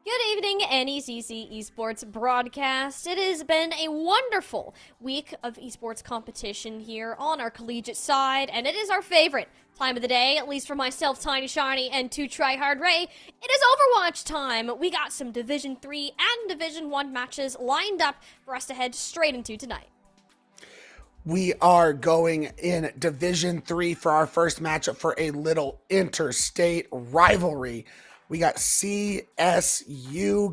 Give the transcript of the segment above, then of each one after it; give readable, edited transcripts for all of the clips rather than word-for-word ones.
Good evening, NECC Esports broadcast. It has been a wonderful week of esports competition here on our collegiate side, and it is our favorite time of the day, at least for myself, Tiny Shiny, and 2 Tryhard Ray. It is Overwatch time. We got some Division 3 and Division 1 matches lined up for us to head straight into tonight. We are going in Division 3 for our first matchup for a little interstate rivalry. We got CSU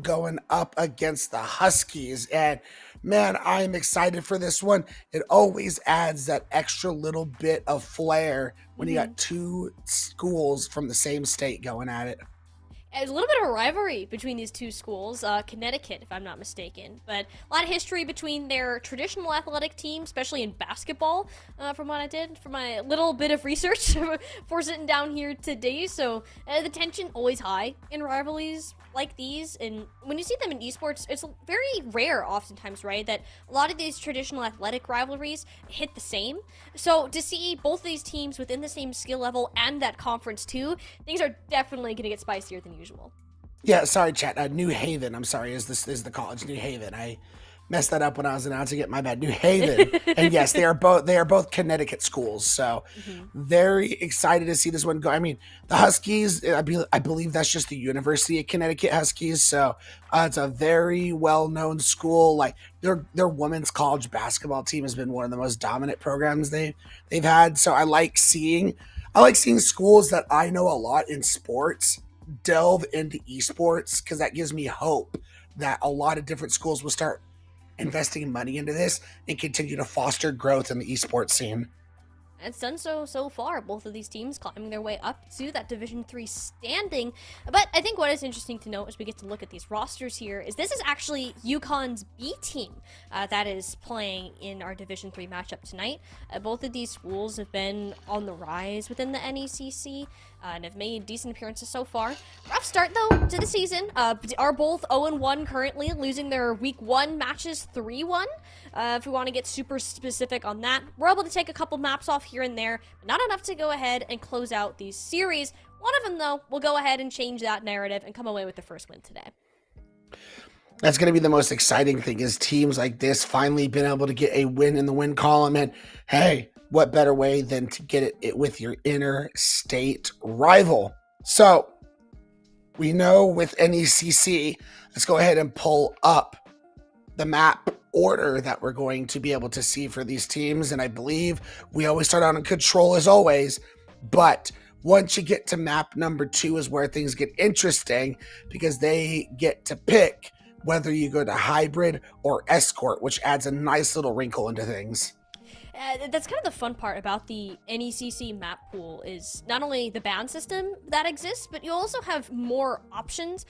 going up against the Huskies, and man, I am excited for this one. It always adds that extra little bit of flair when you got 2 schools from the same state going at it. There's a little bit of a rivalry between these 2 schools, Connecticut, if I'm not mistaken, but a lot of history between their traditional athletic teams, especially in basketball, from what I did, for my little bit of research for sitting down here today. So the tension always high in rivalries like these, and when you see them in esports, it's very rare oftentimes, right, that a lot of these traditional athletic rivalries hit the same. So to see both of these teams within the same skill level and that conference too, things are definitely going to get spicier than usual. Yeah, sorry, chat. New Haven, I'm sorry, is the college. New Haven. I messed that up when I was announcing it. My bad. New Haven. And yes, they are both Connecticut schools. So very excited to see this one go. I mean, the Huskies, I believe that's just the University of Connecticut Huskies. So it's a very well-known school. Like their women's college basketball team has been one of the most dominant programs they've had. So I like seeing schools that I know a lot in sports delve into esports, because that gives me hope that a lot of different schools will start investing money into this and continue to foster growth in the esports scene. It's done so far, both of these teams climbing their way up to that Division 3 standing. But I think what is interesting to note as we get to look at these rosters here is this is actually UConn's B team that is playing in our Division 3 matchup tonight. Both of these schools have been on the rise within the NECC and have made decent appearances so far. Rough start, though, to the season. Are both 0-1 currently, losing their Week 1 matches 3-1. If we want to get super specific on that, we're able to take a couple maps off here and there, but not enough to go ahead and close out these series. One of them, though, will go ahead and change that narrative and come away with the first win today. That's going to be the most exciting thing, is teams like this finally been able to get a win in the win column. And hey, what better way than to get it with your interstate rival? So we know with NECC, let's go ahead and pull up the map order that we're going to be able to see for these teams. And I believe we always start out in control as always, but once you get to map number 2 is where things get interesting, because they get to pick whether you go to hybrid or escort, which adds a nice little wrinkle into things. That's kind of the fun part about the NECC map pool, is not only the ban system that exists, but you also have more options,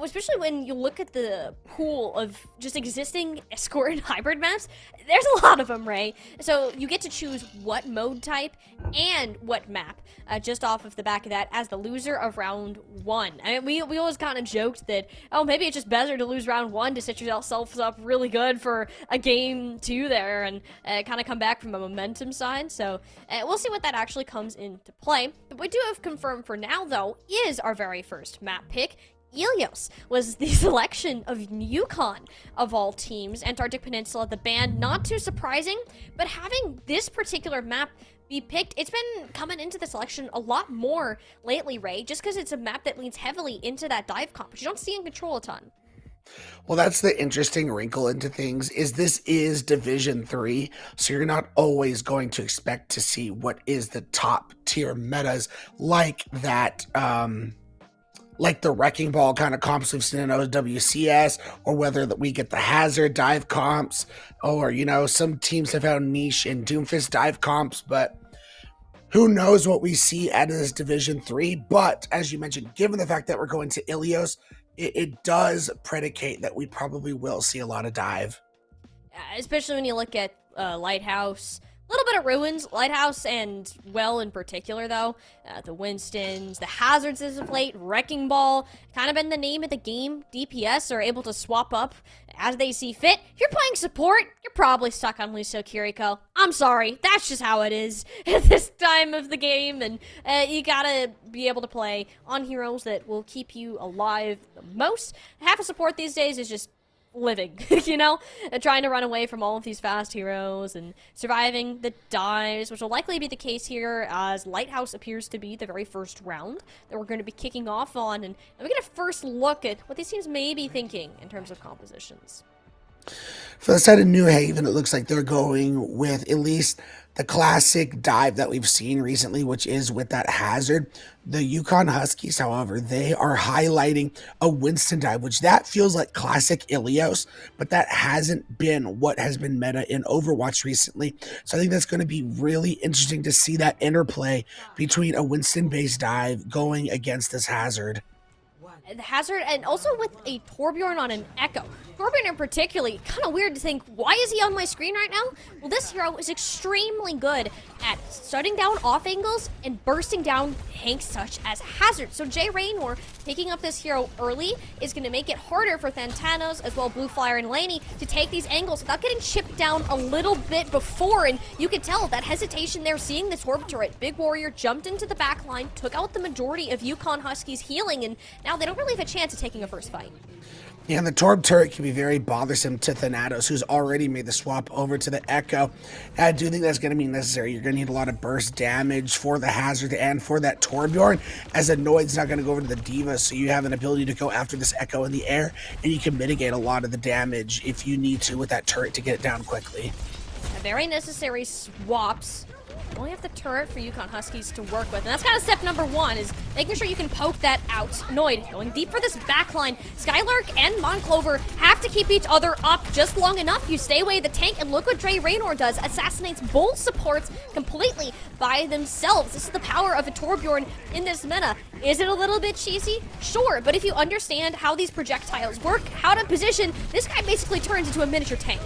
especially when you look at the pool of just existing escort and hybrid maps. There's a lot of them, Ray. So you get to choose what mode type and what map, just off of the back of that, as the loser of round 1. I mean, we always kind of joked that, oh, maybe it's just better to lose round 1 to set yourself up really good for a game 2 there, and kind of come back from a momentum side. So we'll see what that actually comes into play. But we do have confirmed for now, though, is our very first map pick. Ilios was the selection of UConn of all teams. Antarctic Peninsula, the band, not too surprising, but having this particular map be picked. It's been coming into the selection a lot more lately, Ray, just because it's a map that leans heavily into that dive comp, which you don't see in Control a ton. Well, that's the interesting wrinkle into things is this is Division 3, so you're not always going to expect to see what is the top tier metas like that, like the Wrecking Ball kind of comps we've seen in OWCS, or whether that we get the Hazard dive comps, or, you know, some teams have found niche in Doomfist dive comps, but who knows what we see out of this Division 3. But as you mentioned, given the fact that we're going to Ilios, it does predicate that we probably will see a lot of dive. Especially when you look at Lighthouse, a little bit of Ruins, Lighthouse and Well in particular though. The Winstons, the Hazards as of late, Wrecking Ball, kind of been the name of the game. DPS are able to swap up as they see fit. If you're playing support, you're probably stuck on Lucio Kiriko. I'm sorry, that's just how it is at this time of the game, and you gotta be able to play on heroes that will keep you alive the most. Half of support these days is just living, you know, and trying to run away from all of these fast heroes and surviving the dives, which will likely be the case here as Lighthouse appears to be the very first round that we're going to be kicking off on, and we get a first look at what these teams may be thinking in terms of compositions. For the side of New Haven, it looks like they're going with at least the classic dive that we've seen recently, which is with that Hazard. The Yukon Huskies, however, they are highlighting a Winston dive, which that feels like classic Ilios, but that hasn't been what has been meta in Overwatch recently. So I think that's going to be really interesting to see that interplay between a Winston-based dive going against this Hazard. The Hazard, and also with a Torbjorn on an Echo. Torbjorn in particular, kind of weird to think, why is he on my screen right now? Well, this hero is extremely good at shutting down off angles and bursting down tanks such as Hazard. So Jay Raynor picking up this hero early is going to make it harder for Thantanos as well Blue Flyer and Laney to take these angles without getting chipped down a little bit before, and you could tell that hesitation there, seeing the Torb turret. Big Warrior jumped into the back line, took out the majority of Yukon Huskies healing, and now they don't really have a chance of taking a first fight. Yeah, and the Torb turret can be very bothersome to Thanatos, who's already made the swap over to the Echo. I do think that's going to be necessary. You're going to need a lot of burst damage for the Hazard and for that Torbjorn, as Annoyed's not going to go over to the D.Va, so you have an ability to go after this Echo in the air, and you can mitigate a lot of the damage if you need to with that turret to get it down quickly. Very necessary swaps. You only have the turret for Yukon Huskies to work with, and that's kind of step number one, is making sure you can poke that out. Noid going deep for this backline. Skylark and Monclover have to keep each other up just long enough. You stay away the tank, and look what Dre Raynor does. Assassinates both supports completely by themselves. This is the power of a Torbjorn in this meta. Is it a little bit cheesy? Sure, but if you understand how these projectiles work, how to position, this guy basically turns into a miniature tank.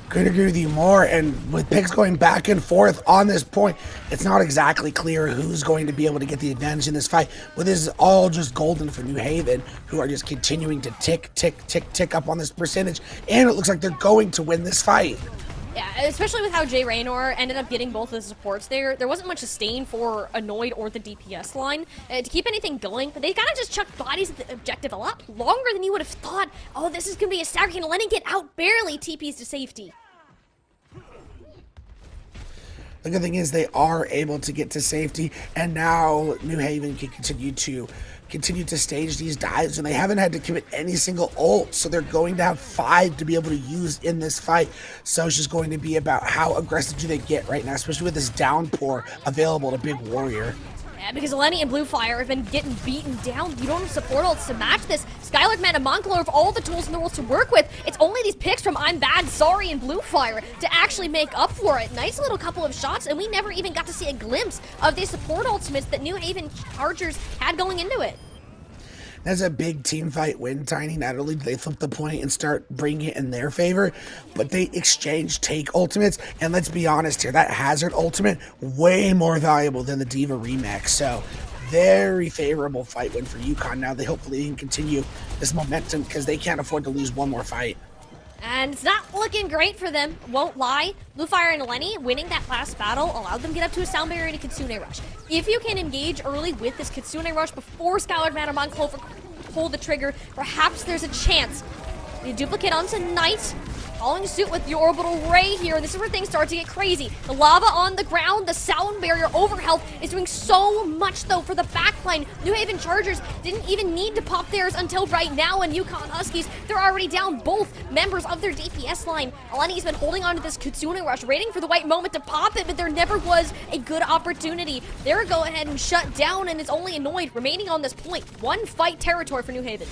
Couldn't agree with you more, and with picks going back and forth on this point, it's not exactly clear who's going to be able to get the advantage in this fight, but this is all just golden for New Haven, who are just continuing to tick up on this percentage, and it looks like they're going to win this fight. Yeah, especially with how Jay Raynor ended up getting both of the supports there. There wasn't much sustain for Annoyed or the DPS line to keep anything going, but they kind of just chucked bodies at the objective a lot longer than you would have thought. Oh, this is going to be a stagger. Can Lenny get out? Barely TPs to safety. The good thing is they are able to get to safety, and now New Haven can continue to stage these dives, and they haven't had to commit any single ult, so they're going to have 5 to be able to use in this fight. So it's just going to be about how aggressive do they get right now, especially with this downpour available to Big Warrior. Yeah, because Lenny and Blue Flyer have been getting beaten down. You don't have support ults to match this. Skylark, Man, and Moncler have all the tools in the world to work with. It's only these picks from I'm Bad, Sorry, and Blue Flyer to actually make up for it. Nice little couple of shots, and we never even got to see a glimpse of these support ultimates that New Haven Chargers had going into it. That's a big team fight win, Tiny. Not only do they flip the point and start bringing it in their favor, but they exchange take ultimates. And let's be honest here, that Hazard ultimate, way more valuable than the D.Va remix. So very favorable fight win for Yukon. Now they hopefully can continue this momentum because they can't afford to lose one more fight. And it's not looking great for them, won't lie. Blue Fire and Lenny winning that last battle allowed them to get up to a sound barrier to Kitsune Rush. If you can engage early with this Kitsune Rush before Skylar Manamon Clover pull the trigger, perhaps there's a chance. The duplicate onto Knight. following suit with the orbital ray here. This is where things start to get crazy. The lava on the ground, the sound barrier over health is doing so much though for the backline. New Haven Chargers didn't even need to pop theirs until right now, and Yukon Huskies, they're already down both members of their DPS line. Alani's been holding on to this Kitsune Rush, waiting for the right moment to pop it, but there never was a good opportunity. They're go ahead and shut down, and it's only Annoyed remaining on this point. One fight territory for New Haven.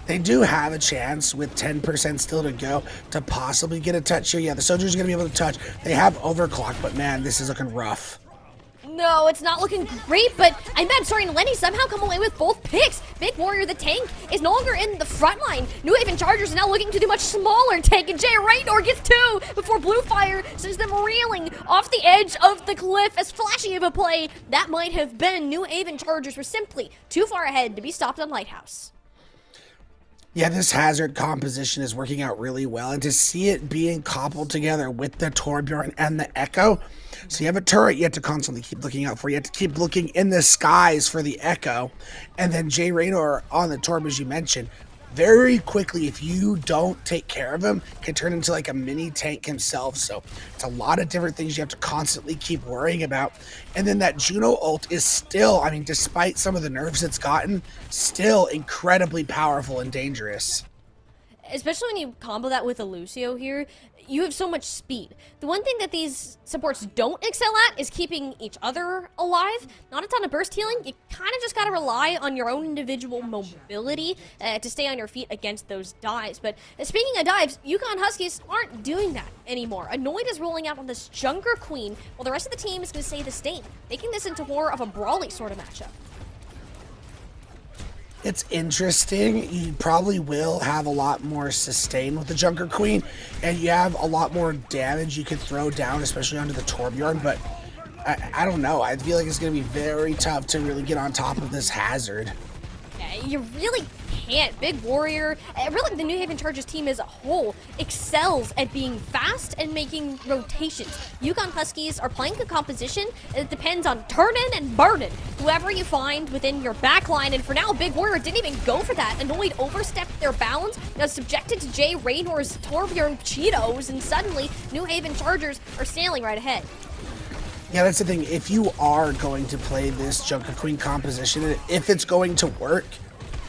They do have a chance with 10% still to go to possibly get a touch here. Yeah, the Soldiers are going to be able to touch. They have overclock, but man, this is looking rough. No, it's not looking great, but I bet Sorry and Lenny somehow come away with both picks. Big Warrior, the tank, is no longer in the front line. New Haven Chargers are now looking to the much smaller tank, and Jay Raynor gets two before Blue Fire sends them reeling off the edge of the cliff. As flashy of a play that might have been, New Haven Chargers were simply too far ahead to be stopped on Lighthouse. Yeah, this hazard composition is working out really well, and to see it being coupled together with the Torbjorn and the Echo, so you have a turret you have to constantly keep looking out for. You have to keep looking in the skies for the Echo, and then Jay Raynor on the Torb, as you mentioned, very quickly, if you don't take care of him, can turn into like a mini tank himself. So it's a lot of different things you have to constantly keep worrying about. And then that Juno ult is still, I mean, despite some of the nerfs it's gotten, still incredibly powerful and dangerous. Especially when you combo that with a Lucio here, you have so much speed. The one thing that these supports don't excel at is keeping each other alive. Not a ton of burst healing. You kind of just got to rely on your own individual mobility to stay on your feet against those dives. But speaking of dives, Yukon Huskies aren't doing that anymore. Annoyed is rolling out on this Junker Queen, while the rest of the team is going to stay the same, making this into more of a brawly sort of matchup. It's interesting. You probably will have a lot more sustain with the Junker Queen, and you have a lot more damage you could throw down, especially onto the Torbjorn, but I don't know. I feel like it's going to be very tough to really get on top of this hazard. You really can't. Big Warrior, really the New Haven Chargers team as a whole excels at being fast and making rotations. Yukon Huskies are playing the composition. It depends on turning and burning whoever you find within your backline, and for now, Big Warrior didn't even go for that. Annoyed overstepped their bounds, got subjected to Jay Raynor's Torbjorn Cheetos, and suddenly New Haven Chargers are sailing right ahead. Yeah, that's the thing. If you are going to play this Junker Queen composition, and if it's going to work,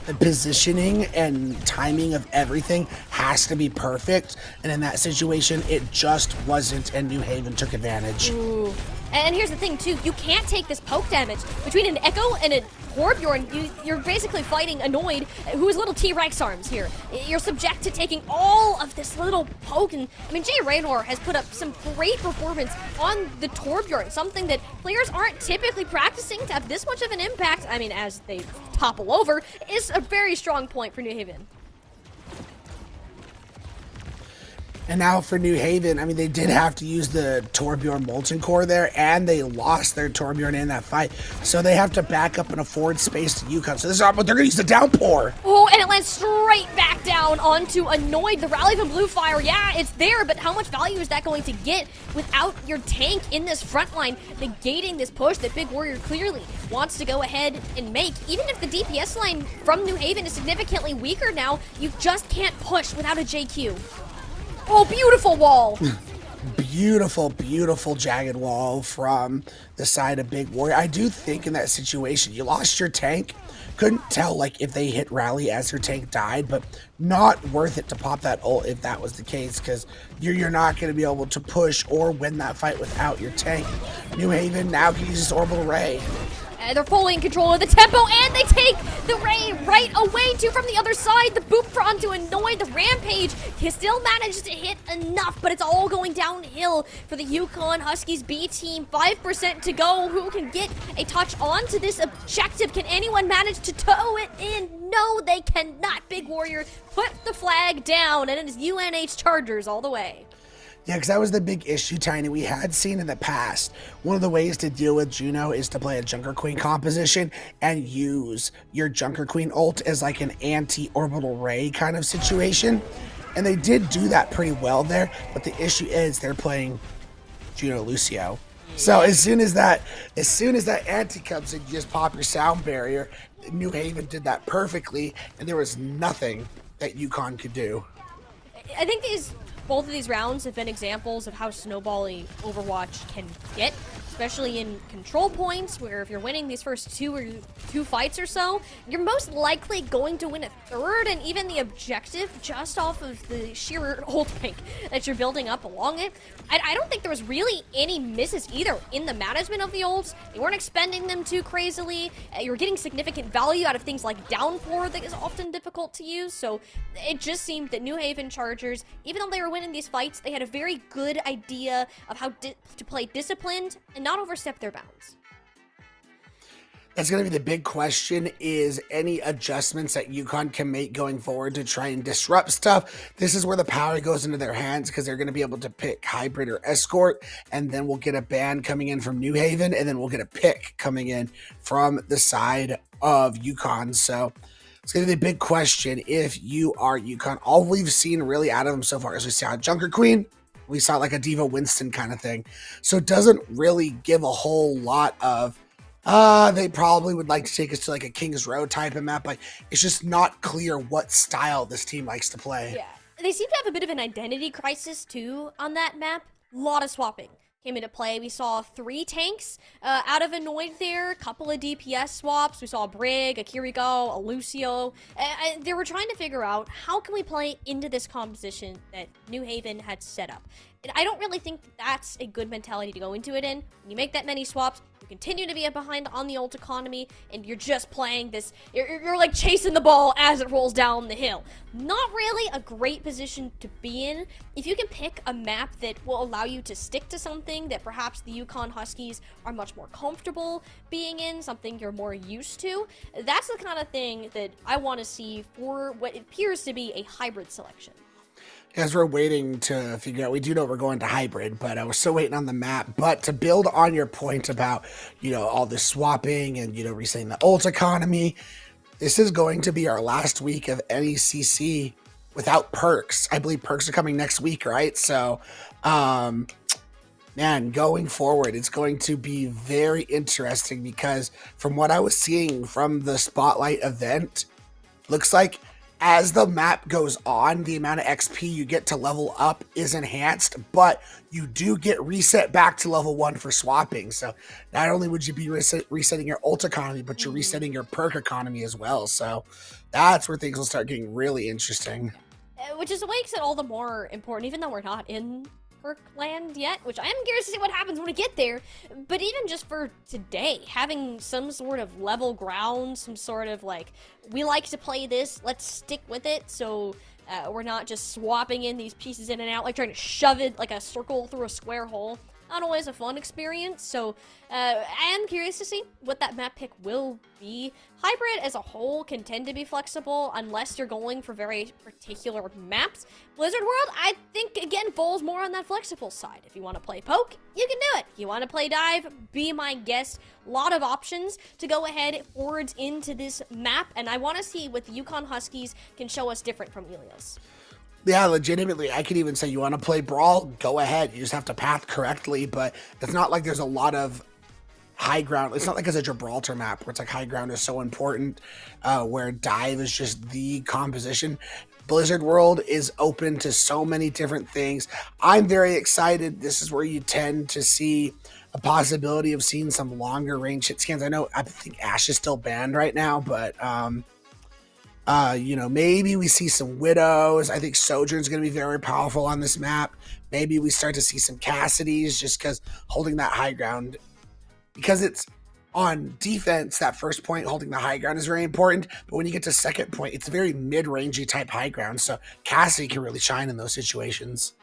the positioning and timing of everything has to be perfect. And in that situation, it just wasn't, and New Haven took advantage. Ooh. And here's the thing, too. You can't take this poke damage. Between an Echo and a Torbjorn, you're basically fighting Annoyed, who is little T-Rex arms here. You're subject to taking all of this little poke. And, I mean, Jay Raynor has put up some great performance on the Torbjorn, something that players aren't typically practicing to have this much of an impact. I mean, as they topple over, is a very strong point for New Haven. And now for New Haven, I mean, they did have to use the Torbjorn Molten Core there, and they lost their Torbjorn in that fight. So they have to back up and afford space to Yukon. So this is what they're going to use the downpour. Oh, and it lands straight back down onto Annoyed. The rally from Blue Fire, yeah, it's there, but how much value is that going to get without your tank in this front line, negating this push that Big Warrior clearly wants to go ahead and make? Even if the DPS line from New Haven is significantly weaker now, you just can't push without a JQ. Oh, beautiful wall. Beautiful, beautiful jagged wall from the side of Big Warrior. I do think in that situation, you lost your tank. Couldn't tell like if they hit rally as your tank died, but not worth it to pop that ult if that was the case, because you're not going to be able to push or win that fight without your tank. New Haven now can use this orbital ray. They're fully in control of the tempo, and they take the ray right away, too, from the other side. The boop for onto Annoyed. The Rampage, he still manages to hit enough, but it's all going downhill for the Yukon Huskies B team. 5% to go. Who can get a touch onto this objective? Can anyone manage to tow it in? No, they cannot. Big Warrior put the flag down, and it is UNH Chargers all the way. Yeah, because that was the big issue, Tiny. We had seen in the past, one of the ways to deal with Juno is to play a Junker Queen composition and use your Junker Queen ult as like an anti-orbital ray kind of situation. And they did do that pretty well there, but the issue is they're playing Juno Lucio. So as soon as that anti comes in, you just pop your sound barrier. New Haven did that perfectly, and there was nothing that Yukon could do. I think these both of these rounds have been examples of how snowbally Overwatch can get, especially in control points, where if you're winning these first two fights or so, you're most likely going to win a third, and even the objective just off of the sheer ult bank that you're building up along it. I don't think there was really any misses either in the management of the ults. They weren't expending them too crazily. You were getting significant value out of things like downpour that is often difficult to use, so it just seemed that New Haven Chargers, even though they were winning these fights, they had a very good idea of how to play disciplined and not overstep their bounds. That's going to be the big question, is any adjustments that UConn can make going forward to try and disrupt stuff. This is where the power goes into their hands, because they're going to be able to pick hybrid or escort, and then we'll get a ban coming in from New Haven, and then we'll get a pick coming in from the side of UConn. So it's going to be the big question if you are UConn. All we've seen really out of them so far is we saw Junker Queen. We saw like a Diva Winston kind of thing. So it doesn't really give a whole lot of, they probably would like to take us to like a King's Row type of map. Like, it's just not clear what style this team likes to play. Yeah, they seem to have a bit of an identity crisis too on that map. A lot of swapping came into play. We saw 3 tanks out of Annoyed there, a couple of DPS swaps. We saw a Brig, a Kiriko, a Lucio. They were trying to figure out how can we play into this composition that New Haven had set up. And I don't really think that's a good mentality to go into it in. When you make that many swaps, you continue to be behind on the ult economy, and you're just playing this, you're like chasing the ball as it rolls down the hill. Not really a great position to be in. If you can pick a map that will allow you to stick to something that perhaps the UConn Huskies are much more comfortable being in, something you're more used to, that's the kind of thing that I want to see for what appears to be a hybrid selection. As we're waiting to figure out, we do know we're going to hybrid, but we're still waiting on the map. But to build on your point about, all this swapping and, resetting the ult economy, this is going to be our last week of NECC without perks. I believe perks are coming next week, right? So, man, going forward, it's going to be very interesting, because from what I was seeing from the Spotlight event, looks like as the map goes on, the amount of XP you get to level up is enhanced, but you do get reset back to level 1 for swapping. So not only would you be resetting your ult economy, but you're resetting your perk economy as well. So that's where things will start getting really interesting. Which is what makes it all the more important, even though we're not in perk land yet, which I am curious to see what happens when we get there. But even just for today, having some sort of level ground, some sort of like, we like to play this, let's stick with it, so we're not just swapping in these pieces in and out, like trying to shove it like a circle through a square hole. Not always a fun experience, so I am curious to see what that map pick will be. Hybrid as a whole can tend to be flexible unless you're going for very particular maps. Blizzard World, I think, again, falls more on that flexible side. If you want to play poke, you can do it. If you want to play dive, be my guest. A lot of options to go ahead forwards into this map, and I want to see what the UConn Huskies can show us different from Elias. Yeah, legitimately, I could even say you want to play Brawl, go ahead. You just have to path correctly, but it's not like there's a lot of high ground. It's not like it's a Gibraltar map where it's like high ground is so important, where dive is just the composition. Blizzard World is open to so many different things. I'm very excited. This is where you tend to see a possibility of seeing some longer range hit scans. I think Ashe is still banned right now, but maybe we see some Widows. I think Sojourn's going to be very powerful on this map. Maybe we start to see some Cassidy's, just because holding that high ground, because it's on defense, that first point, holding the high ground is very important. But when you get to second point, it's a very mid-rangey type high ground. So Cassidy can really shine in those situations.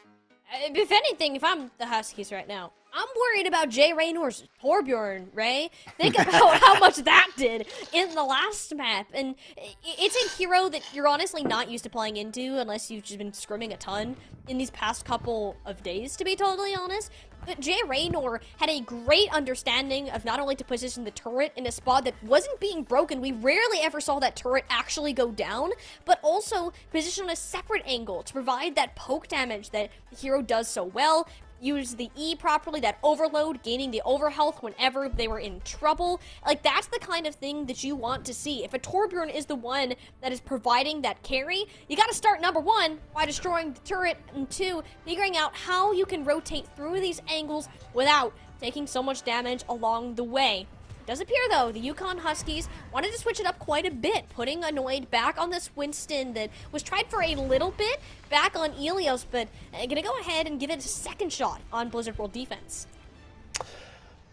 If anything, if I'm the Huskies right now, I'm worried about Jay Raynor's Torbjorn, Ray. Think about how much that did in the last map. And it's a hero that you're honestly not used to playing into unless you've just been scrimming a ton in these past couple of days, to be totally honest. But Jay Raynor had a great understanding of not only to position the turret in a spot that wasn't being broken, we rarely ever saw that turret actually go down, but also position on a separate angle to provide that poke damage that the hero does so well. use the E properly, that overload, gaining the overhealth whenever they were in trouble. Like, that's the kind of thing that you want to see. If a Torbjorn is the one that is providing that carry, you gotta start number one by destroying the turret, and two, figuring out how you can rotate through these angles without taking so much damage along the way. Does appear, though, the Yukon Huskies wanted to switch it up quite a bit, putting Annoyed back on this Winston that was tried for a little bit back on Ilios, but gonna go ahead and give it a second shot on Blizzard World defense.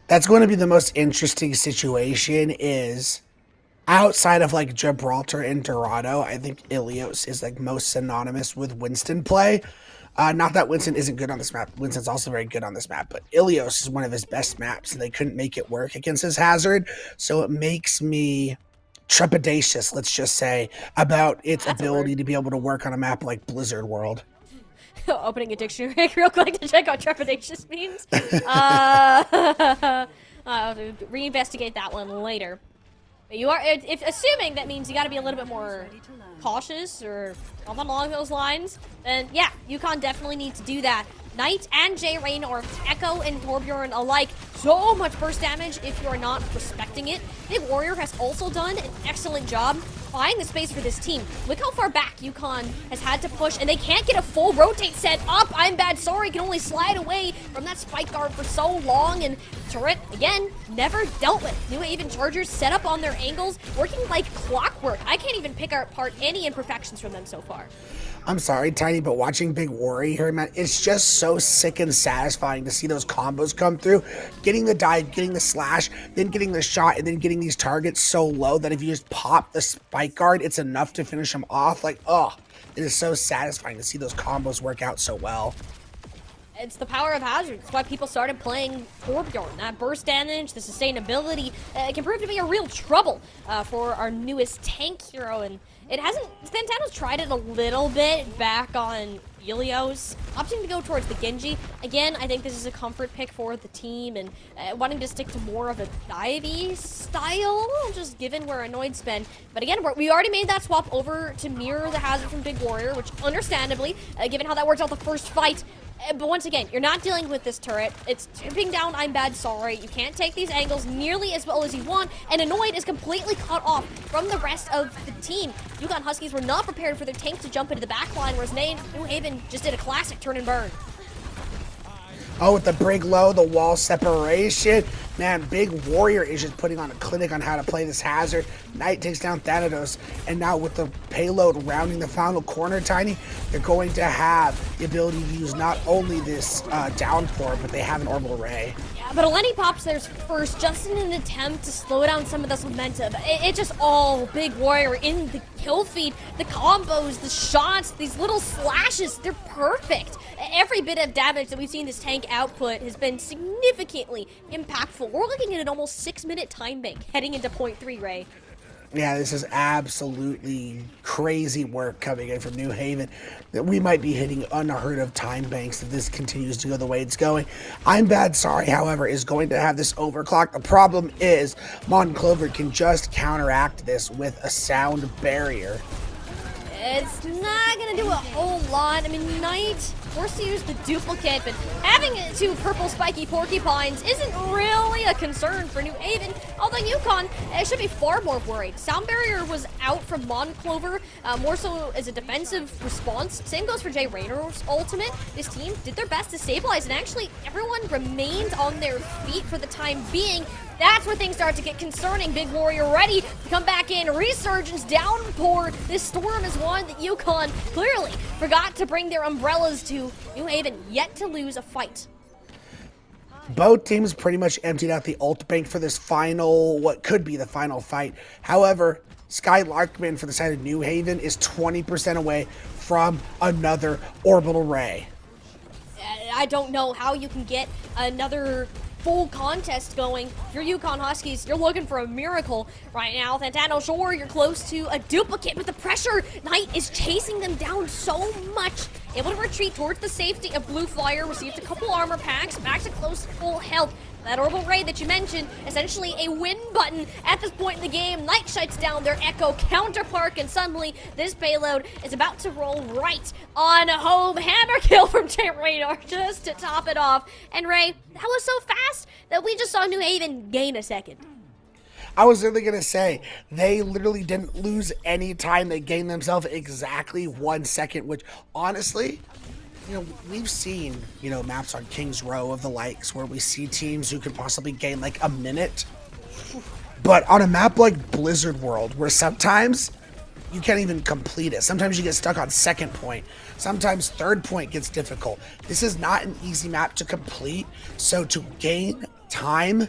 That's going to be the most interesting situation is outside of like Gibraltar and Dorado, I think Ilios is like most synonymous with Winston play. Not that Winston isn't good on this map. Winston's also very good on this map, but Ilios is one of his best maps, and they couldn't make it work against his Hazard, so it makes me trepidatious, let's just say, about its ability to be able to work on a map like Blizzard World. Opening a dictionary real quick to check out trepidatious means. I'll reinvestigate that one later. But you are, if assuming that means you got to be a little bit more cautious or something along those lines, then yeah, Yukon definitely needs to do that. Knight and J Rain, or Echo and Torbjorn alike, so much burst damage if you're not respecting it. Big Warrior has also done an excellent job buying the space for this team. Look how far back Yukon has had to push, and they can't get a full rotate set up. I'm bad, sorry, can only slide away from that spike guard for so long, and turret, again, never dealt with. New Haven Chargers set up on their angles, working like clockwork. I can't even pick apart any imperfections from them so far. I'm sorry, Tiny, but watching Big Warrior, man, it's just so sick and satisfying to see those combos come through. Getting the dive, getting the slash, then getting the shot, and then getting these targets so low that if you just pop the spike guard, it's enough to finish them off. Like, oh, it is so satisfying to see those combos work out so well. It's the power of Hazard. That's why people started playing Torbjorn. That burst damage, the sustainability, can prove to be a real trouble for our newest tank hero. And it hasn't, Fantano's tried it a little bit back on Ilios, opting to go towards the Genji. Again, I think this is a comfort pick for the team, and wanting to stick to more of a divey style, just given where Annoyed's been. But again, we already made that swap over to mirror the Hazard from Big Warrior, which understandably, given how that worked out the first fight. But once again, you're not dealing with this turret. It's tipping down, I'm bad, sorry. You can't take these angles nearly as well as you want, and Annoyed is completely cut off from the rest of the team. Yukon Huskies were not prepared for their tank to jump into the back line, whereas New Haven just did a classic turn and burn. Oh, with the brig low, the wall separation. Man, Big Warrior is just putting on a clinic on how to play this Hazard. Knight takes down Thanatos. And now with the payload rounding the final corner, Tiny, they're going to have the ability to use not only this downpour, but they have an orbital ray. Yeah, but Eleni pops theirs first, just in an attempt to slow down some of this momentum. It just all Big Warrior in the kill feed, the combos, the shots, these little slashes, they're perfect. Every bit of damage that we've seen this tank output has been significantly impactful. We're looking at an almost 6-minute time bank heading into point 3, Ray. Yeah, this is absolutely crazy work coming in from New Haven. That we might be hitting unheard of time banks if this continues to go the way it's going. I'm bad, sorry, however, is going to have this overclock. The problem is Monclover can just counteract this with a sound barrier. It's not gonna do a whole lot. I mean, Knight forced to use the duplicate, but having two purple spiky porcupines isn't really a concern for New Haven, although Yukon should be far more worried. Sound barrier was out from Monclover, more so as a defensive response. Same goes for Jay Raynor's ultimate. This team did their best to stabilize, and actually everyone remained on their feet for the time being. That's where things start to get concerning. Big Warrior ready to come back in. Resurgence, downpour. This storm is one that Yukon clearly forgot to bring their umbrellas to. New Haven yet to lose a fight. Both teams pretty much emptied out the ult bank for this final, what could be the final fight. However, Sky Larkman for the side of New Haven is 20% away from another orbital ray. I don't know how you can get another full contest going. If you're Yukon Huskies, you're looking for a miracle right now. Fantano, sure, you're close to a duplicate, but the pressure, Knight is chasing them down so much. able to retreat towards the safety of Blue Flyer, received a couple armor packs, back to close full health. That orbital raid that you mentioned, essentially a win button at this point in the game. Knight shuts down their Echo counterpart, and suddenly this payload is about to roll right on home. Hammer kill from Radar just to top it off. And Ray, that was so fast that we just saw New Haven gain a second. I was literally going to say, they literally didn't lose any time. They gained themselves exactly 1 second, which honestly, you know, we've seen, you know, maps on King's Row of the likes where we see teams who could possibly gain like a minute. But on a map like Blizzard World, where sometimes you can't even complete it. Sometimes you get stuck on second point. Sometimes third point gets difficult. This is not an easy map to complete. So to gain time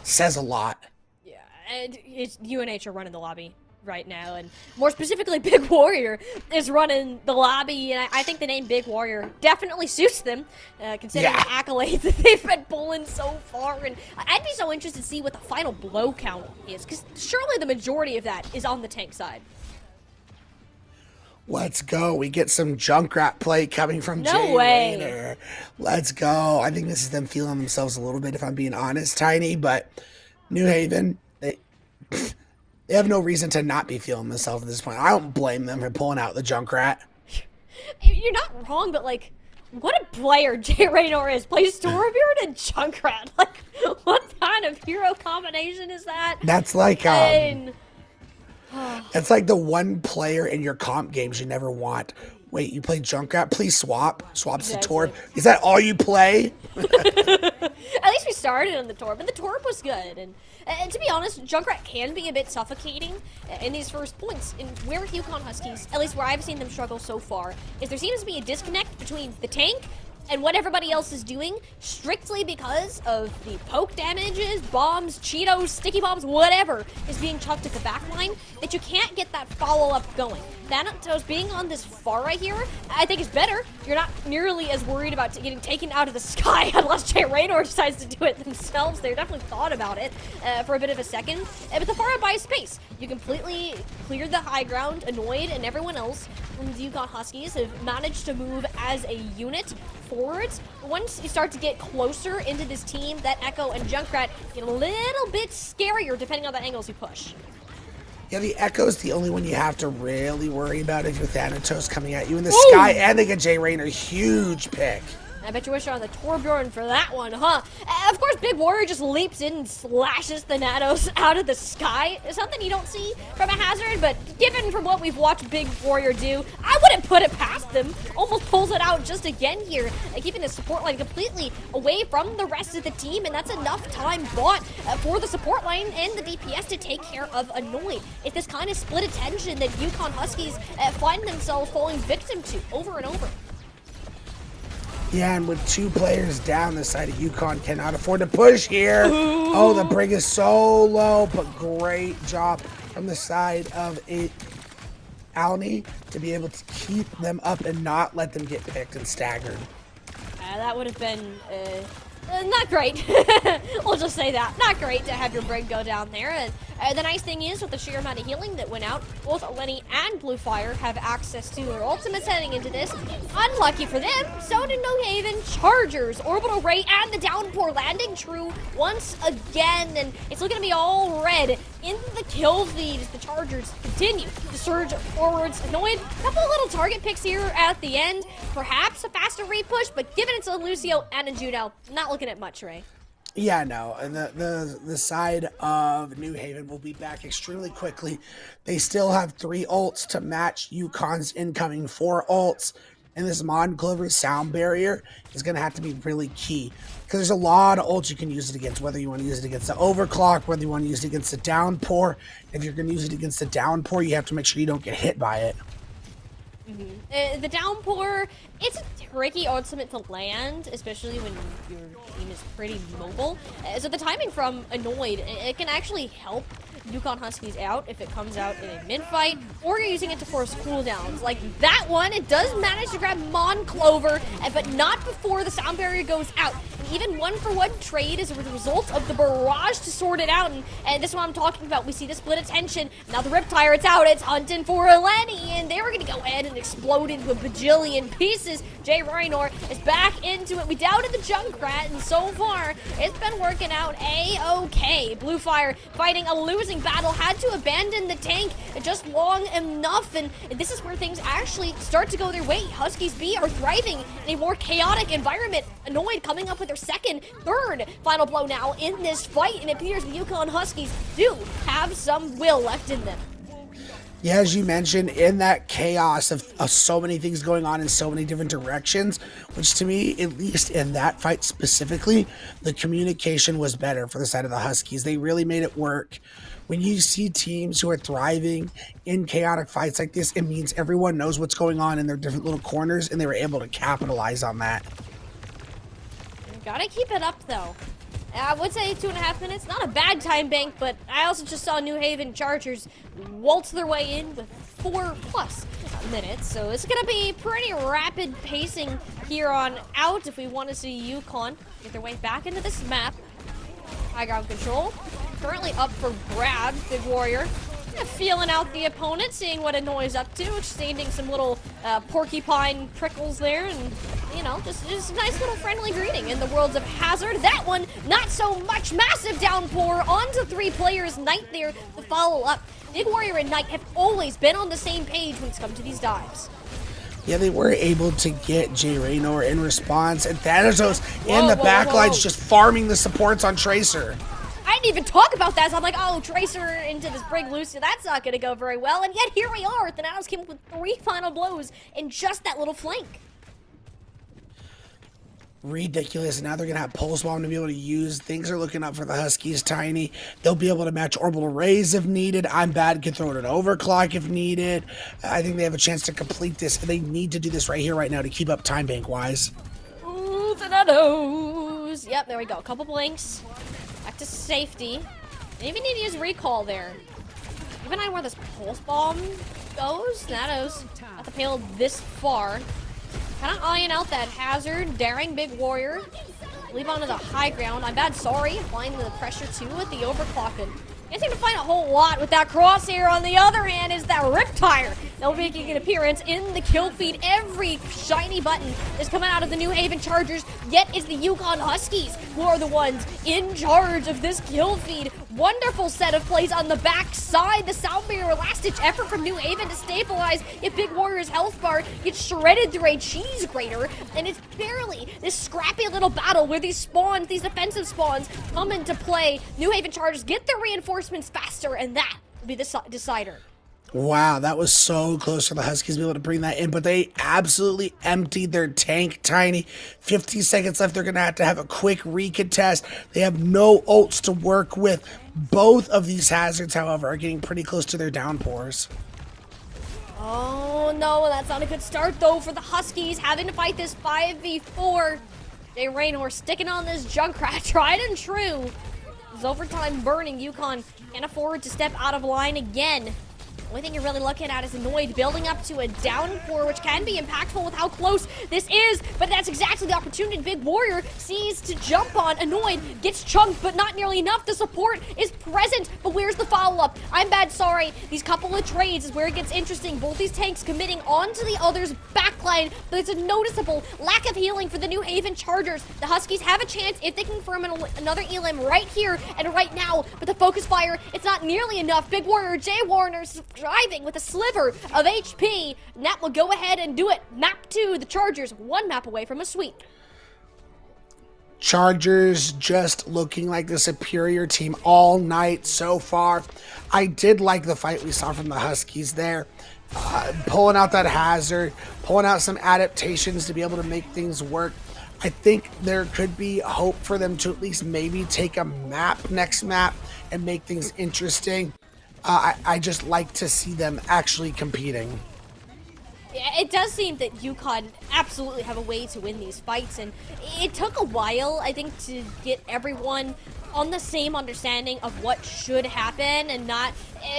says a lot. Yeah, and it's UNH are running the lobby right now, and more specifically Big Warrior is running the lobby, and I think the name Big Warrior definitely suits them, considering the accolades that they've been pulling so far. And I'd be so interested to see what the final blow count is, because surely the majority of that is on the tank side. Let's go. We get some Junkrat play coming from No way. Raider. Let's go. I think this is them feeling themselves a little bit, if I'm being honest, Tiny, but New Haven, they have no reason to not be feeling themselves at this point. I don't blame them for pulling out the Junkrat. You're not wrong, but like, what a player Radar is. Plays Stormbeard and Junkrat. Like, what kind of hero combination is that? That's like it's like the one player in your comp games you never want. Wait, you play Junkrat? Please swap. Swaps the Torb. Is that all you play? At least we started on the Torb, and the Torb was good. And to be honest, Junkrat can be a bit suffocating in these first points. And where Yukon Huskies, at least where I've seen them struggle so far, is there seems to be a disconnect between the tank and what everybody else is doing, strictly because of the poke damages, bombs, Cheetos, sticky bombs, whatever is being chucked at the back line, that you can't get that follow-up going. Thanatos being on this far right here, I think is better. You're not nearly as worried about getting taken out of the sky unless Radar decides to do it themselves. They definitely thought about it for a bit of a second. But the far out by space, you completely cleared the high ground. Annoyed and everyone else from the Yukon Huskies have managed to move as a unit forwards. Once you start to get closer into this team, that Echo and Junkrat get a little bit scarier depending on the angles you push. Yeah, the Echo's the only one you have to really worry about if you're Thanatos coming at you in the sky, and they get J Rayner. Huge pick. I bet you wish you're on the Torbjorn for that one, huh? Of course, Big Warrior just leaps in and slashes the Thanatos out of the sky. It's something you don't see from a Hazard, but given from what we've watched Big Warrior do, I wouldn't put it past them. Almost pulls it out just again here, keeping the support line completely away from the rest of the team, and that's enough time bought for the support line and the DPS to take care of Annoyed. It's this kind of split attention that Yukon Huskies find themselves falling victim to over and over. Yeah, and with 2 players down, the side of Yukon cannot afford to push here. Ooh. Oh, the brig is so low, but great job from the side of Alni to be able to keep them up and not let them get picked and staggered. That would have been not great. We'll just say that. Not great to have your brig go down there. And the nice thing is, with the sheer amount of healing that went out, both Lenny and Blue Fire have access to their ultimates heading into this. Unlucky for them, so did No Haven. Chargers, Orbital Ray, and the Downpour landing true once again. And it's looking to be all red in the kill feed as the Chargers continue to surge forwards. Annoyed, a couple of little target picks here at the end. Perhaps a faster repush, but given it's a Lucio and a Juno, not looking at much, Ray. Yeah, no, and the side of New Haven will be back extremely quickly. They still have 3 ults to match Yukon's incoming 4 ults, and this Mon Clover sound barrier is going to have to be really key, because there's a lot of ults you can use it against, whether you want to use it against the Overclock, whether you want to use it against the Downpour. If you're going to use it against the Downpour, you have to make sure you don't get hit by it. The Downpour, it's a tricky ultimate to land, especially when your team is pretty mobile. So the timing from Annoyed, it can actually help Yukon Huskies out if it comes out in a mid-fight, or you're using it to force cooldowns. Like that one, it does manage to grab Mon Clover, but not before the sound barrier goes out. And even 1-for-1 trade is a result of the barrage to sort it out, and this is what I'm talking about. We see the split attention. Now the Riptire, it's out. It's hunting for Eleni, and they were going to go ahead and explode into a bajillion pieces. Jay Raynor is back into it. We doubted the Junkrat, and so far, it's been working out A-okay. Blue Fire fighting a losing battle, had to abandon the tank just long enough, and this is where things actually start to go their way. Huskies B are thriving in a more chaotic environment. Annoyed coming up with their third final blow now in this fight, and it appears the Yukon Huskies do have some will left in them. Yeah, as you mentioned, in that chaos of so many things going on in so many different directions, which to me, at least in that fight specifically, the communication was better for the side of the Huskies. They really made it work. When you see teams who are thriving in chaotic fights like this, it means everyone knows what's going on in their different little corners, and they were able to capitalize on that. Gotta keep it up, though. I would say 2.5 minutes, not a bad time bank, but I also just saw New Haven Chargers waltz their way in with 4+ minutes, so it's gonna be pretty rapid pacing here on out if we want to see Yukon get their way back into this map. High ground control, currently up for grabs. Big Warrior feeling out the opponent, seeing what Annoy's up to, exchanging some little porcupine prickles there, and you know, just a nice little friendly greeting in the worlds of Hazard. That one, not so much. Massive downpour onto 3 players. Knight there, the follow-up. Big Warrior and Knight have always been on the same page when it's come to these dives. Yeah, they were able to get Jay Raynor in response, and Thanatos in the backlines just farming the supports on Tracer. I didn't even talk about that, so I'm like, oh, Tracer into this Brig Lucia, that's not going to go very well, and yet here we are. Thanatos came up with 3 final blows in just that little flank. Ridiculous. And now they're going to have Pulse Bomb to be able to use. Things are looking up for the Huskies, Tiny. They'll be able to match orbital rays if needed. I'm Bad can throw it an overclock if needed. I think they have a chance to complete this. They need to do this right here, right now to keep up time bank-wise. Ooh, Thanatos. Yep, there we go. A couple blinks. Back to safety. They even need to use recall there. Keep an eye on where this Pulse Bomb goes. Thanatos got the payload this far. Kind of eyeing out that Hazard, daring Big Warrior. Leave onto the high ground. I'm Bad, sorry. Applying the pressure too with the overclocking. Can't seem to find a whole lot with that crosshair. On the other hand is that Riptire. They'll be making an appearance in the kill feed. Every shiny button is coming out of the New Haven Chargers, yet it's the Yukon Huskies who are the ones in charge of this kill feed. Wonderful set of plays on the back side. The sound barrier, last-ditch effort from New Haven to stabilize. If Big Warrior's health bar gets shredded through a cheese grater, and it's barely this scrappy little battle where these spawns, these defensive spawns, come into play. New Haven Chargers get their reinforcements faster, and that will be the decider. Wow, that was so close for the Huskies to be able to bring that in, but they absolutely emptied their tank, Tiny. 50 seconds left. They're going to have a quick recontest. They have no ults to work with. Both of these Hazards, however, are getting pretty close to their downpours. Oh, no, that's not a good start, though, for the Huskies, having to fight this 5v4. Jay Raynor sticking on this Junkrat, tried and true. This overtime burning. Yukon can't afford to step out of line again. The only thing you're really looking at is Annoyed building up to a downpour, which can be impactful with how close this is, but that's exactly the opportunity Big Warrior sees to jump on. Annoyed gets chunked, but not nearly enough. The support is present, but where's the follow-up? I'm Bad, sorry. These couple of trades is where it gets interesting. Both these tanks committing onto the other's backline, but it's a noticeable lack of healing for the New Haven Chargers. The Huskies have a chance if they can confirm another elim right here and right now, but the focus fire, it's not nearly enough. Big Warrior, Jay Warner's driving with a sliver of HP, and that will go ahead and do it. Map 2, the Chargers, 1 map away from a sweep. Chargers just looking like the superior team all night so far. I did like the fight we saw from the Huskies there. Pulling out that Hazard, pulling out some adaptations to be able to make things work. I think there could be hope for them to at least maybe take a next map, and make things interesting. I just like to see them actually competing. Yeah, it does seem that Yukon absolutely have a way to win these fights, and it took a while, I think, to get everyone on the same understanding of what should happen and not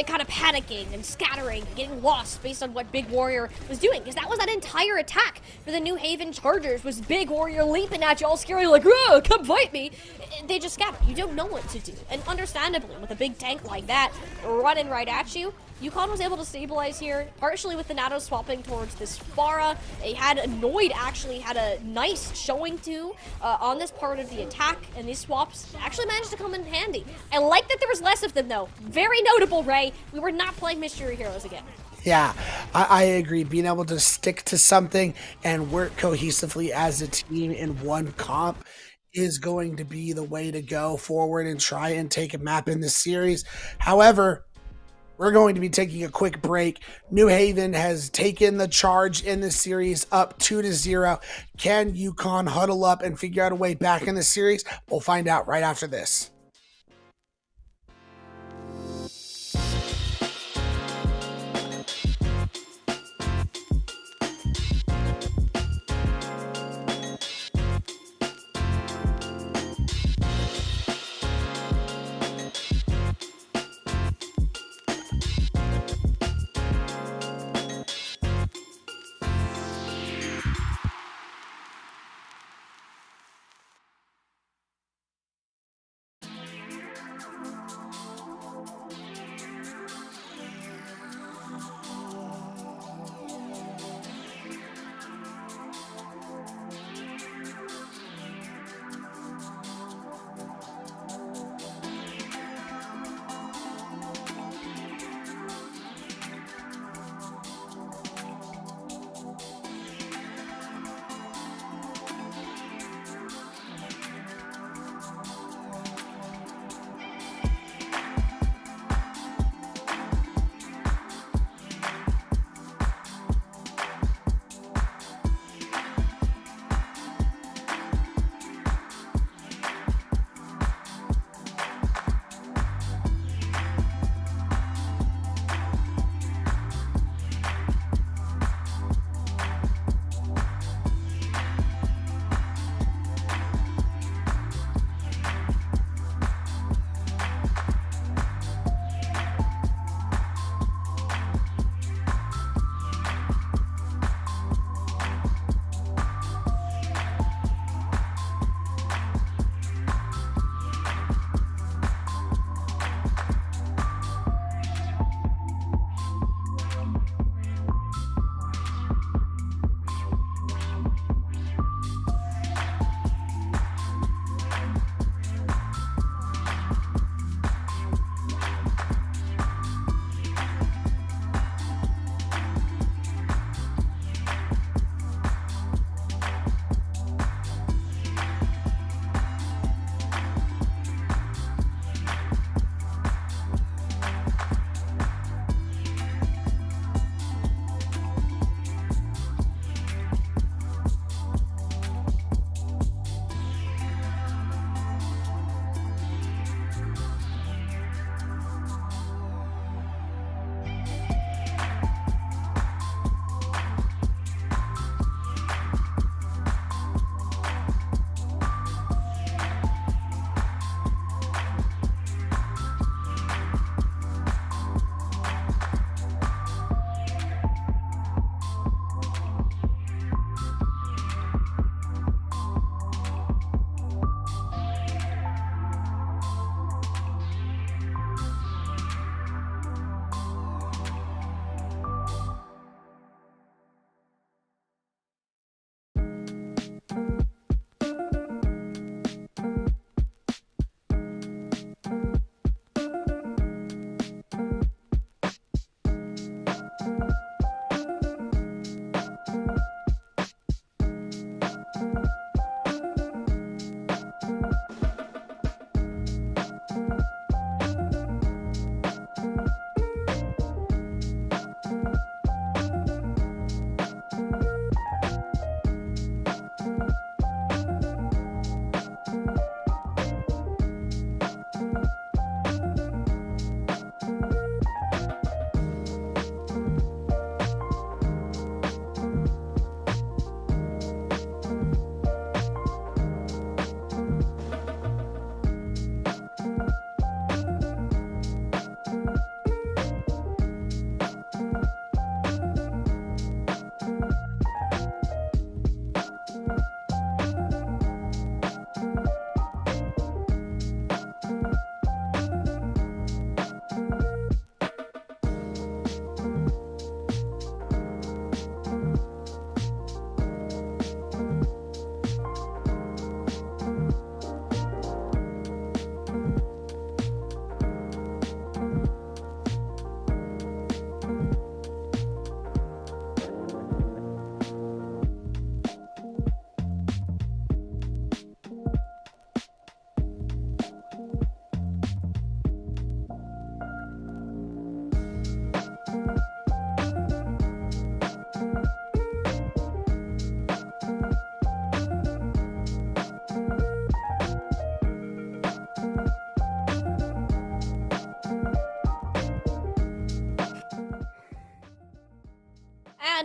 kind of panicking and scattering and getting lost based on what Big Warrior was doing, because that was that entire attack for the New Haven Chargers, was Big Warrior leaping at you all scary like, "Oh, come fight me." They just scattered. You don't know what to do, and understandably with a big tank like that running right at you, Yukon was able to stabilize here, partially with the Nato swapping towards this Pharah. They had Annoyed actually had a nice showing too on this part of the attack, and these swaps actually managed to come in handy. I like that there was less of them though. Very notable, Ray. We were not playing Mystery Heroes again. Yeah, I agree. Being able to stick to something and work cohesively as a team in one comp is going to be the way to go forward and try and take a map in this series. However, we're going to be taking a quick break. New Haven has taken the charge in this series up 2-0. Can Yukon huddle up and figure out a way back in the series? We'll find out right after this.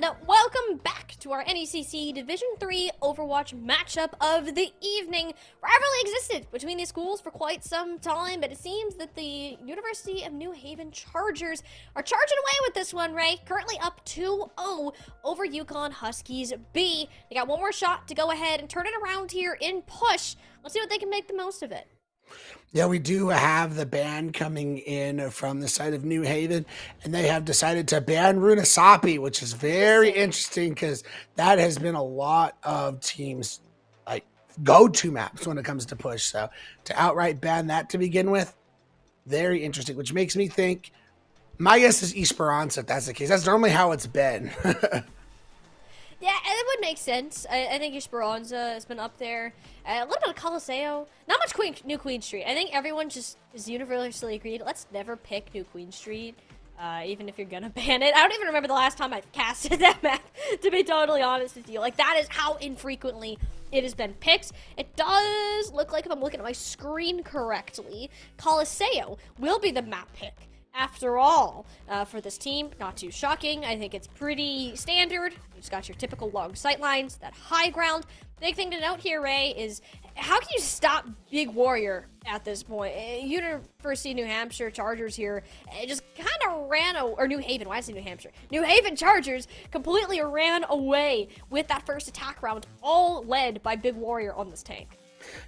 And welcome back to our NECC Division 3 Overwatch matchup of the evening. Rivalry existed between these schools for quite some time, but it seems that the University of New Haven Chargers are charging away with this one, Ray. Currently up 2-0 over UConn Huskies B. They got one more shot to go ahead and turn it around here in push. Let's see what they can make the most of it. Yeah, we do have the ban coming in from the side of New Haven, and they have decided to ban Runasapi, which is very interesting because that has been a lot of teams' like go-to maps when it comes to push. So to outright ban that to begin with, very interesting, which makes me think, my guess is Esperanza if that's the case. That's normally how it's been. Yeah, it would make sense. I think Esperanza has been up there. A little bit of Coliseo. Not much New Queen Street. I think everyone just is universally agreed. Let's never pick New Queen Street, even if you're gonna ban it. I don't even remember the last time I've casted that map, to be totally honest with you. Like, that is how infrequently it has been picked. It does look like, if I'm looking at my screen correctly, Coliseo will be the map pick. After all, for this team, not too shocking. I think it's pretty standard. You just got your typical long sight lines, that high ground. Big thing to note here, Ray, is how can you stop Big Warrior at this point? University of New Hampshire Chargers here just kind of ran, or New Haven, why did I say New Hampshire? New Haven Chargers completely ran away with that first attack round, all led by Big Warrior on this tank.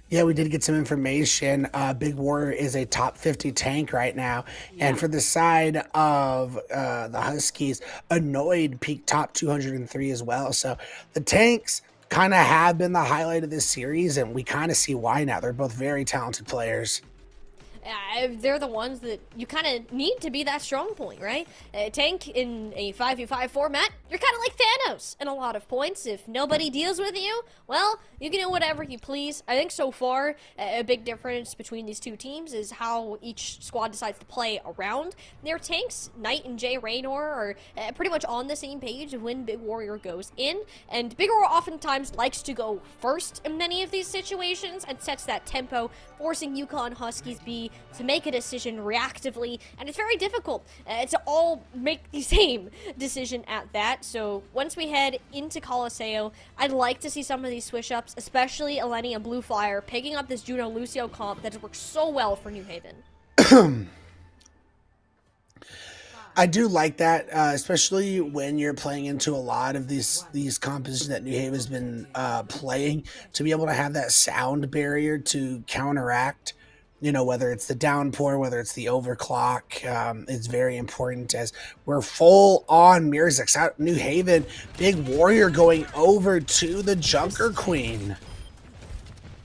Yeah, we did get some information. Big Warrior is a top 50 tank right now. Yeah. And for the side of the Huskies, Annoyed peaked top 203 as well. So the tanks kind of have been the highlight of this series, and we kind of see why now. They're both very talented players. They're the ones that you kind of need to be that strong point, right? Tank in a 5v5 format, you're kind of like Thanos in a lot of points. If nobody deals with you, well, you can do whatever you please. I think so far, a big difference between these two teams is how each squad decides to play around their tanks. Knight and Jay Raynor are pretty much on the same page when Big Warrior goes in, and Big Warrior oftentimes likes to go first in many of these situations and sets that tempo, forcing UConn Huskies B to make a decision reactively, and it's very difficult to all make the same decision at that. So once we head into Coliseo, I'd like to see some of these switch-ups, especially Eleni and Blue Flyer, picking up this Juno Lucio comp that has worked so well for New Haven. I do like that, especially when you're playing into a lot of these compositions that New Haven's been playing, to be able to have that sound barrier to counteract, you know, whether it's the downpour, whether it's the overclock, it's very important as we're full on Mirror's out New Haven. Big Warrior going over to the Junker Queen.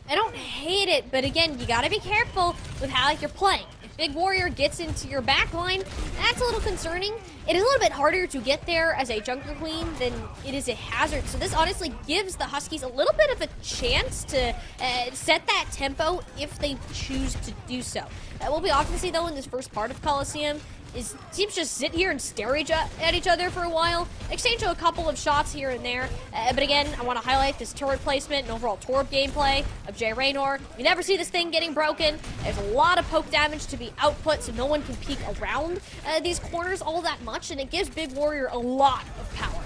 I don't hate it, but again, you gotta be careful with how you're playing. Big Warrior gets into your backline, that's a little concerning. It is a little bit harder to get there as a Junker Queen than it is a Hazard, so this honestly gives the Huskies a little bit of a chance to set that tempo if they choose to do so. What we often see, though, in this first part of Coliseum is teams just sit here and stare at each other for a while, exchange a couple of shots here and there. But again, I want to highlight this turret placement and overall Torb gameplay of Jay Raynor. You never see this thing getting broken. There's a lot of poke damage to be output, so no one can peek around these corners all that much, and it gives Big Warrior a lot of power.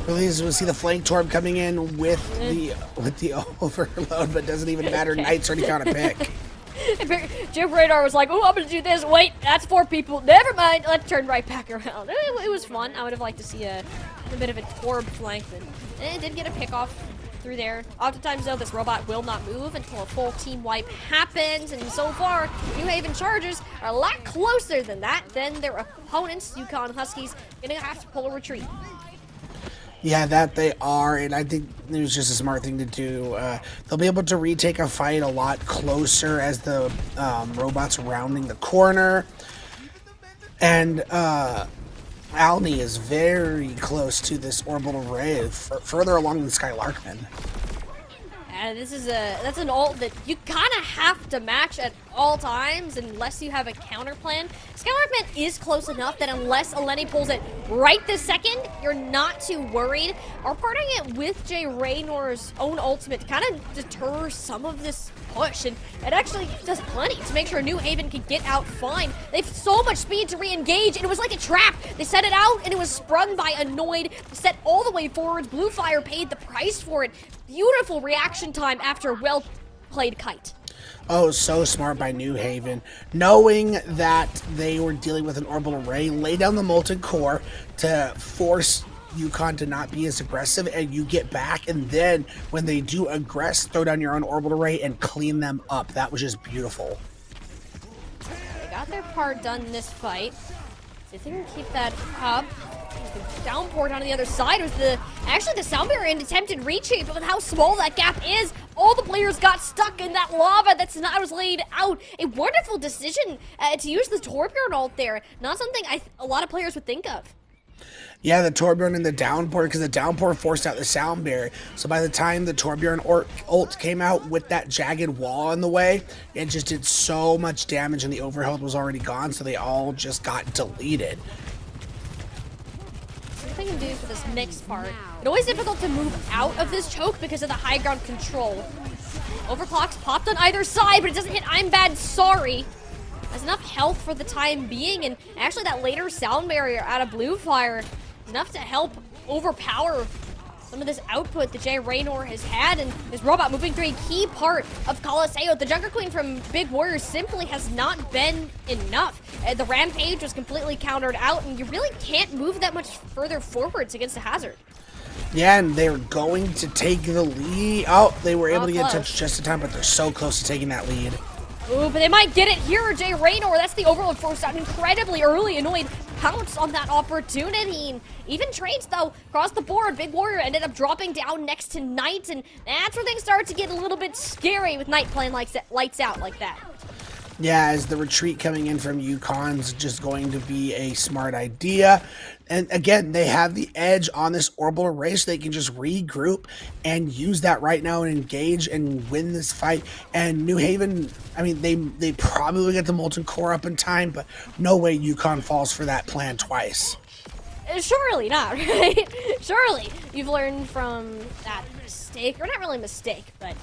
Really, we'll see the flank Torb coming in with the overload, but doesn't even matter. Okay. Knight's already found a pick. Jim Radar was like, oh, I'm going to do this. Wait, that's 4 people. Never mind. Let's turn right back around. It was fun. I would have liked to see a bit of a Torb flank, but it did get a pick off through there. Oftentimes, though, this robot will not move until a full team wipe happens, and so far, New Haven Chargers are a lot closer than that than their opponents, UConn Huskies, going to have to pull a retreat. Yeah, that they are, and I think it was just a smart thing to do. They'll be able to retake a fight a lot closer as the robots rounding the corner. And Alni is very close to this orbital ray, further along than Skylarkman. And that's an ult that you kind of have to match at all times unless you have a counter plan. Skylark Man is close enough that unless Eleni pulls it right this second, you're not too worried. Or parting it with Jay Raynor's own ultimate kind of deters some of this push, and it actually does plenty to make sure New Haven can get out fine. They have so much speed to re-engage, and it was like a trap. They set it out, and it was sprung by Annoyed, set all the way forwards. Blue Fire paid the price for it. Beautiful reaction time after well-played kite. Oh, so smart by New Haven. Knowing that they were dealing with an orbital array, lay down the molten core to force UConn to not be as aggressive, and you get back, and then when they do aggress, throw down your own orbital array and clean them up. That was just beautiful. They got their part done in this fight. So if they can keep that up, the downpour down to the other side was actually the sound barrier and attempted retreat, but with how small that gap is, all the players got stuck in that lava that's not was laid out. A wonderful decision to use the Torbjorn ult there. Not something a lot of players would think of. Yeah, the Torbjorn and the downpour, because the downpour forced out the sound barrier. So by the time the Torbjorn ult came out with that jagged wall in the way, it just did so much damage, and the overhead was already gone, so they all just got deleted. Something to do for this next part. It's always difficult to move out of this choke because of the high ground control. Overclocks popped on either side, but it doesn't hit I'm bad, sorry. Has enough health for the time being, and actually that later sound barrier out of Blue Fire is enough to help overpower some of this output that Jay Raynor has had, and his robot moving through a key part of Coliseum. The Junker Queen from Big Warrior simply has not been enough. The Rampage was completely countered out, and you really can't move that much further forwards against a Hazard. Yeah, and they're going to take the lead. Oh, they were able to get Close. touched just in time, but they're so close to taking that lead. Ooh, but they might get it here, Jay Raynor. That's the overload forced out incredibly early. Annoyed pounced on that opportunity. And even trades, though, across the board. Big Warrior ended up dropping down next to Knight, and that's where things start to get a little bit scary with Knight playing like lights out like that. Yeah, as the retreat coming in from UConn's just going to be a smart idea. And again, they have the edge on this orbital array, so they can just regroup and use that right now and engage and win this fight. And New Haven, I mean, they probably get the molten core up in time, but no way UConn falls for that plan twice. Surely not, right? Surely you've learned from that mistake, or not really mistake, but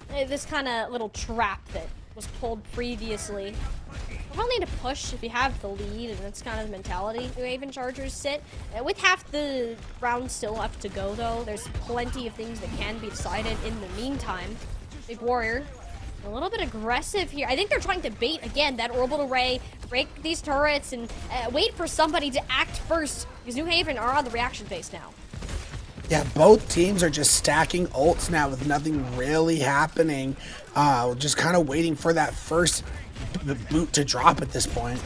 this kind of little trap that was pulled previously. You don't need to push if you have the lead, and that's kind of the mentality New Haven Chargers sit. With half the round still left to go, though, there's plenty of things that can be decided in the meantime. Big Warrior, a little bit aggressive here. I think they're trying to bait, again, that orbital array, break these turrets, and wait for somebody to act first, because New Haven are on the reaction phase now. Yeah, both teams are just stacking ults now with nothing really happening. Just kind of waiting for that first boot to drop at this point.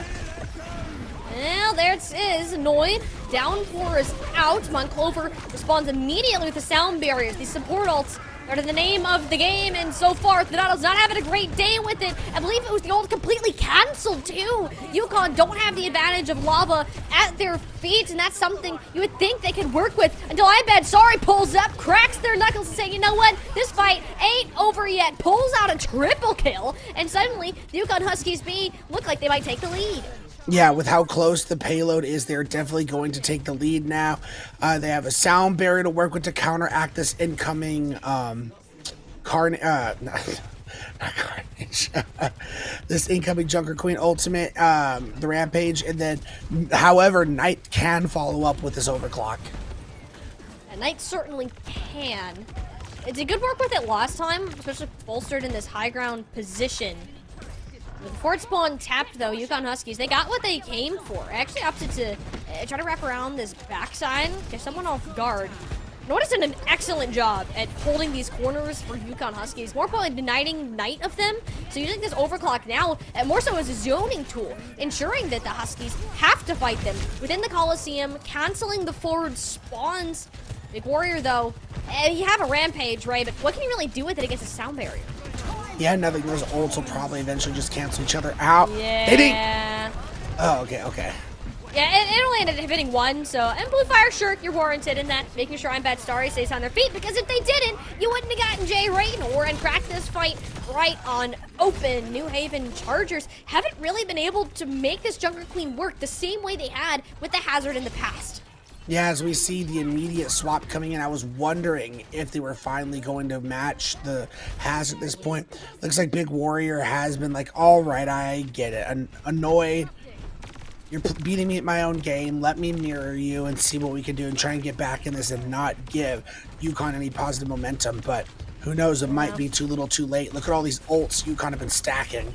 Well, there it is. Annoyed. Downpour is out. Monclover responds immediately with the sound barriers. These support ults are the name of the game, and so far, Thanatos not having a great day with it. I believe it was the ult completely canceled, too. UConn don't have the advantage of lava at their feet, and that's something you would think they could work with until I bet Sorry pulls up, cracks their knuckles, and saying, you know what, this fight ain't over yet. Pulls out a triple kill, and suddenly, the UConn Huskies look like they might take the lead. Yeah, with how close the payload is, they're definitely going to take the lead now. They have a sound barrier to work with to counteract this incoming this incoming Junker Queen ultimate, the Rampage, and then, however, Knight can follow up with this overclock. And Knight certainly can. It did good work with it last time, especially bolstered in this high ground position. With the fort spawn tapped, though, UConn Huskies, they got what they came for. Actually opted to try to wrap around this backside, get someone off guard. Norris did an excellent job at holding these corners for UConn Huskies, more probably denying Knight of them. So using this overclock now, more so as a zoning tool, ensuring that the Huskies have to fight them within the Coliseum, canceling the forward spawns. Big Warrior, though, you have a Rampage, right? But what can you really do with it against a sound barrier? Yeah, nothing. Those ults will probably eventually just cancel each other out. Yeah. Hitting. Oh, okay. Yeah, it only ended up hitting one, so, and Blue Fire, sure, you're warranted in that, making sure I'm Bad Starry stays on their feet, because if they didn't, you wouldn't have gotten Jay Raynor and cracked this fight right on open. New Haven Chargers haven't really been able to make this Jungle Queen work the same way they had with the Hazard in the past. Yeah, as we see the immediate swap coming in, I was wondering if they were finally going to match the Hazard at this point. Looks like Big Warrior has been like, all right, I get it. Annoyed. You're beating me at my own game. Let me mirror you and see what we can do and try and get back in this and not give UConn any positive momentum. But who knows, it might be too little too late. Look at all these ults UConn have been stacking.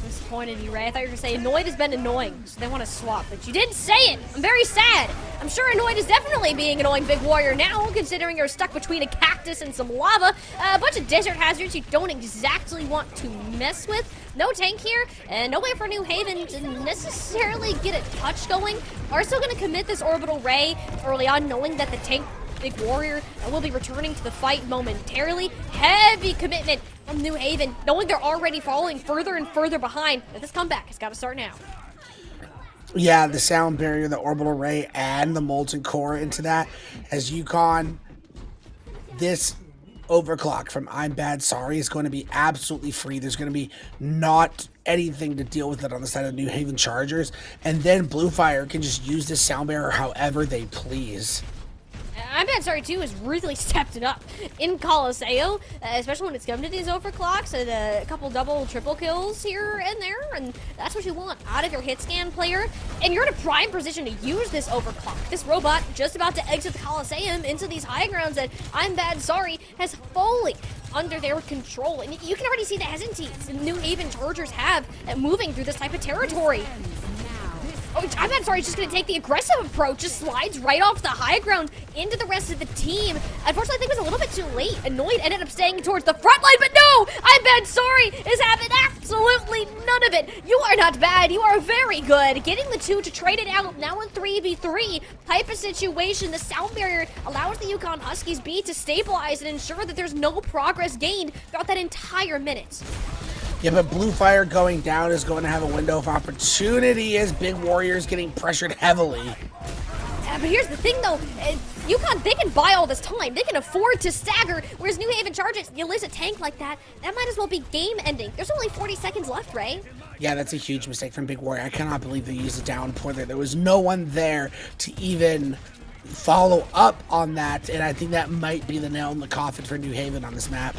Disappointed you, Ray. I thought you were going to say Annoyed has been annoying, so they want to swap, but you didn't say it. I'm very sad. I'm sure Annoyed is definitely being annoying Big Warrior now, considering you're stuck between a cactus and some lava. A bunch of desert hazards you don't exactly want to mess with. No tank here, and no way for New Haven to necessarily get a touch going. Are still going to commit this orbital ray early on, knowing that the tank Big Warrior will be returning to the fight momentarily. Heavy commitment from New Haven, knowing they're already falling further and further behind. But this comeback has got to start now. Yeah, the sound barrier, the orbital ray, and the molten core into that. As UConn, this overclock from I'm Bad Sorry is going to be absolutely free. There's going to be not anything to deal with it on the side of the New Haven Chargers. And then Blue Fire can just use this sound barrier however they please. I'm Bad Sorry too has really stepped it up in Colosseo, especially when it's come to these overclocks and a couple double, triple kills here and there, and that's what you want out of your hit scan player. And you're in a prime position to use this overclock. This robot just about to exit the Colosseum into these high grounds that I'm Bad Sorry has fully under their control. And you can already see the hesitancy the New Haven Chargers have at moving through this type of territory. Oh, I'm Bad Sorry, just going to take the aggressive approach, just slides right off the high ground into the rest of the team. Unfortunately, I think it was a little bit too late. Annoyed ended up staying towards the front line, but no! I'm Bad Sorry is having absolutely none of it. You are not bad, you are very good. Getting the two to trade it out, now in 3v3 type of situation. The sound barrier allows the UConn Huskies B to stabilize and ensure that there's no progress gained throughout that entire minute. Yeah, but Blue Fire going down is going to have a window of opportunity as Big Warrior is getting pressured heavily. But here's the thing, though. UConn, they can buy all this time. They can afford to stagger, whereas New Haven Chargers, you lose a tank like that, that might as well be game-ending. There's only 40 seconds left, Ray. Yeah, that's a huge mistake from Big Warrior. I cannot believe they used a downpour there. There was no one there to even follow up on that, and I think that might be the nail in the coffin for New Haven on this map.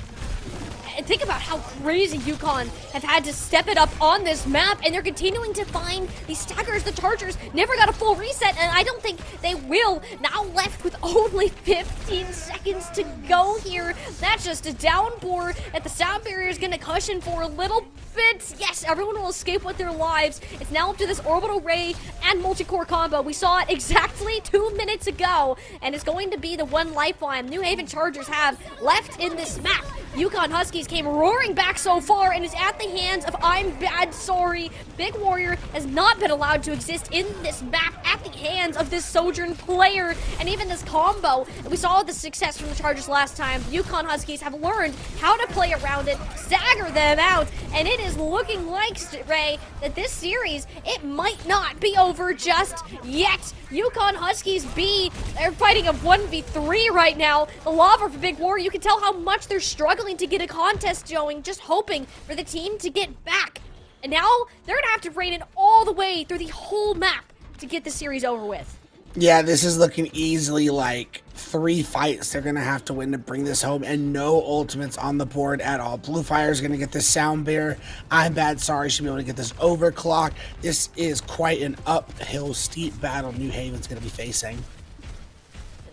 And think about how crazy UConn have had to step it up on this map, and they're continuing to find these staggers. The Chargers never got a full reset, and I don't think they will. Now left with only 15 seconds to go here. That's just a downpour that the sound barrier is going to cushion for a little bit. Yes, everyone will escape with their lives. It's now up to this orbital ray and multi-core combo. We saw it exactly 2 minutes ago, and it's going to be the one lifeline New Haven Chargers have left in this map. UConn Huskies came roaring back so far and is at the hands of I'm Bad Sorry. Big Warrior has not been allowed to exist in this map at the hands of this Sojourn player. And even this combo, we saw the success from the Chargers last time. UConn Huskies have learned how to play around it, stagger them out, and it is looking like, Ray, that this series, it might not be over just yet. UConn Huskies B, they're fighting a 1v3 right now. The lava for Big Warrior, you can tell how much they're struggling to get a contest going, just hoping for the team to get back. And now they're gonna have to raid it all the way through the whole map to get the series over with. Yeah, this is looking easily like 3 fights they're going to have to win to bring this home, and no ultimates on the board at all. Blue Fire is going to get this sound barrier. I'm Bad Sorry should be able to get this overclock. This is quite an uphill, steep battle New Haven's going to be facing.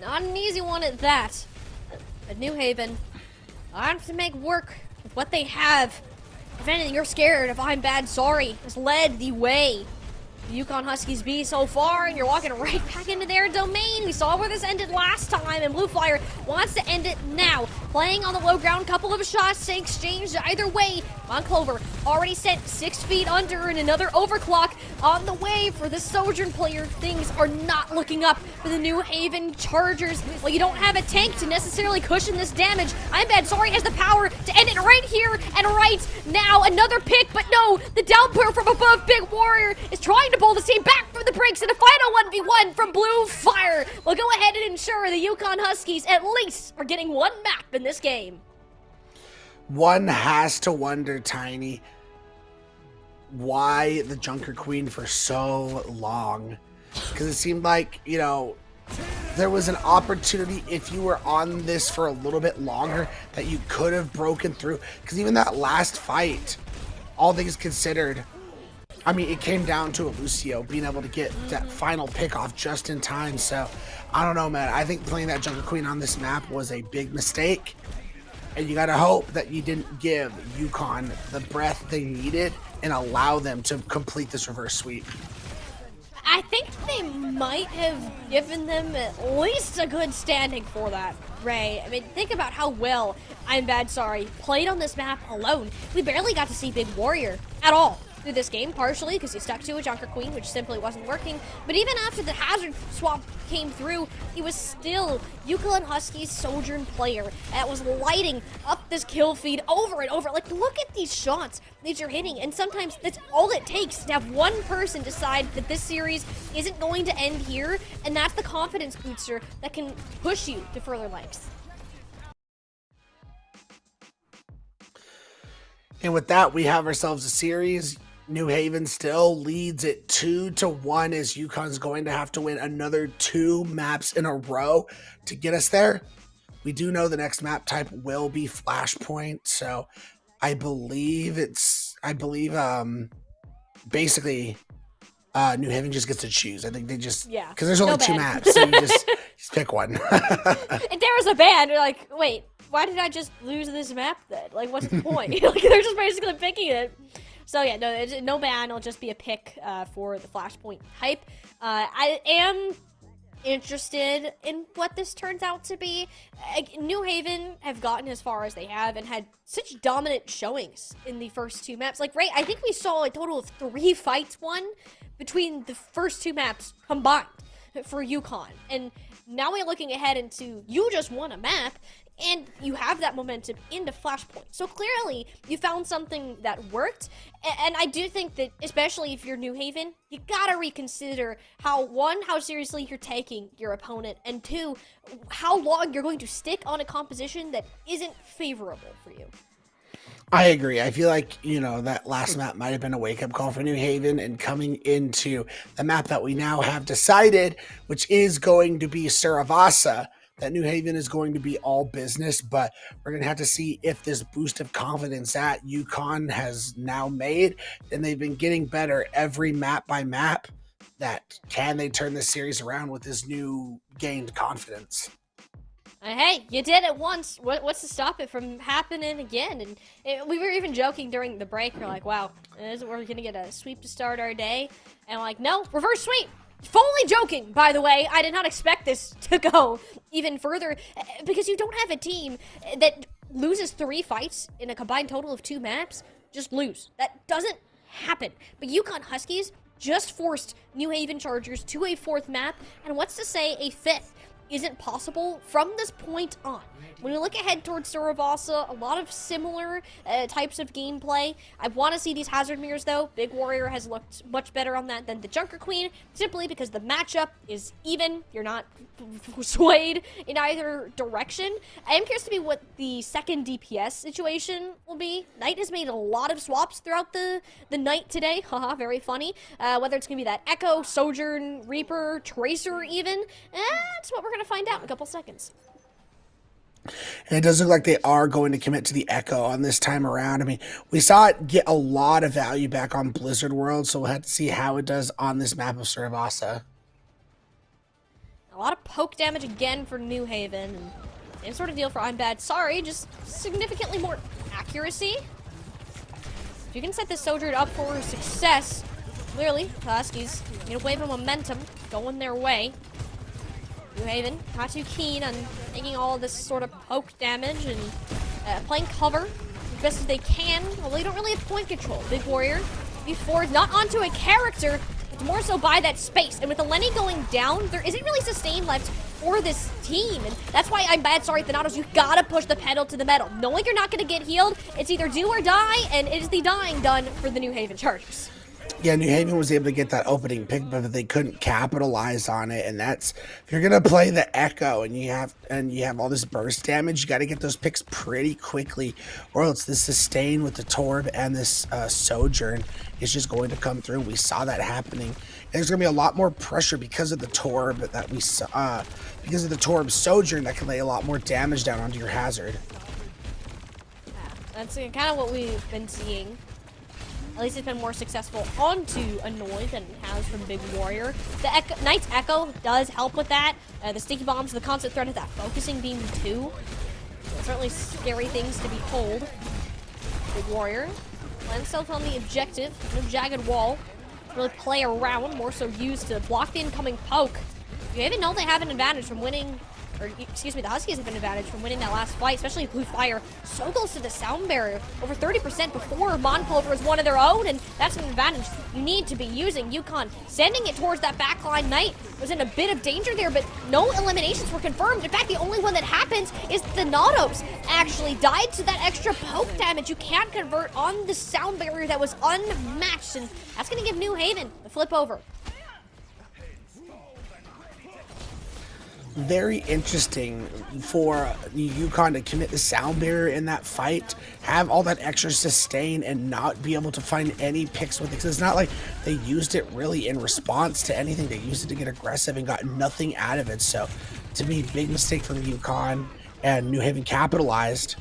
Not an easy one at that. But New Haven, I have to make work with what they have. If anything, you're scared of I'm Bad Sorry has led the way. The UConn Huskies B so far, and you're walking right back into their domain. We saw where this ended last time, and Blue Fire wants to end it now. Playing on the low ground, couple of shots to exchange either way. Come on, Clover, already sent 6 feet under and another overclock on the way for the Sojourn player. Things are not looking up for the New Haven Chargers. Well, you don't have a tank to necessarily cushion this damage. I'm bad. Sorry has the power to end it right here and right now. Another pick, but no, the downpour from above. Big Warrior is trying to pull the team back from the brakes in a final 1v1 from Blue Fire. We'll go ahead and ensure the Yukon Huskies at least are getting one map in this game. One has to wonder, Tiny, why the Junker Queen for so long. Because it seemed like, you know, there was an opportunity if you were on this for a little bit longer that you could have broken through. Because even that last fight, all things considered, I mean, it came down to a Lucio being able to get that final pick off just in time. So, I don't know, man. I think playing that Junker Queen on this map was a big mistake. And you gotta hope that you didn't give Yukon the breath they needed and allow them to complete this reverse sweep. I think they might have given them at least a good standing for that, Ray. I mean, think about how well I'm Bad Sorry played on this map alone. We barely got to see Big Warrior at all through this game, partially because he stuck to a Junker Queen, which simply wasn't working. But even after the hazard swap came through, he was still Yukon Huskies Sojourn player that was lighting up this kill feed over and over. Like, look at these shots that you're hitting, and sometimes that's all it takes to have one person decide that this series isn't going to end here, and that's the confidence booster that can push you to further lengths. And with that, we have ourselves a series. New Haven still leads it 2-1 as Yukon's going to have to win another 2 maps in a row to get us there. We do know the next map type will be Flashpoint, so I believe basically New Haven just gets to choose. I think they just, because there's only 2 maps, so you just pick one. If there was a ban, you're like, wait, why did I just lose this map then? Like, what's the point? Like, they're just basically picking it. So yeah, no ban. It'll just be a pick for the Flashpoint type. I am interested in what this turns out to be. New Haven have gotten as far as they have and had such dominant showings in the first 2 maps. Like, right, I think we saw a total of 3 fights won between the first 2 maps combined for Yukon. And now we're looking ahead into, you just won a map, and you have that momentum into Flashpoint. So clearly, you found something that worked. And I do think that, especially if you're New Haven, you gotta reconsider how seriously you're taking your opponent, and 2, how long you're going to stick on a composition that isn't favorable for you. I agree. I feel like, you know, that last map might have been a wake-up call for New Haven, and coming into the map that we now have decided, which is going to be Saravasa, that New Haven is going to be all business, but we're going to have to see if this boost of confidence that Yukon has now made, and they've been getting better every map by map, that can they turn this series around with this new gained confidence? Hey, you did it once. What's to stop it from happening again? And we were even joking during the break. We're like, wow, we're going to get a sweep to start our day. And I'm like, no, reverse sweep. Fully joking, by the way. I did not expect this to go even further, because you don't have a team that loses 3 fights in a combined total of 2 maps. Just lose. That doesn't happen. But Yukon Huskies just forced New Haven Chargers to a 4th map, and what's to say a 5th isn't possible from this point on. When we look ahead towards Saravasa, a lot of similar types of gameplay. I want to see these hazard mirrors, though. Big Warrior has looked much better on that than the Junker Queen, simply because the matchup is even. You're not swayed in either direction. I am curious to be what the second DPS situation will be. Knight has made a lot of swaps throughout the night today. Haha, very funny. Whether it's going to be that Echo, Sojourn, Reaper, Tracer even. That's what we're going to find out in a couple seconds. And it does look like they are going to commit to the Echo on this time around. I mean, we saw it get a lot of value back on Blizzard World, so we'll have to see how it does on this map of Saravasa. A lot of poke damage again for New Haven. And same sort of deal for I'm Bad Sorry, just significantly more accuracy. If you can set this Sojourn up for success, clearly, Huskies need a wave of momentum going their way. New Haven, not too keen on taking all of this sort of poke damage and playing cover best as they can, although they don't really have point control. Big Warrior, before not onto a character, but more so by that space. And with the Lenny going down, there isn't really sustain left for this team. And that's why I'm bad sorry, Thanatos. You gotta push the pedal to the metal. Knowing you're not gonna get healed, it's either do or die, and it is the dying done for the New Haven Chargers. Yeah, New Haven was able to get that opening pick, but they couldn't capitalize on it. And that's, if you're gonna play the Echo and you have all this burst damage, you got to get those picks pretty quickly, or else the sustain with the Torb and this Sojourn is just going to come through. We saw that happening. And there's gonna be a lot more pressure because of the Torb that we saw, because of the Torb Sojourn that can lay a lot more damage down onto your Hazard. Yeah, that's kind of what we've been seeing. At least it's been more successful onto Annoy than it has from Big Warrior. The Knight's Echo does help with that. The sticky bombs, the constant threat of that focusing beam too. Certainly scary things to behold. Big Warrior lands himself on the objective. No jagged wall. Really play around, more so used to block the incoming poke. You even know they have an advantage from winning, or excuse me, the Huskies have an advantage from winning that last fight, especially Blue Fire. So close to the sound barrier, over 30% before Mon Clover is one of their own, and that's an advantage you need to be using. UConn sending it towards that backline. Knight was in a bit of danger there, but no eliminations were confirmed. In fact, the only one that happens is Thanatos actually died to that extra poke damage. You can't convert on the sound barrier that was unmatched, and that's going to give New Haven the flip over. Very interesting for UConn to commit the sound barrier in that fight, have all that extra sustain, and not be able to find any picks with it. 'Cause it's not like they used it really in response to anything. They used it to get aggressive and got nothing out of it. So, to me, big mistake from UConn, and New Haven capitalized.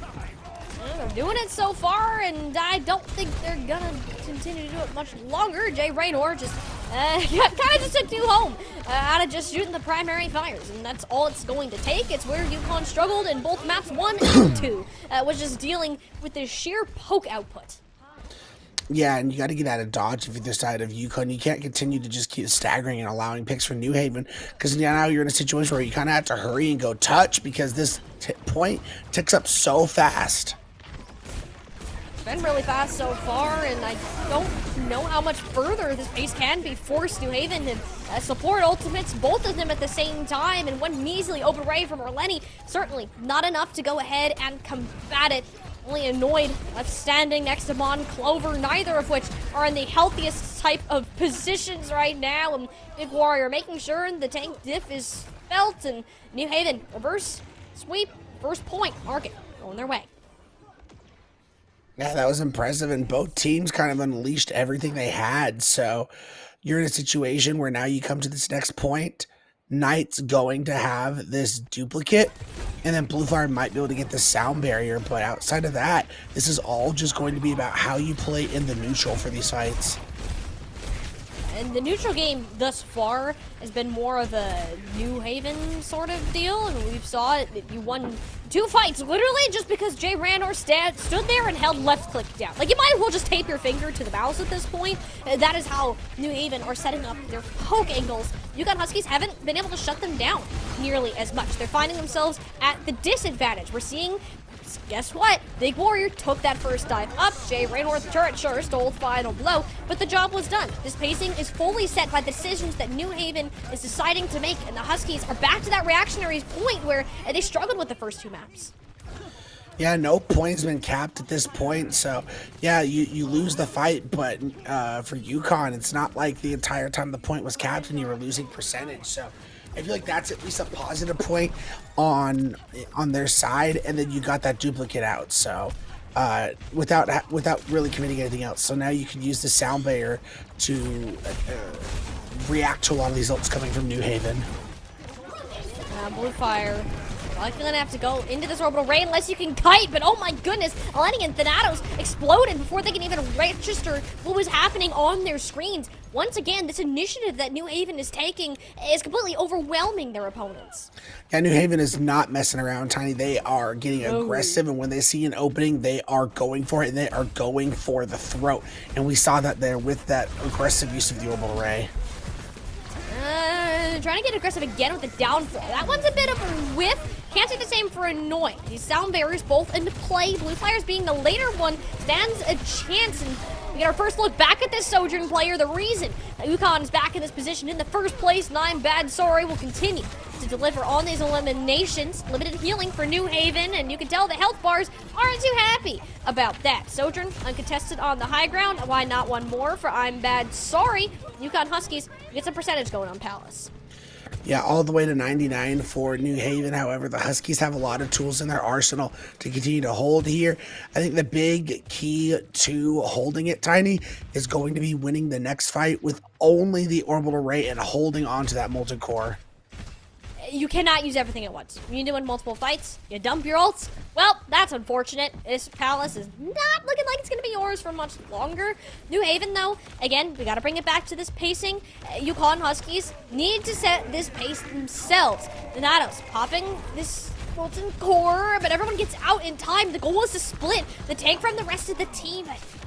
Well, they're doing it so far, and I don't think they're gonna continue to do it much longer. Jay Raynor just kind of just took two home out of just shooting the primary fires, and that's all it's going to take. It's where UConn struggled in both maps 1 and 2, was just dealing with the sheer poke output. Yeah, and you got to get out of dodge if you're the side of UConn. You can't continue to just keep staggering and allowing picks for New Haven, because now you're in a situation where you kind of have to hurry and go touch, because this point ticks up so fast. Been really fast so far, and I don't know how much further this pace can be forced. New Haven and support ultimates, both of them at the same time, and one measly open ray from Orleni. Certainly not enough to go ahead and combat it. Only Annoyed left standing next to Mon Clover, neither of which are in the healthiest type of positions right now. And Big Warrior making sure the tank diff is felt, and New Haven reverse sweep, first point, market going their way. Yeah, that was impressive, and both teams kind of unleashed everything they had. So you're in a situation where now you come to this next point. Knight's going to have this duplicate, and then Blue Fire might be able to get the sound barrier. But outside of that, this is all just going to be about how you play in the neutral for these fights. And the neutral game thus far has been more of a New Haven sort of deal, and we've saw it. You won 2 fights, literally, just because Jay Randor stood there and held left click down. Like, you might as well just tape your finger to the mouse at this point. That is how New Haven are setting up their poke angles. UConn Huskies haven't been able to shut them down nearly as much. They're finding themselves at the disadvantage. We're seeing, guess what? Big Warrior took that first dive up. Jay Raynor, the turret sure stole the final blow, but the job was done. This pacing is fully set by the decisions that New Haven is deciding to make, and the Huskies are back to that reactionary point where they struggled with the first 2 maps. Yeah, no point's been capped at this point, so yeah, you lose the fight, but for UConn, it's not like the entire time the point was capped and you were losing percentage, so I feel like that's at least a positive point on their side, and then you got that duplicate out, so without really committing anything else. So now you can use the sound barrier to react to a lot of these ults coming from New Haven. Blue Fire likely gonna have to go into this orbital ray unless you can kite, but oh my goodness, Eleni and Thanatos exploded before they can even register what was happening on their screens. Once again, this initiative that New Haven is taking is completely overwhelming their opponents. Yeah, New Haven is not messing around, Tiny. They are getting aggressive, and when they see an opening, they are going for it, and they are going for the throat. And we saw that there with that aggressive use of the orbital ray. trying to get aggressive again with the downfall. That one's a bit of a whiff. Can't say the same for Annoy. These sound barriers both into play. Blue Flyers being the later one stands a chance. And we get our first look back at this Sojourn player. The reason that Yukon is back in this position in the first place, and I'm bad sorry, will continue to deliver on these eliminations. Limited healing for New Haven, and you can tell the health bars aren't too happy about that. Sojourn uncontested on the high ground. Why not one more for I'm bad sorry? Yukon Huskies get some percentage going on Palace. Yeah, all the way to 99 for New Haven. However, the Huskies have a lot of tools in their arsenal to continue to hold here. I think the big key to holding it, Tiny, is going to be winning the next fight with only the orbital array and holding on to that molten core. You cannot use everything at once. You need to win multiple fights. You dump your ults. Well, that's unfortunate. This Palace is not looking like it's going to be yours for much longer. New Haven, though, again, we got to bring it back to this pacing. Yukon Huskies need to set this pace themselves. Donatos popping this molten core, but everyone gets out in time. The goal is to split the tank from the rest of the team.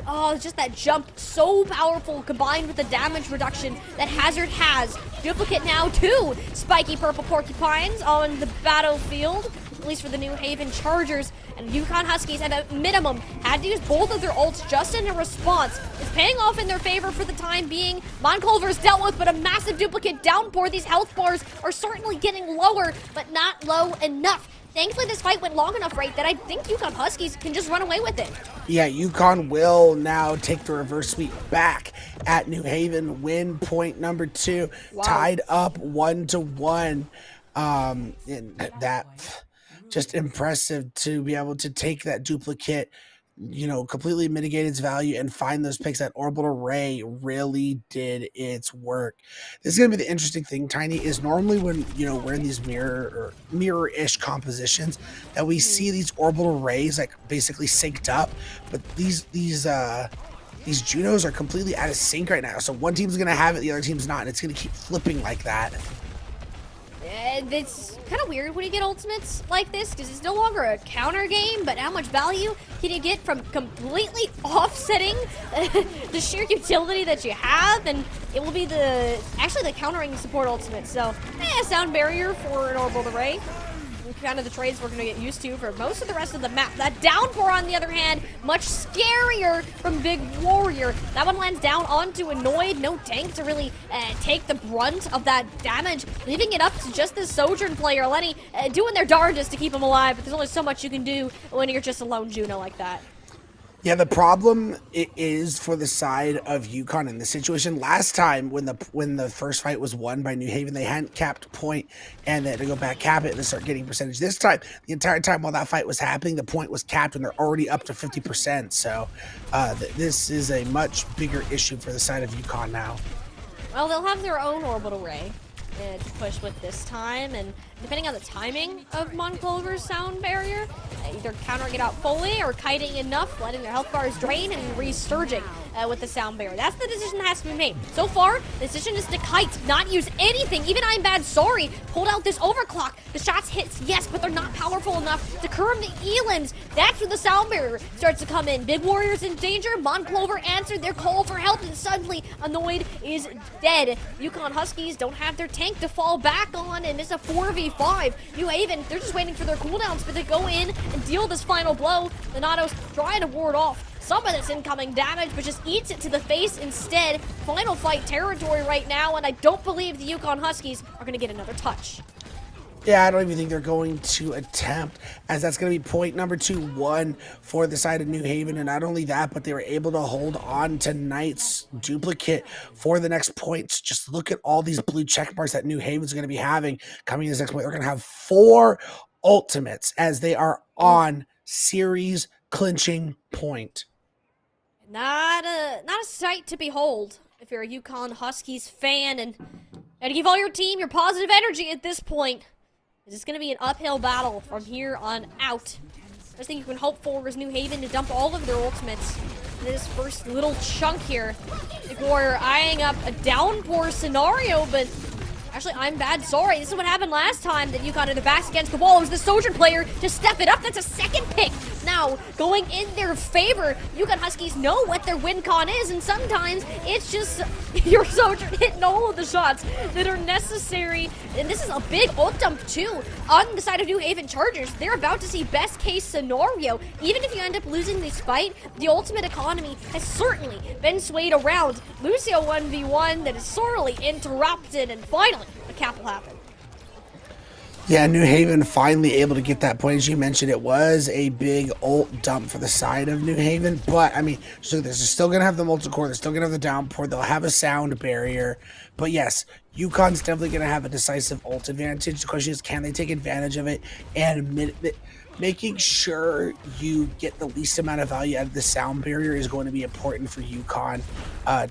Oh, just that jump, so powerful, combined with the damage reduction that Hazard has. Duplicate now, 2 spiky purple porcupines on the battlefield, at least for the New Haven Chargers. And Yukon Huskies, at a minimum, had to use both of their ults just in a response. It's paying off in their favor for the time being. Monculver's dealt with, but a massive duplicate downpour. These health bars are certainly getting lower, but not low enough. Thankfully, this fight went long enough, right, that I think Yukon Huskies can just run away with it. Yeah, Yukon will now take the reverse sweep back at New Haven. Win point number 2, wow. Tied up 1-1. And that just impressive to be able to take that duplicate, you know, completely mitigate its value and find those picks. That orbital array really did its work. This is going to be the interesting thing, Tiny, is normally when, you know, we're in these mirror-ish compositions that we see these orbital arrays like basically synced up, but these Junos are completely out of sync right now. So one team's going to have it, the other team's not, and it's going to keep flipping like that. It's kind of weird when you get ultimates like this, because it's no longer a counter game, but how much value can you get from completely offsetting the sheer utility that you have? And it will be the countering support ultimate. So, sound barrier for an orbital array. Kind of the trades we're going to get used to for most of the rest of the map. That downpour, on the other hand, much scarier from Big Warrior. That one lands down onto Annoyed. No tank to really take the brunt of that damage, leaving it up to just this Sojourn player, Lenny, doing their darndest to keep him alive, but there's only so much you can do when you're just a lone Juno like that. Yeah, the problem is for the side of Yukon in this situation. Last time when the first fight was won by New Haven, they hadn't capped point, and they had to go back cap it and start getting percentage. This time, the entire time while that fight was happening, the point was capped and they're already up to 50%. So this is a much bigger issue for the side of Yukon now. Well, they'll have their own orbital ray to push with this time, and depending on the timing of Monculver's sound barrier, either countering it out fully or kiting enough, letting their health bars drain and resurging with the sound barrier. That's the decision that has to be made. So far, the decision is to kite, not use anything. Even I'm bad sorry pulled out this overclock. The shots hits, yes, but they're not powerful enough to curb the elims. That's where the sound barrier starts to come in. Big Warrior's in danger. Monculver answered their call for help, and suddenly Annoyed is dead. Yukon Huskies don't have their tank to fall back on, and it's a 4v5. New Haven, they're just waiting for their cooldowns, but they go in and deal this final blow. Donatos trying to ward off some of this incoming damage, but just eats it to the face instead. Final fight territory right now, and I don't believe the Yukon Huskies are going to get another touch. Yeah, I don't even think they're going to attempt, as that's going to be point number 2-1 for the side of New Haven. And not only that, but they were able to hold on to Knight's duplicate for the next points. Just look at all these blue check marks that New Haven's going to be having coming to this next point. They're going to have 4 ultimates as they are on series clinching point. Not a sight to behold if you're a Yukon Huskies fan, and to give all your team your positive energy at this point. It's going to be an uphill battle from here on out. I think you can hope for is New Haven to dump all of their ultimates in this first little chunk here. Big Warrior eyeing up a downpour scenario, but actually, I'm bad sorry. This is what happened last time that Yukon had their backs against the wall. It was the Sojourn player to step it up. That's a second pick. now going in their favor. Yukon Huskies know what their win con is, and sometimes it's just your soldier hitting all of the shots that are necessary. And this is a big ult dump too on the side of New Haven Chargers. They're about to see best case scenario. Even if you end up losing this fight, the ultimate economy has certainly been swayed around. Lucio 1v1 that is sorely interrupted, and finally a cap will happen. Yeah, New Haven finally able to get that point. As you mentioned, it was a big ult dump for the side of New Haven. But, I mean, so they're still going to have the multi-core. They're still going to have the downpour. They'll have a sound barrier. But, yes, UConn's definitely going to have a decisive ult advantage. The question is, can they take advantage of it? And making sure you get the least amount of value out of the sound barrier is going to be important for UConn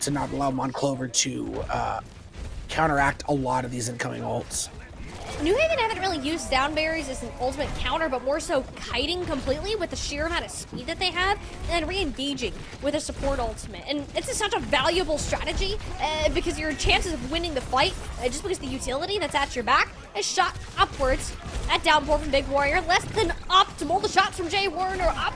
to not allow Monclover to counteract a lot of these incoming ults. New Haven haven't really used sound barriers as an ultimate counter, but more so kiting completely with the sheer amount of speed that they have, and then re-engaging with a support ultimate. And it's such a valuable strategy because your chances of winning the fight, just because the utility that's at your back is shot upwards. That downpour from Big Warrior, less than optimal. The shots from Jay Warren are up.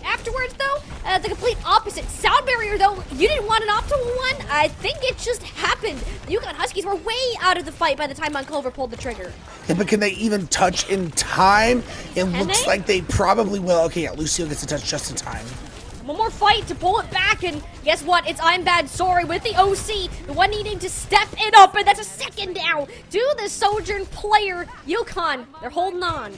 Afterwards, though, the complete opposite. Sound barrier, though, you didn't want an optimal one. I think it just happened. The Yukon Huskies were way out of the fight by the time Monclover pulled the trigger. Yeah, but can they even touch in time? It looks like they probably will. Okay, yeah, Lucio gets a touch just in time. One more fight to pull it back, and guess what? It's I'm Bad Sorry with the OC, the one needing to step it up, and that's a second down to the Sojourn player. Yukon, they're holding on.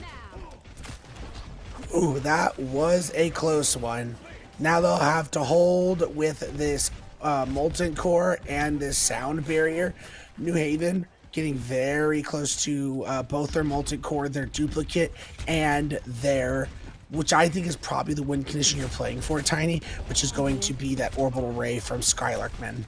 Ooh, that was a close one. Now they'll have to hold with this molten core and this sound barrier. New Haven getting very close to both their molten core, their duplicate, and their, which I think is probably the win condition you're playing for, Tiny, which is going to be that orbital ray from Skylarkman.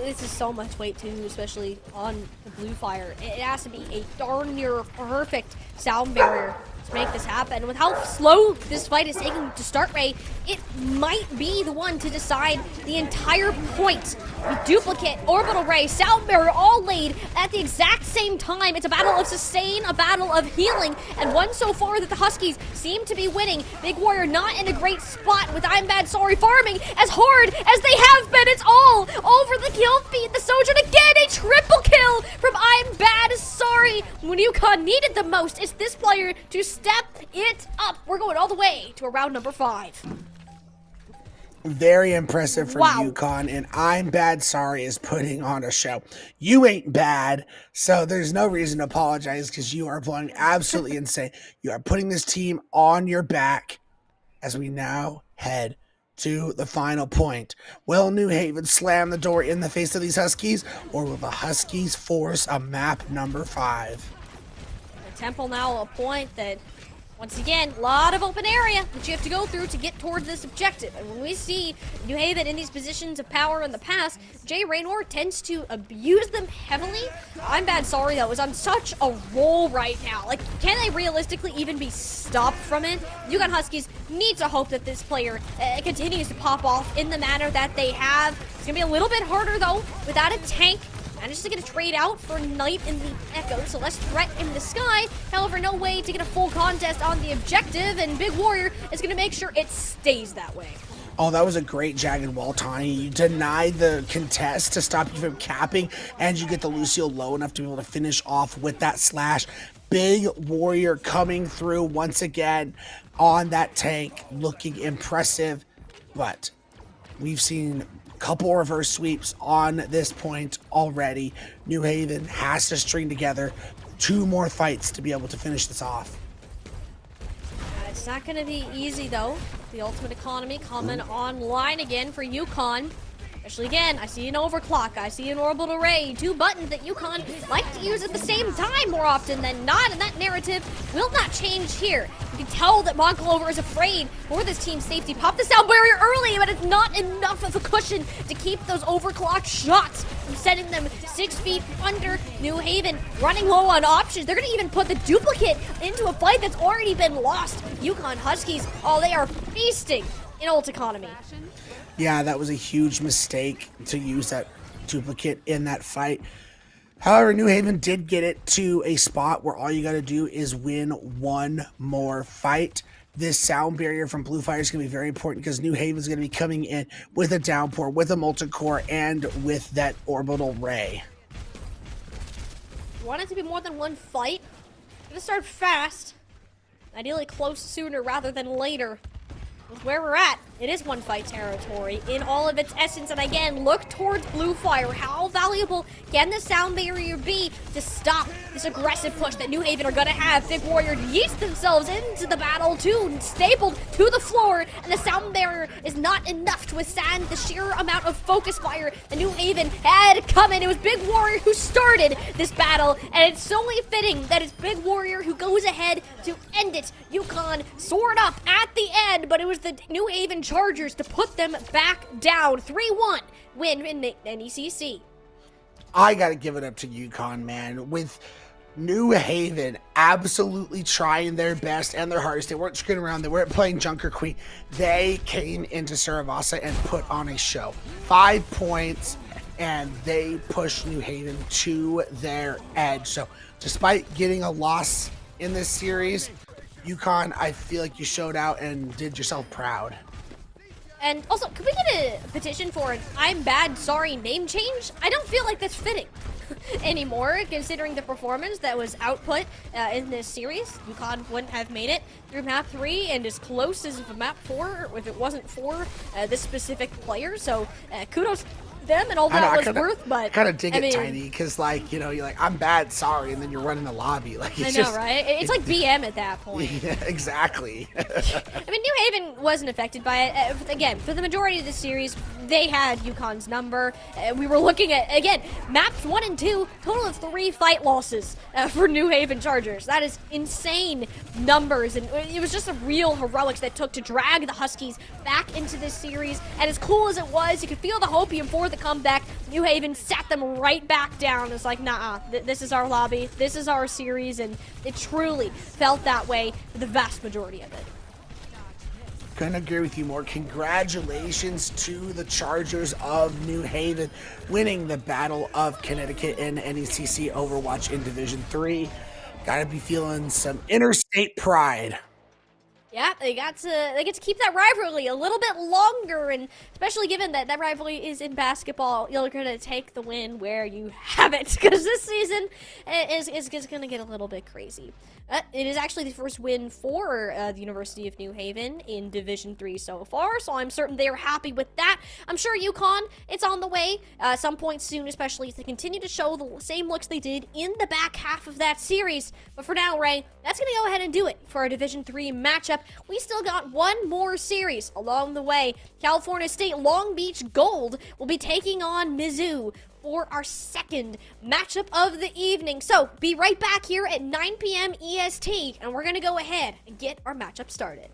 This is so much weight too, especially on the blue fire. It has to be a darn near perfect sound barrier to make this happen. With how slow this fight is taking to start, Ray, it might be the one to decide the entire point. The duplicate, orbital ray, sound barrier, all laid at the exact same time. It's a battle of sustain, a battle of healing, and one so far that the Huskies seem to be winning. Big Warrior not in a great spot with I'm Bad Sorry farming as hard as they have been. It's all over the kill feed. The Sojourn again, a triple kill from I'm Bad Sorry. When UConn needed the most, it's this player to step it up. We're going all the way to a round number 5. Very impressive from UConn, and I'm Bad Sorry is putting on a show. You ain't bad, so there's no reason to apologize because you are playing absolutely insane. You are putting this team on your back as we now head to the final point. Will New Haven slam the door in the face of these Huskies, or will the Huskies force a map number 5? The Temple now a point that, once again, a lot of open area that you have to go through to get towards this objective. And when we see New Haven in these positions of power in the past, Jay Raynor tends to abuse them heavily. I'm Bad Sorry, though, is on such a roll right now. Like, can they realistically even be stopped from it? Yukon Huskies need to hope that this player continues to pop off in the manner that they have. It's going to be a little bit harder, though, without a tank. Manages to get a trade out for Knight in the Echo, so less threat in the sky. However, no way to get a full contest on the objective, and Big Warrior is going to make sure it stays that way. Oh, that was a great jagged wall, Tiny. You denied the contest to stop you from capping, and you get the Lucio low enough to be able to finish off with that slash. Big Warrior coming through once again on that tank, looking impressive, but we've seen couple reverse sweeps on this point already. New Haven has to string together 2 more fights to be able to finish this off. It's not going to be easy, though. The ultimate economy coming online again for UConn. Especially again, I see an overclock, I see an orbital ray, 2 buttons that UConn like to use at the same time more often than not, and that narrative will not change here. You can tell that Monclover is afraid for this team's safety. Pop the sound barrier early, but it's not enough of a cushion to keep those overclocked shots from sending them 6 feet under. New Haven running low on options. They're going to even put the duplicate into a fight that's already been lost. UConn Huskies, oh, they are feasting in ult economy. Yeah, that was a huge mistake to use that duplicate in that fight. However, New Haven did get it to a spot where all you got to do is win 1 more fight. this sound barrier from Blue Fire is going to be very important because New Haven is going to be coming in with a downpour, with a multi-core, and with that orbital ray. Want it to be more than one fight? Gonna start fast. Ideally close sooner rather than later. With where we're at, it is one fight territory in all of its essence. And again, look towards Blue Fire. How valuable can the sound barrier be to stop this aggressive push that New Haven are going to have? Big Warrior yeast themselves into the battle too, stapled to the floor. And the sound barrier is not enough to withstand the sheer amount of focus fire that New Haven had coming. It was Big Warrior who started this battle. And it's solely fitting that it's Big Warrior who goes ahead to end it. UConn soared up at the end, but it was the New Haven Chargers to put them back down. 3-1 win in the NECC. I got to give it up to UConn, man. With New Haven absolutely trying their best and their hardest. They weren't screwing around. They weren't playing Junker Queen. They came into Saravasa and put on a show. 5 points, and they pushed New Haven to their edge. So despite getting a loss in this series, UConn, I feel like you showed out and did yourself proud. And also, could we get a petition for an I'm bad, sorry name change? I don't feel like that's fitting anymore, considering the performance that was output in this series. UConn wouldn't have made it through map 3 and as close as map 4 if it wasn't for this specific player. So kudos them and all that was worth, but kind of dig it, Tiny, because like, you know, you're like, I'm bad, sorry, and then you're running the lobby. Like, it's I know, right? It's like BM at that point. Yeah, exactly. I mean, New Haven wasn't affected by it. Again, for the majority of the series, they had UConn's number. We were looking at, again, maps 1 and 2, total of 3 fight losses for New Haven Chargers. That is insane numbers, and it was just a real heroics that took to drag the Huskies back into this series. And as cool as it was, you could feel the hopium for the comeback. New Haven sat them right back down. It's like, nah, this is our lobby, this is our series, and it truly felt that way for the vast majority of it. Couldn't agree with you more. Congratulations to the Chargers of New Haven winning the Battle of Connecticut in NECC Overwatch in Division 3. Gotta be feeling some interstate pride. Yeah, they get to keep that rivalry a little bit longer, and especially given that that rivalry is in basketball, you're going to take the win where you have it, because this season is going to get a little bit crazy. It is actually the first win for the University of New Haven in Division 3 so far, so I'm certain they are happy with that. I'm sure UConn, it's on the way some point soon, especially if they continue to show the same looks they did in the back half of that series. But for now, Ray, that's going to go ahead and do it for our Division 3 matchup. We still got one more series along the way. California State Long Beach Gold will be taking on Mizzou for our second matchup of the evening. So be right back here at 9 p.m. EST, and we're going to go ahead and get our matchup started.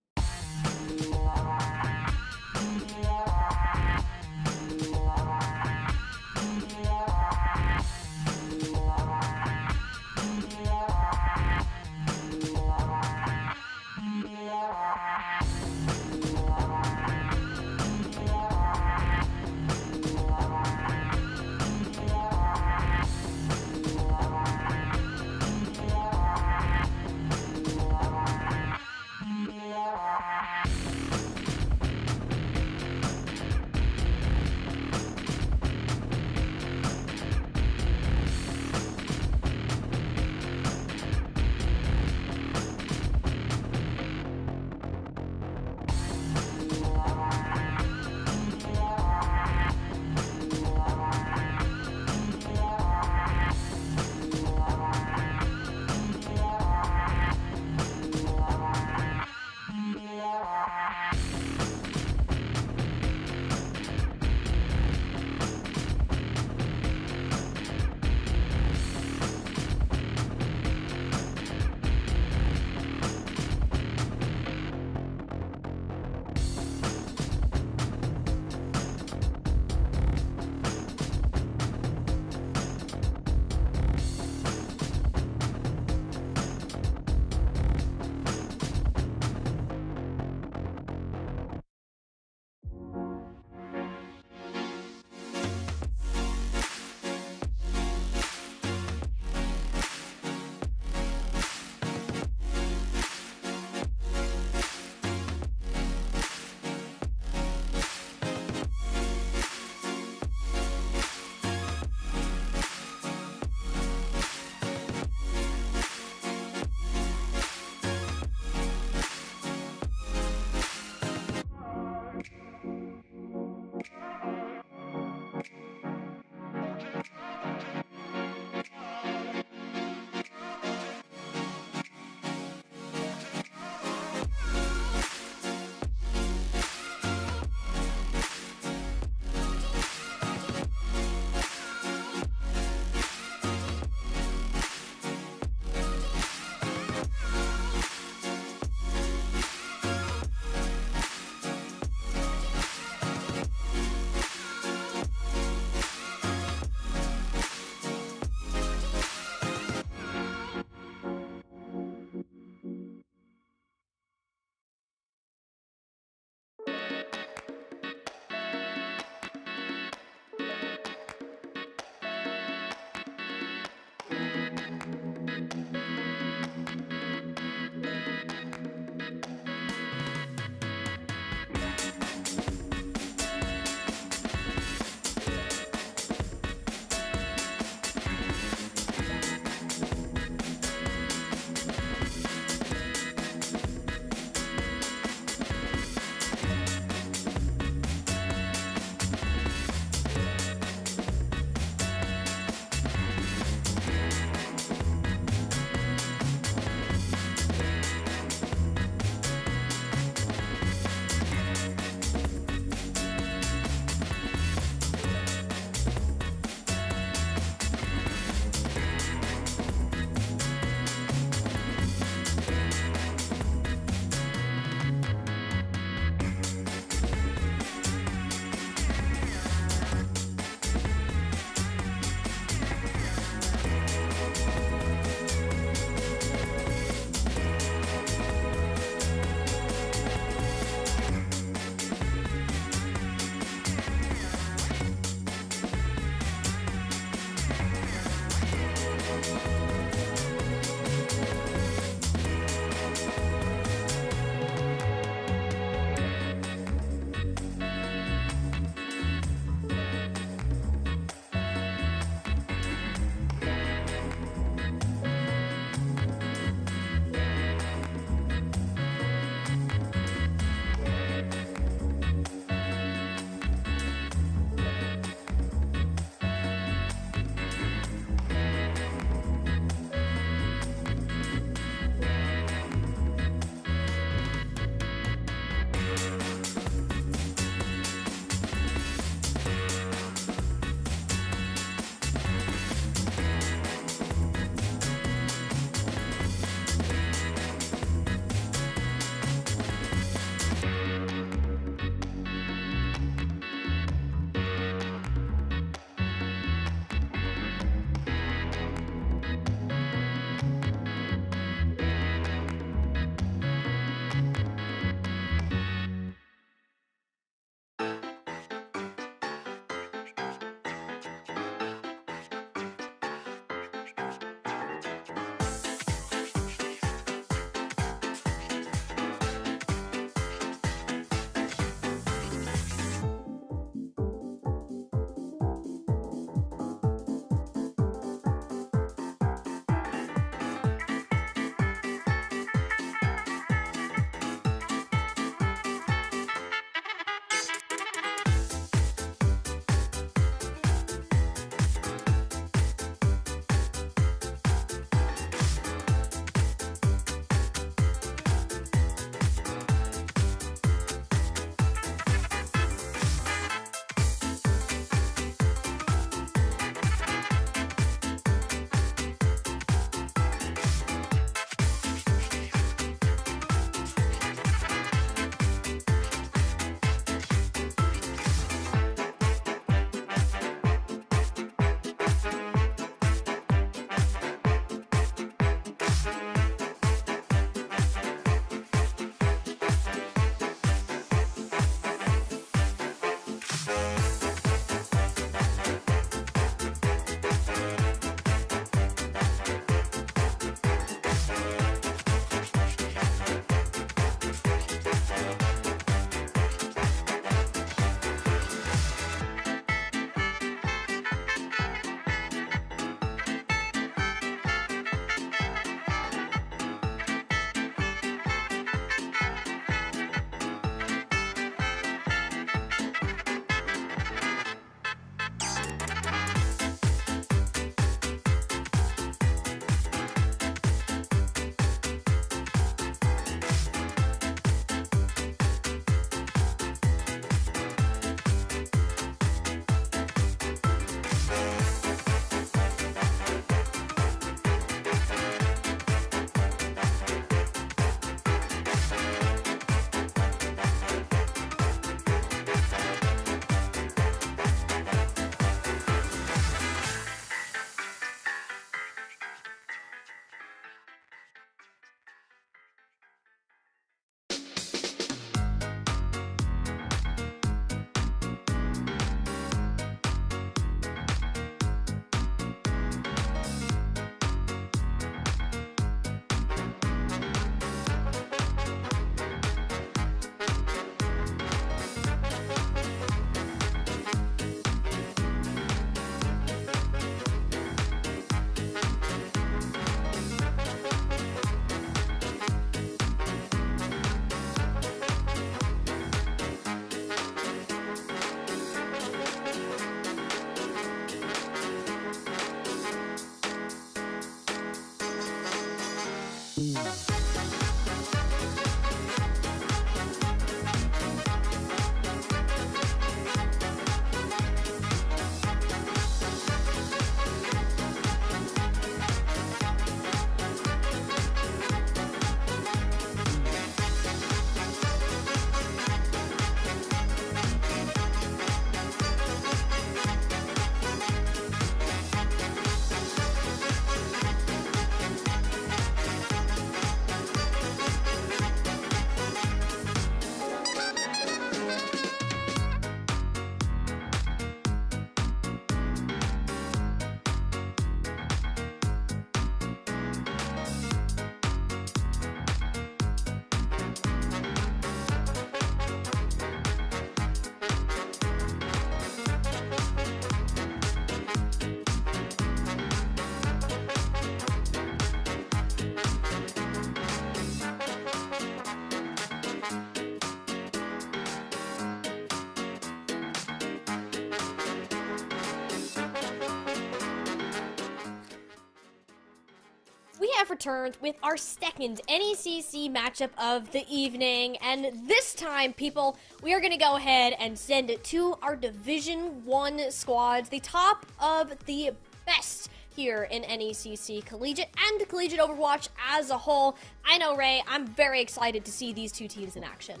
have returned with our second NECC matchup of the evening, and this time, people, we are going to go ahead and send it to our Division 1 squads, the top of the best here in NECC Collegiate and Collegiate Overwatch as a whole. I know, Ray, I'm very excited to see these two teams in action.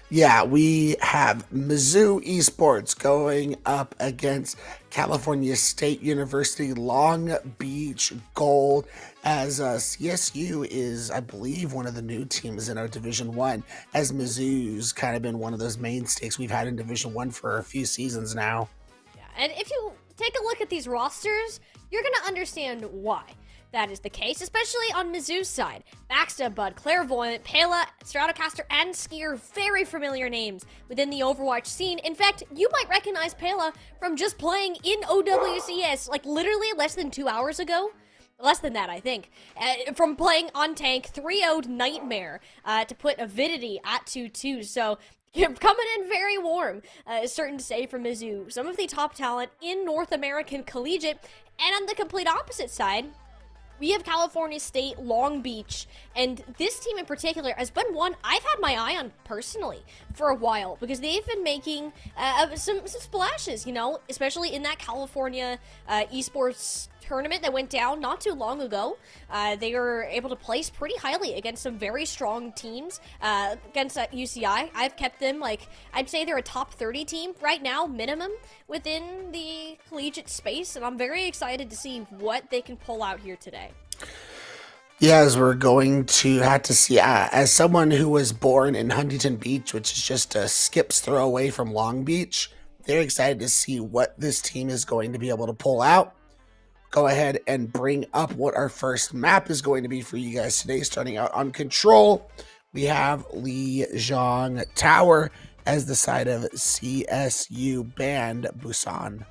Yeah, we have Mizzou Esports going up against California State University Long Beach Gold, as CSU is, I believe, one of the new teams in our Division 1, as Mizzou's kind of been one of those mainstays we've had in Division 1 for a few seasons now. Yeah, and if you take a look at these rosters, you're going to understand why that is the case, especially on Mizzou's side. Backstab Bud, Clairvoyant, Pela, Stratocaster, and Skier, very familiar names within the Overwatch scene. In fact, you might recognize Pela from just playing in OWCS, like literally less than 2 hours ago. Less than that, I think. From playing on tank, 3-0'd Nightmare to put Avidity at 2-2. So coming in very warm, is certain to say, for Mizzou. Some of the top talent in North American Collegiate. And on the complete opposite side, we have California State Long Beach, and this team in particular has been one I've had my eye on personally for a while, because they've been making some splashes, you know, especially in that California esports tournament that went down not too long ago. They were able to place pretty highly against some very strong teams against UCI. I've kept them, like, I'd say they're a top 30 team right now, minimum, within the collegiate space, and I'm very excited to see what they can pull out here today. Yeah, as we're going to have to see, as someone who was born in Huntington Beach, which is just a skip's throw away from Long Beach, they're excited to see what this team is going to be able to pull out. Go ahead and bring up what our first map is going to be for you guys today. Starting out on Control, we have Lijiang Tower as the side of CSU Band Busan.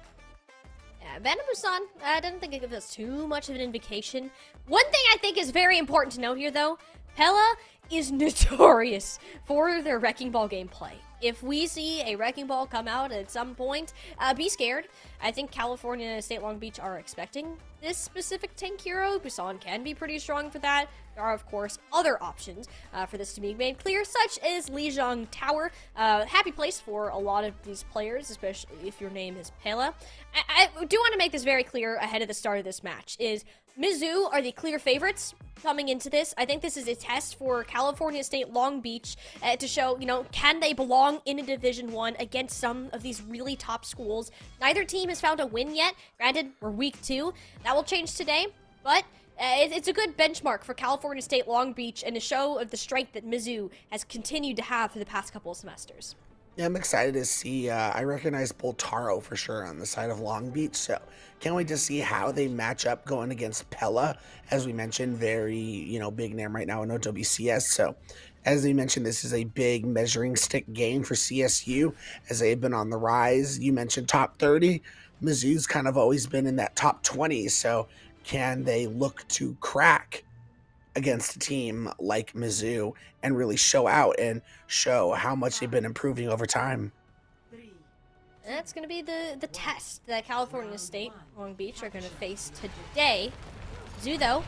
Band of Busan, I didn't think it gives us too much of an indication. One thing I think is very important to note here, though, Pela is notorious for their Wrecking Ball gameplay. If we see a Wrecking Ball come out at some point, be scared. I think California State Long Beach are expecting this specific tank hero. Busan can be pretty strong for that. There are, of course, other options for this to be made clear, such as Lijiang Tower. Happy place for a lot of these players, especially if your name is Pela. I do want to make this very clear ahead of the start of this match, is Mizzou are the clear favorites coming into this. I think this is a test for California State Long Beach to show, you know, can they belong in a Division 1 against some of these really top schools. Neither team has found a win yet. Granted, we're week 2. That will change today, but it's a good benchmark for California State Long Beach and a show of the strength that Mizzou has continued to have for the past couple of semesters. Yeah, I'm excited to see. I recognize Boltaro for sure on the side of Long Beach, so can't wait to see how they match up going against Pela. As we mentioned, very, you know, big name right now in OWCS. So, as we mentioned, this is a big measuring stick game for CSU as they've been on the rise. You mentioned top 30. Mizzou's kind of always been in that top 20. So, can they look to crack against a team like Mizzou and really show out and show how much they've been improving over time? That's going to be the test that California State Long Beach are going to face today. Mizzou, though,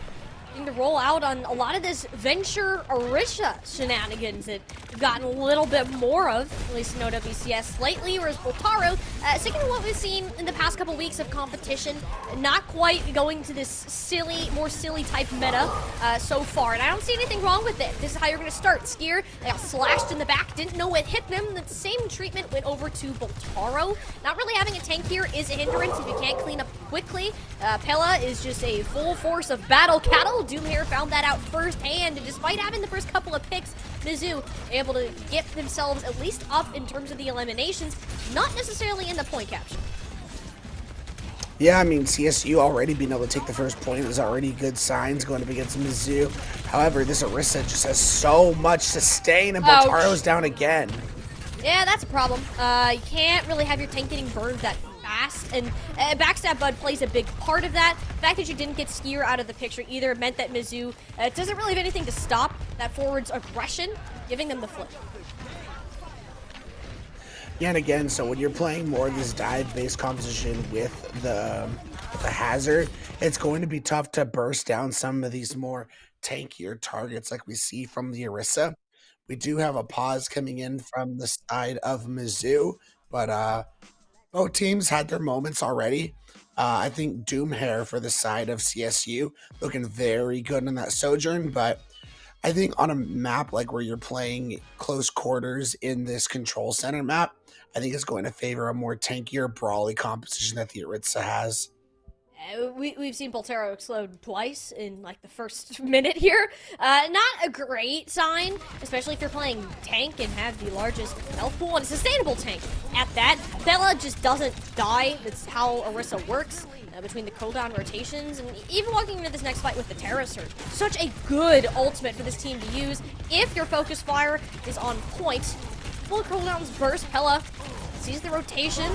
to roll out on a lot of this Venture Arisha shenanigans that we've gotten a little bit more of, at least in OWCS lately, whereas Boltaro, sticking to what we've seen in the past couple weeks of competition, not quite going to this silly, more silly type meta so far, and I don't see anything wrong with it. This is how you're going to start. Skier, they got slashed in the back, didn't know it hit them. The same treatment went over to Boltaro. Not really having a tank here is a hindrance if you can't clean up quickly. Pela is just a full force of battle cattle. Doomhair found that out firsthand, and despite having the first couple of picks, Mizzou able to get themselves at least up in terms of the eliminations, not necessarily in the point capture. Yeah, I mean, CSU already being able to take the first point is already good signs going up against Mizzou. However, this Orisa just has so much sustain, and Boltaro's down again. Yeah, that's a problem. You can't really have your tank getting burned that fast, and Backstab Bud plays a big part of that. The fact that you didn't get Skier out of the picture either meant that Mizzou doesn't really have anything to stop that forward's aggression, giving them the flip. Yeah, and again, so when you're playing more of this dive-based composition with the with a hazard, it's going to be tough to burst down some of these more tankier targets like we see from the Orisa. We do have a pause coming in from the side of Mizzou, but both teams had their moments already. I think Doomhair for the side of CSU looking very good in that Sojourn, but I think on a map like where you're playing close quarters in this control center map, I think it's going to favor a more tankier, brawly composition that the Aritza has. We've seen Boltero explode twice in like the first minute here. Not a great sign, especially if you're playing tank and have the largest health pool and a sustainable tank. At that, Bella just doesn't die. That's how Orisa works between the cooldown rotations. And even walking into this next fight with the Terra Surge, such a good ultimate for this team to use if your focus fire is on point. Full cooldowns burst. Pella sees the rotation.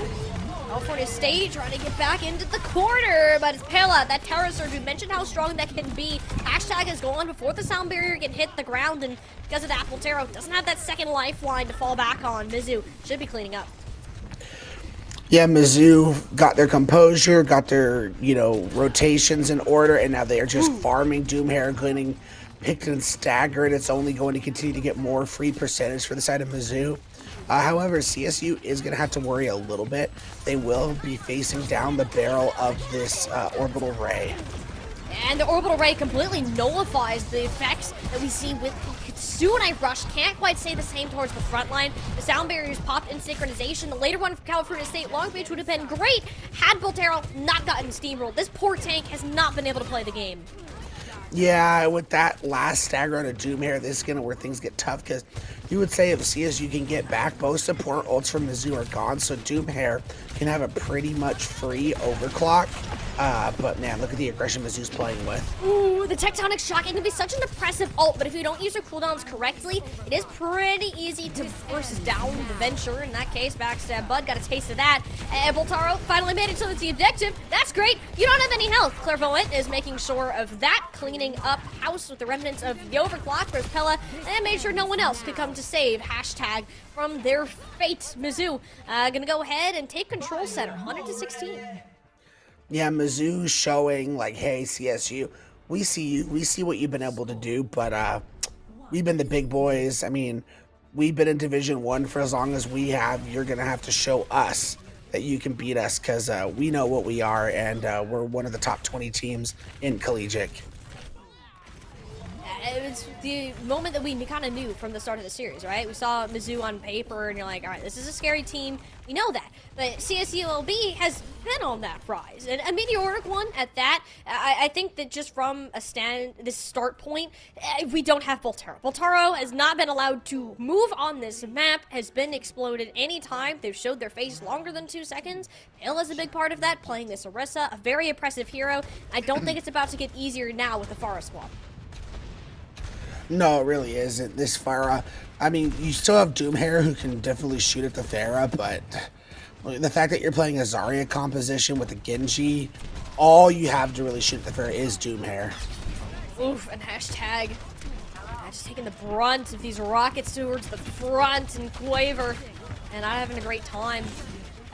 California State trying to get back into the corner, but it's Pela, that Terra Surge. We mentioned how strong that can be. Hashtag is going before the sound barrier can hit the ground, and because of that, Voltero doesn't have that second lifeline to fall back on. Mizzou should be cleaning up. Yeah, Mizzou got their composure, got their, rotations in order, and now they are just farming Doomhair, getting picked and staggered. It's only going to continue to get more free percentage for the side of Mizzou. However, CSU is going to have to worry a little bit. They will be facing down the barrel of this orbital ray. And the orbital ray completely nullifies the effects that we see with Kitsune Rush. Can't quite say the same towards the front line. The sound barriers popped in synchronization. The later one for California State Long Beach would have been great had Boltero not gotten steamrolled. This poor tank has not been able to play the game. Yeah, with that last stagger out of Doomhair, this is going to where things get tough, because you would say if CSU can get back, both support ults from Mizzou are gone, so Doomhair can have a pretty much free overclock. But man, look at the aggression Mizzou's playing with. Ooh, the Tectonic Shock, it can be such an impressive ult, but if you don't use your cooldowns correctly, it is pretty easy to burst down the Venture. In that case, Backstab Bud got a taste of that. And Boltaro finally made it to the objective. That's great. You don't have any health. Clairvoyant is making sure of that, cleaning up house with the remnants of the overclock for Pella, and made sure no one else could come to save Hashtag from their fate. Mizzou gonna go ahead and take control center, 100-16. Yeah, Mizzou showing like, hey, CSU, we see you, we see what you've been able to do, but we've been the big boys. I mean, we've been in Division 1 for as long as we have. You're gonna have to show us that you can beat us, because we know what we are, and we're one of the top 20 teams in collegiate. It's the moment that we kind of knew from the start of the series, right? We saw Mizzou on paper, and you're like, all right, this is a scary team. We know that. But CSULB has been on that rise, and a meteoric one at that. I think that just from this start point, we don't have Boltaro. Boltaro has not been allowed to move on this map, has been exploded anytime they've showed their face longer than 2 seconds. Hill is a big part of that, playing this Orisa, a very impressive hero. I don't think it's about to get easier now with the Pharah squad. No, it really isn't. This Pharah, I mean, you still have Doomhair who can definitely shoot at the Pharah, but the fact that you're playing a Zarya composition with a Genji, all you have to really shoot at the Pharah is Doomhair. Oof, and Hashtag just taking the brunt of these rockets towards the front, and Quaver and not having a great time.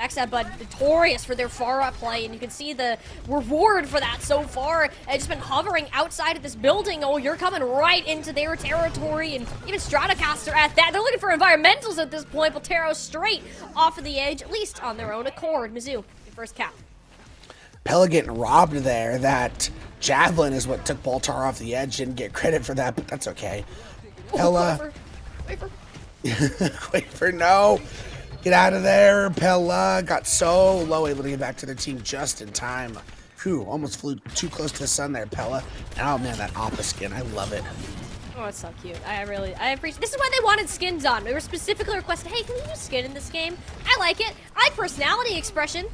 Backstab Bud notorious for their Pharah play, and you can see the reward for that so far. It's just been hovering outside of this building. Oh, you're coming right into their territory, and even Stratocaster at that. They're looking for environmentals at this point. Boltero straight off of the edge, at least on their own accord. Mizzou, your first cap. Pella getting robbed there. That Javelin is what took Boltar off the edge. Didn't get credit for that, but that's okay. Pella. Quaver. Quaver, no. Get out of there. Pella got so low, able to get back to their team just in time. Whew, almost flew too close to the sun there, Pella. And oh man, that Oppa skin, I love it. Oh, it's so cute. I appreciate. This is why they wanted skins on. We were specifically requested, hey, can you use skin in this game? I like it. I like personality expression.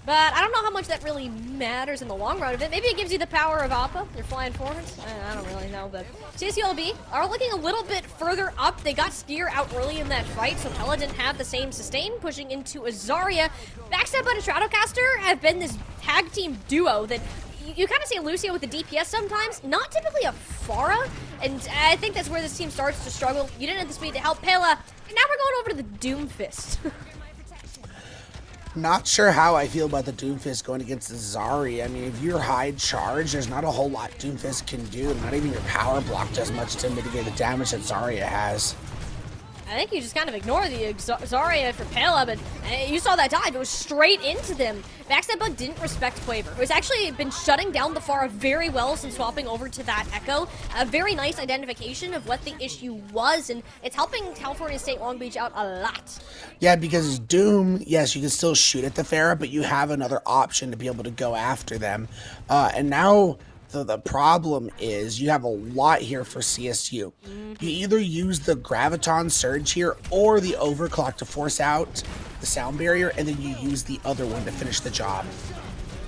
But I don't know how much that really matters in the long run of it. Maybe it gives you the power of Appa. They're flying forwards. I don't really know, but CSULB are looking a little bit further up. They got Skier out early in that fight, so Pella didn't have the same sustain, pushing into a Zarya. Backstab and a Stratocaster have been this tag team duo that you kind of see Lucio with the DPS sometimes, not typically a Pharah, and I think that's where this team starts to struggle. You didn't have the speed to help Pela, and now we're going over to the Doomfist. Not sure how I feel about the Doomfist going against the Zari. I mean, if you're high charge, there's not a whole lot Doomfist can do. Not even your power block does much to mitigate the damage that Zarya has. I think you just kind of ignore the Zarya for Pela, but you saw that dive. It was straight into them. Backstab Bug didn't respect Quaver. It's actually been shutting down the Pharah very well since swapping over to that Echo. A very nice identification of what the issue was, and it's helping California State Long Beach out a lot. Yeah, because Doom, yes, you can still shoot at the Pharah, but you have another option to be able to go after them. And now the problem is you have a lot here for CSU. You either use the Graviton Surge here or the Overclock to force out the sound barrier, and then you use the other one to finish the job.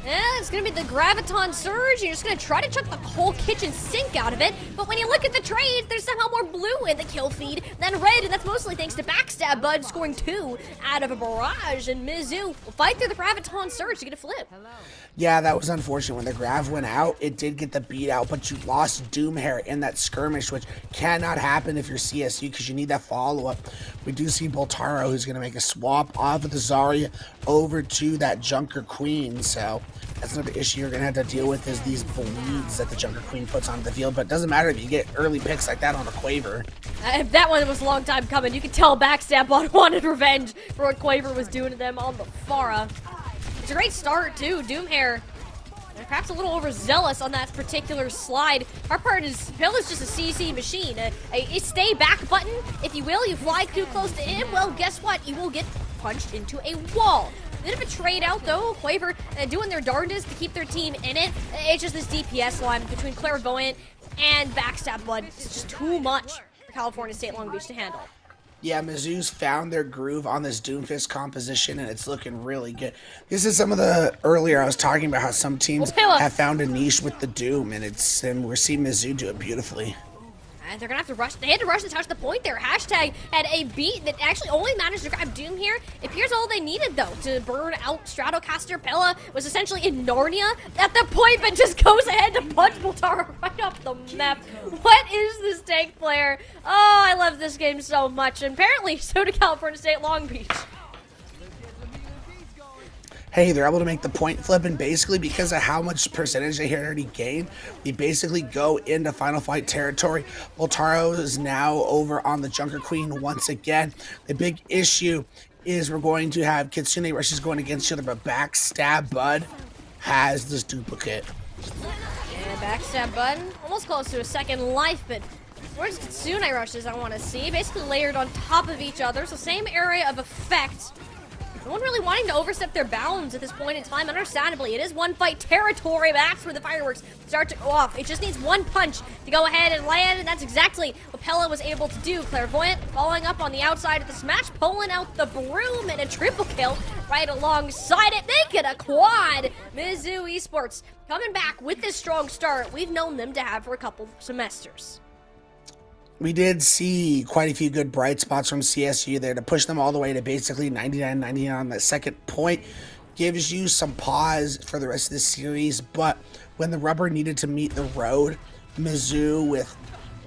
Yeah, it's gonna be the Graviton Surge. You're just gonna try to chuck the whole kitchen sink out of it. But when you look at the trades, there's somehow more blue in the kill feed than red, and that's mostly thanks to Backstab Bud scoring 2 out of a barrage. And Mizzou will fight through the Graviton Surge to get a flip. Yeah, that was unfortunate. When the Grav went out, it did get the beat out, but you lost Doomhair in that skirmish, which cannot happen if you're CSU because you need that follow-up. We do see Boltaro, who's going to make a swap off of the Zarya over to that Junker Queen, so that's another issue you're going to have to deal with is these bleeds that the Junker Queen puts onto the field, but it doesn't matter if you get early picks like that on a Quaver. That one was a long time coming. You could tell Backstab Bud wanted revenge for what Quaver was doing to them on the Pharah. It's a great start, too. Doomhair, perhaps a little overzealous on that particular slide. Our part is, Bill is just a CC machine. A stay back button, if you will. You fly too close to him, well, guess what? You will get punched into a wall. Bit of a trade out, though. Quaver doing their darndest to keep their team in it. It's just this DPS line between Clairvoyant and Backstab Blood. It's just too much for California State Long Beach to handle. Yeah, Mizzou's found their groove on this Doomfist composition, and it's looking really good. This is some of the earlier I was talking about how some teams have found a niche with the Doom, and we're seeing Mizzou do it beautifully. And they're gonna have to rush. They had to rush to touch the point there. Hashtag had a beat that actually only managed to grab Doom here. It appears all they needed, though, to burn out Stratocaster. Pela was essentially in Narnia at the point, but just goes ahead to punch Boltaro right off the map. What is this tank player? Oh, I love this game so much. And apparently, so did California State Long Beach. Hey, they're able to make the point flip, and basically because of how much percentage they had already gained, we basically go into Final Fight territory. Boltaro is now over on the Junker Queen once again. The big issue is we're going to have Kitsune Rushes going against each other, but Backstab Bud has this duplicate. Yeah, Backstab Bud, almost close to a second life, but where's Kitsune Rushes I want to see? Basically layered on top of each other, so same area of effect. No one really wanting to overstep their bounds at this point in time, understandably. It is one fight territory, but that's where the fireworks start to go off. It just needs one punch to go ahead and land, and that's exactly what Pela was able to do. Clairvoyant following up on the outside of the smash, pulling out the broom, and a triple kill right alongside it. Make it a quad. Mizzou Esports coming back with this strong start we've known them to have for a couple semesters. We did see quite a few good bright spots from CSU there to push them all the way to basically 99-99 on that second point. Gives you some pause for the rest of the series, but when the rubber needed to meet the road, Mizzou, with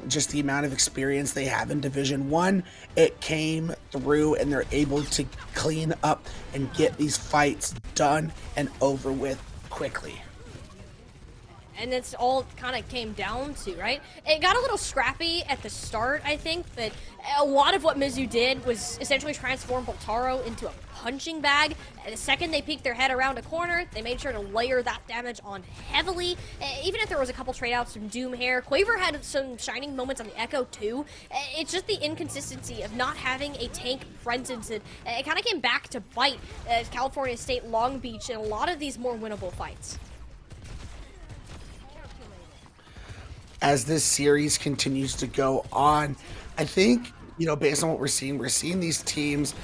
just the amount of experience they have in Division 1, it came through and they're able to clean up and get these fights done and over with quickly. And it's all kind of came down to, right? It got a little scrappy at the start, I think, but a lot of what Mizzou did was essentially transform Boltaro into a punching bag. And the second they peeked their head around a corner, they made sure to layer that damage on heavily. Even if there was a couple trade-outs from Doomhair, Quaver had some shining moments on the Echo too. It's just the inconsistency of not having a tank presence. It kind of came back to bite California State Long Beach in a lot of these more winnable fights. As this series continues to go on, I think, based on what we're seeing these teams,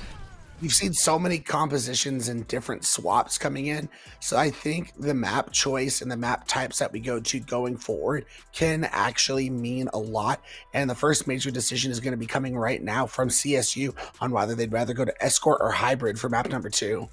we've seen so many compositions and different swaps coming in. So I think the map choice and the map types that we go to going forward can actually mean a lot. And the first major decision is going to be coming right now from CSU on whether they'd rather go to Escort or Hybrid for map number 2.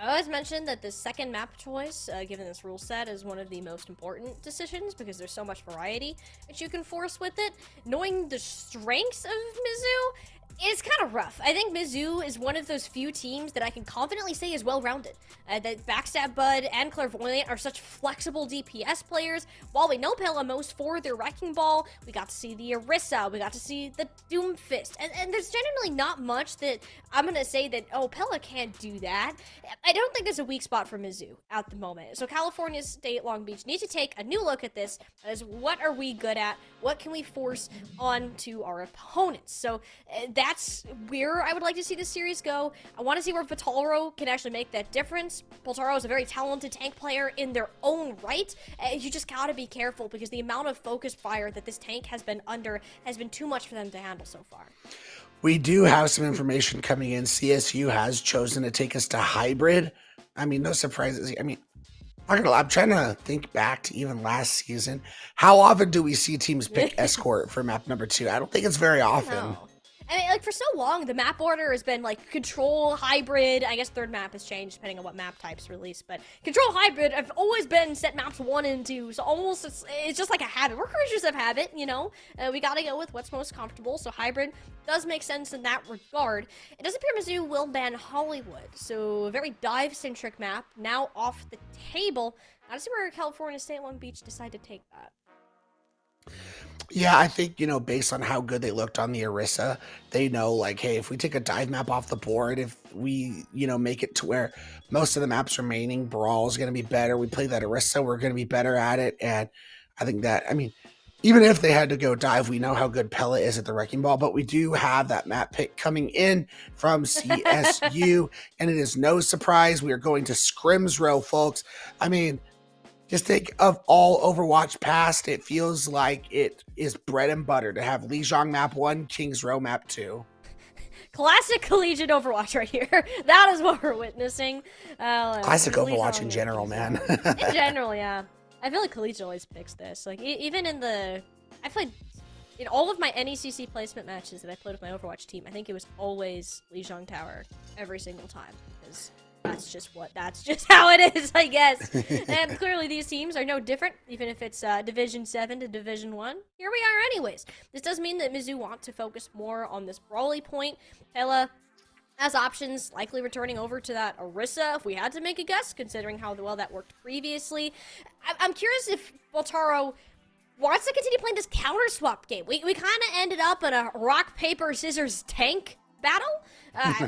I always mention that the second map choice, given this rule set, is one of the most important decisions because there's so much variety that you can force with it. Knowing the strengths of Mizzou, It's kind of rough. I think Mizzou is one of those few teams that I can confidently say is well-rounded. That Backstab Bud and Clairvoyant are such flexible DPS players. While we know Pella most for their Wrecking Ball, we got to see the Orisa, we got to see the Doomfist, and there's generally not much that I'm going to say that, oh, Pella can't do that. I don't think there's a weak spot for Mizzou at the moment. So California State Long Beach needs to take a new look at this as what are we good at? What can we force onto our opponents? So that's where I would like to see this series go. I want to see where Vitaro can actually make that difference. Boltaro is a very talented tank player in their own right. You just gotta be careful because the amount of focus fire that this tank has been under has been too much for them to handle so far. We do have some information coming in. CSU has chosen to take us to hybrid. I mean, no surprises. I mean, I'm trying to think back to even last season. How often do we see teams pick Escort for map number 2? I don't think it's very often. No. I mean, like, for so long, the map order has been, like, Control, Hybrid. I guess third map has changed depending on what map type's released. But Control, Hybrid have always been set maps 1 and 2. So almost, it's just like a habit. We're creatures of habit, you know? We gotta go with what's most comfortable. So Hybrid does make sense in that regard. It does appear Mizzou will ban Hollywood. So a very dive-centric map now off the table. Now to see where California State Long Beach decide to take that. Yeah, I think, you know, based on how good they looked on the Orisa, they know, like, hey, if we take a dive map off the board, if we, you know, make it to where most of the maps remaining, Brawl is going to be better. We play that Orisa, we're going to be better at it. And I think that, I mean, even if they had to go dive, we know how good Pella is at the Wrecking Ball, but we do have that map pick coming in from CSU, and it is no surprise we are going to Scrims Row, folks. I mean, just think of all Overwatch past, it feels like it is bread and butter to have Lijiang map 1, Kings Row map 2. Classic collegiate Overwatch right here. That is what we're witnessing. Classic Overwatch in general, man. In general, yeah. I feel like collegiate always picks this. Like, even in the... I played... In all of my NECC placement matches that I played with my Overwatch team, I think it was always Lijiang Tower every single time. Because... that's just how it is, I guess. And clearly these teams are no different, even if it's Division 7 to Division 1. Here we are anyways. This does mean that Mizzou want to focus more on this brawly point. Pella has options, likely returning over to that Orisa, if we had to make a guess, considering how well that worked previously. I'm curious if Boltaro wants to continue playing this counter swap game. We kind of ended up in a rock, paper, scissors tank battle.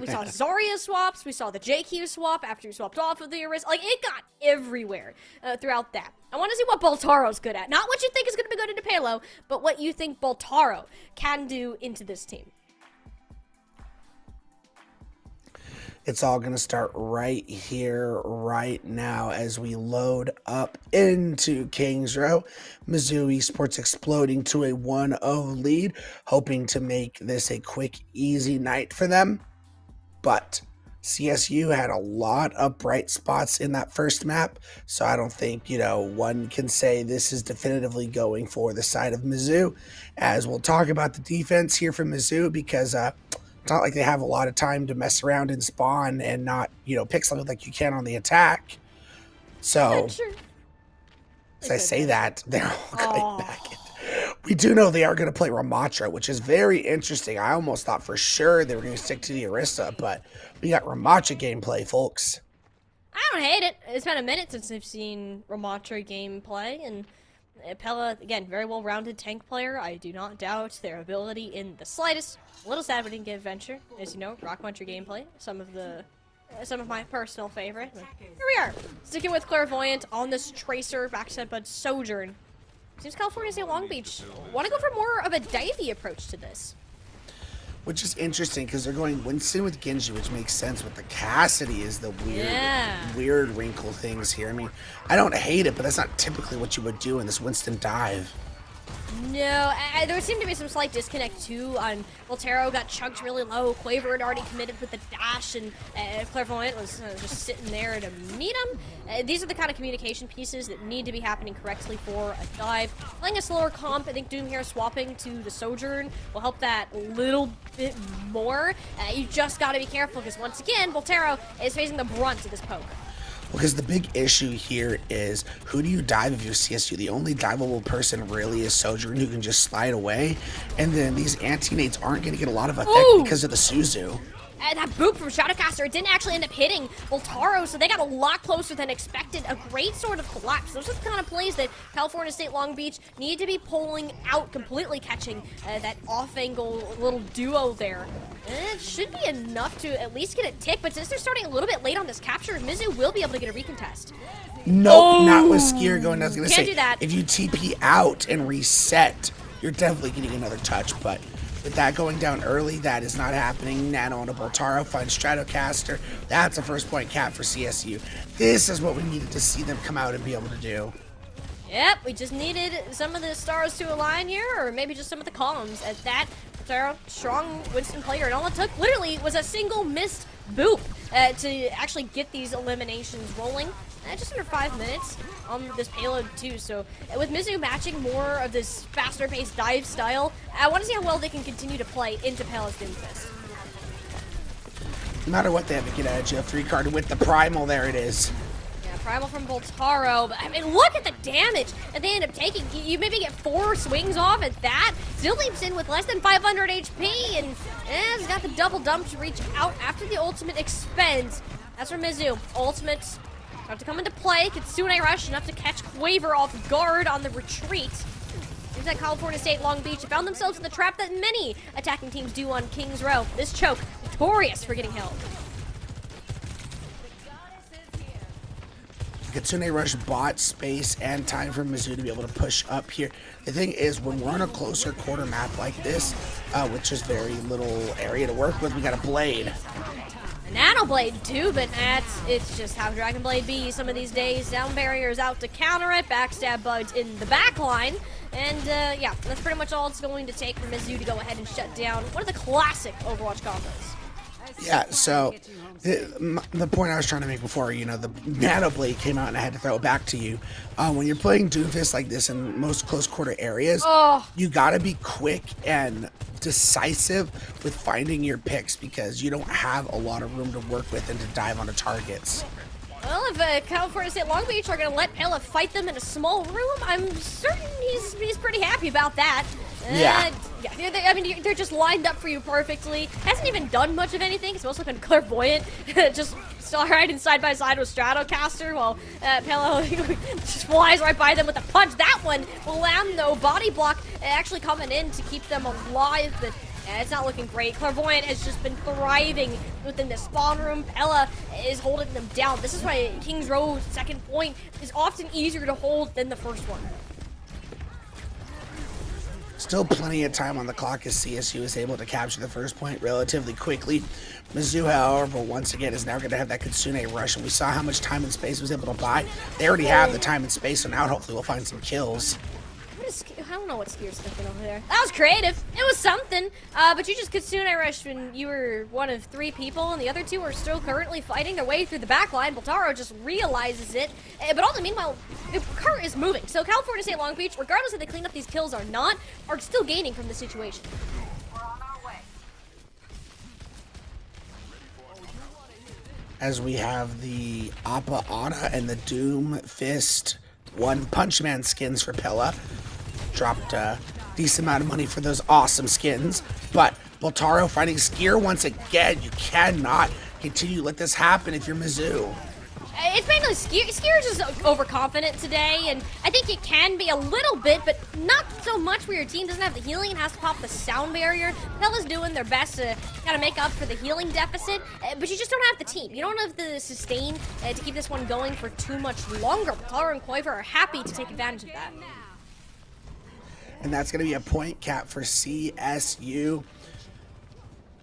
We saw Zarya swaps, we saw the JQ swap after he swapped off of the Orisa. Like, it got everywhere throughout that. I want to see what Boltaro's good at. Not what you think is going to be good into Palo, but what you think Boltaro can do into this team. It's all going to start right here, right now, as we load up into Kings Row. Mizzou Esports exploding to a 1-0 lead, hoping to make this a quick, easy night for them. But CSU had a lot of bright spots in that first map, so I don't think, you know, one can say this is definitively going for the side of Mizzou. As we'll talk about the defense here for Mizzou, because it's not like they have a lot of time to mess around and spawn and not, you know, pick something like you can on the attack. So, Sure. as I say that, they're all coming back. We do know they are going to play Ramatra, which is very interesting. I almost thought for sure they were going to stick to the Orisa, but we got Ramatra gameplay, folks. I don't hate it. It's been a minute since I've seen Ramatra gameplay, and Pella, again, very well-rounded tank player. I do not doubt their ability in the slightest. A little sad we didn't get Adventure. As you know, Rock Muncher gameplay. Some of my personal favorite. But here we are, sticking with Clairvoyant on this Tracer, Backstab Bud Sojourn. Seems California State Long Beach want to go for more of a divey approach to this. Which is interesting because they're going Winston with Genji, which makes sense, but the Cassidy is the weird wrinkle things here. I mean, I don't hate it, but that's not typically what you would do in this Winston dive. No, there seemed to be some slight disconnect too on Boltaro got chunked really low. Quaver had already committed with the dash, and Clairvoyant was just sitting there to meet him. These are the kind of communication pieces that need to be happening correctly for a dive. Playing a slower comp, I think Doom here swapping to the Sojourn will help that a little bit more. You just got to be careful because once again, Boltaro is facing the brunt of this poke. Because the big issue here is, who do you dive if you're CSU? The only diveable person really is Sojourn, who can just slide away. And then these anti-nades aren't going to get a lot of effect because of the Suzu. And that boop from Shadowcaster, it didn't actually end up hitting Voltaro, so they got a lot closer than expected. A great sort of collapse. Those are the kind of plays that California State Long Beach need to be pulling out, completely catching that off-angle little duo there. And it should be enough to at least get a tick, but since they're starting a little bit late on this capture, Mizu will be able to get a recontest. Nope, not with Skier going. I was going to say, do that. If you TP out and reset, you're definitely getting another touch, but with that going down early, that is not happening. Nano on a Boltaro finds Stratocaster. That's a first point cap for CSU. This is what we needed to see them come out and be able to do. Yep, we just needed some of the stars to align here, or maybe just some of the columns. At that, Boltaro, strong Winston player, and all it took literally was a single missed boop to actually get these eliminations rolling. Just under 5 minutes on this payload too, so with Mizu matching more of this faster paced dive style, I want to see how well they can continue to play into Palace Doomfist. No matter what they have to get at you, 3-card with the Primal, there it is. Yeah, Primal from Voltaro, but I mean, look at the damage that they end up taking. You maybe get 4 swings off at that, still leaps in with less than 500 HP, and has got the double dump to reach out after the ultimate expends. That's from Mizu. Ultimate about to come into play. Kitsune Rush enough to catch Quaver off guard on the retreat. Seems like California State Long Beach found themselves in the trap that many attacking teams do on Kings Row. This choke, notorious for getting held. Kitsune Rush bought space and time for Mizu to be able to push up here. The thing is, when we're on a closer quarter map like this, with just very little area to work with, we got a Blade. Nano Blade too, but it's just how Dragon Blade be some of these days. Down barriers out to counter it, backstab buds in the back line, and yeah, that's pretty much all it's going to take for Mizu to go ahead and shut down one of the classic Overwatch combos. Yeah, so the point I was trying to make before, you know, the Nano Blade came out and I had to throw it back to you. When you're playing Doomfist like this in most close quarter areas, you gotta be quick and decisive with finding your picks because you don't have a lot of room to work with and to dive onto targets. Well, if California State Long Beach are going to let Pela fight them in a small room, I'm certain he's pretty happy about that. Yeah. I mean, they're just lined up for you perfectly. Hasn't even done much of anything. It's mostly been clairvoyant. Just riding side by side with Stratocaster while Pela just flies right by them with a punch. That one will land though. Body block actually coming in to keep them alive, but it's not looking great. Clairvoyant has just been thriving within the spawn room. Pela is holding them down. This is why Kings Row's second point is often easier to hold than the first one. Still plenty of time on the clock as CSU is able to capture the first point relatively quickly. Mizu, however, once again is now going to have that Kitsune Rush, and we saw how much time and space was able to buy. They already have the time and space, so now hopefully we'll find some kills. I don't know what Skier's thinking over there. That was creative. It was something. But you just Kitsune Rush when you were one of 3 people, and the other 2 are still currently fighting their way through the back line. Boltaro just realizes it. But all the meanwhile, the cart is moving. So California State Long Beach, regardless if they clean up these kills or not, are still gaining from the situation. We're on our way. As we have the Appa Ana and the Doom Fist One Punch Man skins for Pela. Dropped a decent amount of money for those awesome skins, but Boltaro finding Skier once again. You cannot continue to let this happen if you're Mizu. It's mainly Skier's just overconfident today, and I think it can be a little bit, but not so much where your team doesn't have the healing and has to pop the sound barrier. Pela's doing their best to kind of make up for the healing deficit, but you just don't have the team. You don't have the sustain to keep this one going for too much longer. Boltaro and Quaver are happy to take advantage of that. And that's going to be a point cap for CSU.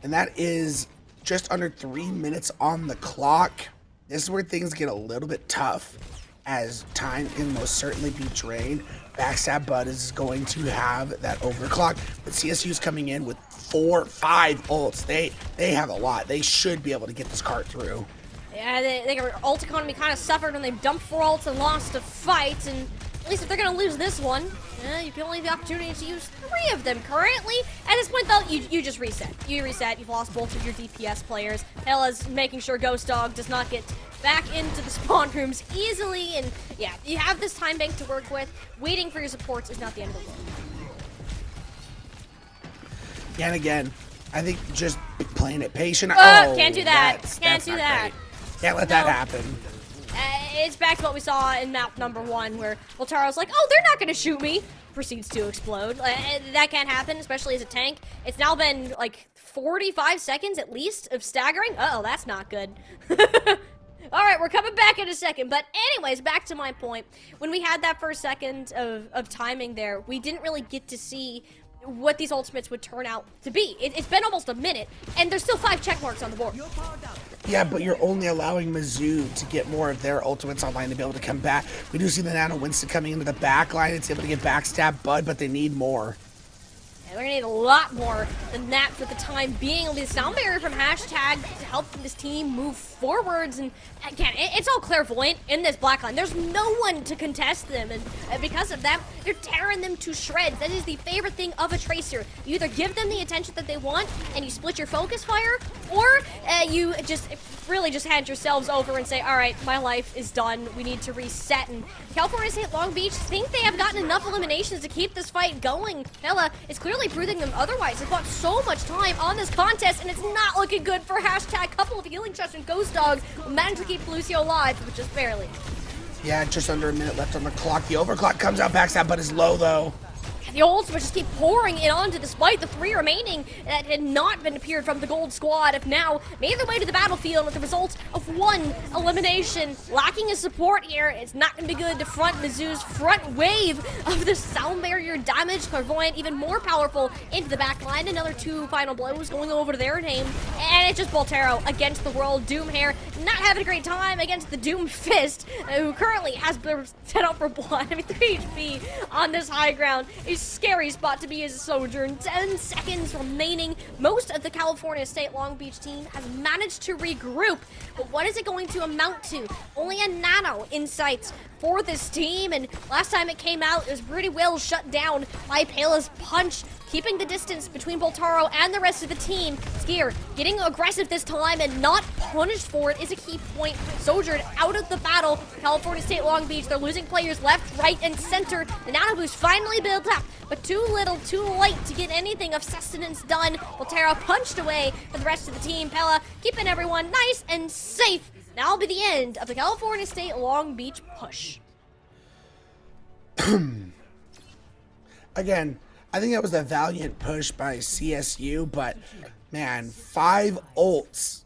And that is just under 3 minutes on the clock. This is where things get a little bit tough, as time can most certainly be drained. Backstab Bud is going to have that overclock, but CSU's coming in with 4, 5 ults. They have a lot. They should be able to get this cart through. Yeah, their ult economy kind of suffered when they dumped 4 ults and lost a fight, and at least if they're going to lose this one, You can only have the opportunity to use 3 of them currently. At this point, though, you just reset. You reset. You've lost both of your DPS players. Pela's making sure Ghost Dog does not get back into the spawn rooms easily. And yeah, you have this time bank to work with. Waiting for your supports is not the end of the world. And again, I think just playing it patient. Can't do that. Can't do that. Great. Can't let that happen. It's back to what we saw in map number 1, where Voltaro's like, oh, they're not going to shoot me. Proceeds to explode. That can't happen, especially as a tank. It's now been like 45 seconds at least of staggering. Uh-oh, that's not good. All right, we're coming back in a second. But anyways, back to my point. When we had that first second of timing there, we didn't really get to see what these ultimates would turn out to be. It's been almost a minute, and there's still 5 check marks on the board. Yeah, but you're only allowing Mizzou to get more of their ultimates online to be able to come back. We do see the Nano Winston coming into the back line. It's able to get backstab Bud, but they need more. And we're gonna need a lot more than that for the time being. It'll be the sound barrier from Hashtag to help this team move forwards. And again, it's all clairvoyant in this black line. There's no one to contest them. And because of that, you're tearing them to shreds. That is the favorite thing of a Tracer. You either give them the attention that they want and you split your focus fire, or you just really just hand yourselves over and say, all right, my life is done. We need to reset. And California State Long Beach think they have gotten enough eliminations to keep this fight going. Pela is clearly proving them otherwise. They've got so much time on this contest, and it's not looking good for Hashtag. Couple of healing shots and Ghost Dog will manage to keep Lucio alive, but just barely. Yeah, just under a minute left on the clock. The overclock comes out, backstab, but is low though. The ultimates just keep pouring it onto despite the 3 remaining that had not been appeared from the gold squad have now made their way to the battlefield with the result of 1 elimination. Lacking a support here, it's not going to be good to front Mizzou's front wave of the sound barrier damage. Clairvoyant even more powerful into the back line. Another 2 final blows going over to their name. And it's just Voltero against the world. Doomhair not having a great time against the Doom Fist, who currently has been set up for blood. I mean, 3 HP on this high ground is scary spot to be as a soldier. 10 seconds remaining. Most of the California State Long Beach team has managed to regroup, but what is it going to amount to? Only a nano in sight for this team, and last time it came out, it was pretty well shut down by Pela's punch, keeping the distance between Voltaro and the rest of the team. Skier getting aggressive this time and not punished for it is a key point. Soldiered out of the battle. California State Long Beach, they're losing players left, right, and center. The nano boost finally built up, but too little, too late to get anything of sustenance done. Voltaro punched away for the rest of the team. Pela keeping everyone nice and safe. Now will be the end of the California State Long Beach push. Again, I think that was a valiant push by CSU, but man, 5 ults.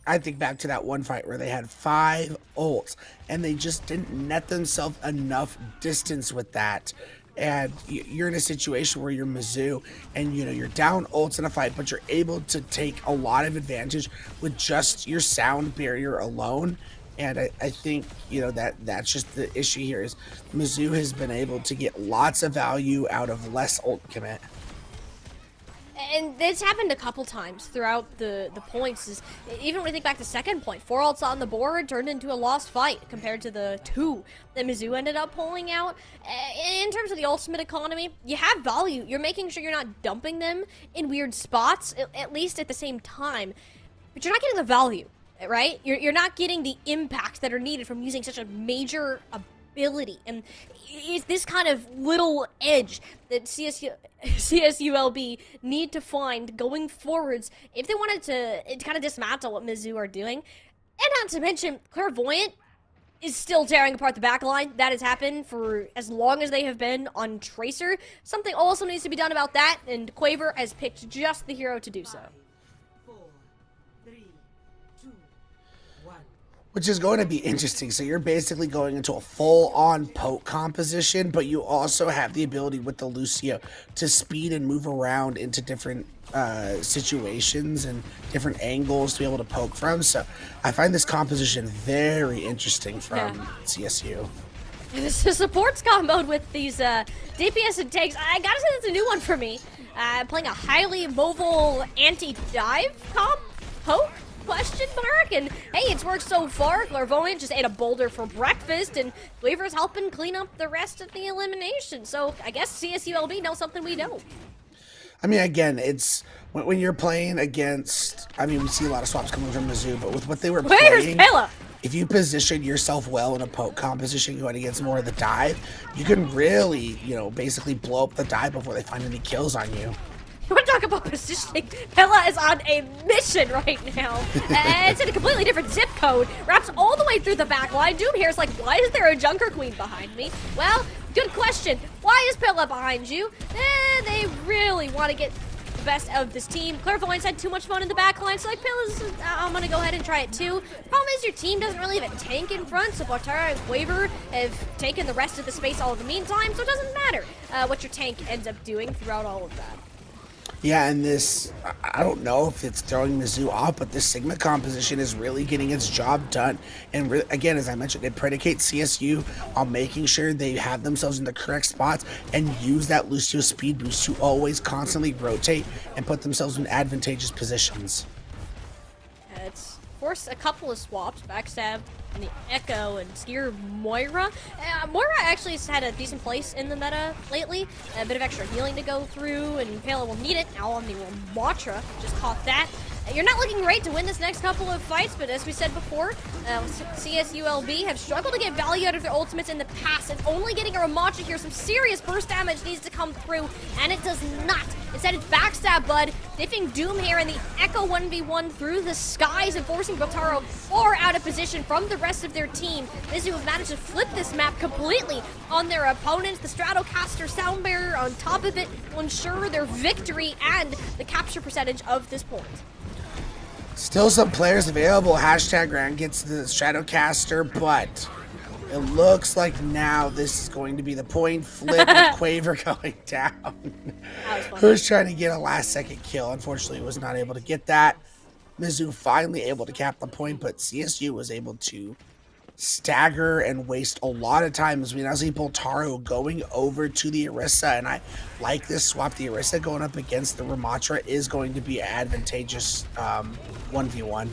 I think back to that one fight where they had 5 ults and they just didn't net themselves enough distance with that. And you're in a situation where you're Mizzou and you're down ults in a fight, but you're able to take a lot of advantage with just your sound barrier alone. And I think that's just the issue here is Mizzou has been able to get lots of value out of less ult commit. And it's happened a couple times throughout the points. Even when we think back to second point, 4 ults on the board turned into a lost fight compared to the 2 that Mizzou ended up pulling out. In terms of the ultimate economy, you have value. You're making sure you're not dumping them in weird spots, at least at the same time. But you're not getting the value, right? You're not getting the impact that are needed from using such a major ability. And it's this kind of little edge that CSULB need to find going forwards if they wanted to kind of dismantle what Mizzou are doing. And not to mention, Clairvoyant is still tearing apart the backline. That has happened for as long as they have been on Tracer. Something also needs to be done about that, and Quaver has picked just the hero to do so. Which is going to be interesting. So you're basically going into a full-on poke composition, but you also have the ability with the Lucio to speed and move around into different situations and different angles to be able to poke from. So I find this composition very interesting from CSU. This is supports comboed with these DPS and tanks. I gotta say that's a new one for me. Playing a highly mobile anti-dive comp poke. question mark? And hey, it's worked so far. Clairvoyant just ate a boulder for breakfast, and Quaver's helping clean up the rest of the elimination. So I guess CSULB knows something we don't. I mean, again, it's when you're playing against. I mean, we see a lot of swaps coming from Mizzou, but with what they were playing, if you position yourself well in a poke composition going against more of the dive, you can really, basically blow up the dive before they find any kills on you. You want to talk about positioning? Pella is on a mission right now. And it's in a completely different zip code. Wraps all the way through the back line. Doomhair's like, why is there a Junker Queen behind me? Well, good question. Why is Pella behind you? They really want to get the best of this team. Clairvoyant's had too much fun in the back line, so like, Pella's, I'm going to go ahead and try it too. Problem is your team doesn't really have a tank in front, so Bartara and Quaver have taken the rest of the space all in the meantime, so it doesn't matter what your tank ends up doing throughout all of that. Yeah, and this, I don't know if it's throwing Mizzou off, but this Sigma composition is really getting its job done. And again, as I mentioned, it predicates CSU on making sure they have themselves in the correct spots and use that Lucio speed boost to always constantly rotate and put themselves in advantageous positions. It's forced a couple of swaps, backstab and the Echo and Skier Moira. Moira actually has had a decent place in the meta lately. A bit of extra healing to go through, and Pela will need it. Now on the Ramatra, just caught that. You're not looking great to win this next couple of fights, but as we said before, CSULB have struggled to get value out of their ultimates in the past, and only getting a Ramatra here, some serious burst damage needs to come through, and it does not. Instead, it's backstab Bud, diffing Doomhair and the Echo 1v1 through the skies and forcing Botaro far out of position from the rest of their team. Mizzou have managed to flip this map completely on their opponents. The Stratocaster Soundbearer on top of it will ensure their victory and the capture percentage of this point. Still some players available. Hashtag Grand gets the Stratocaster, but it looks like now this is going to be the point. Flip with Quaver going down. Who's trying to get a last second kill. Unfortunately, was not able to get that. Mizzou finally able to cap the point, but CSU was able to stagger and waste a lot of time as we now see Boltaro going over to the Orisa, and I like this swap. The Orisa going up against the Ramatra is going to be advantageous 1v1.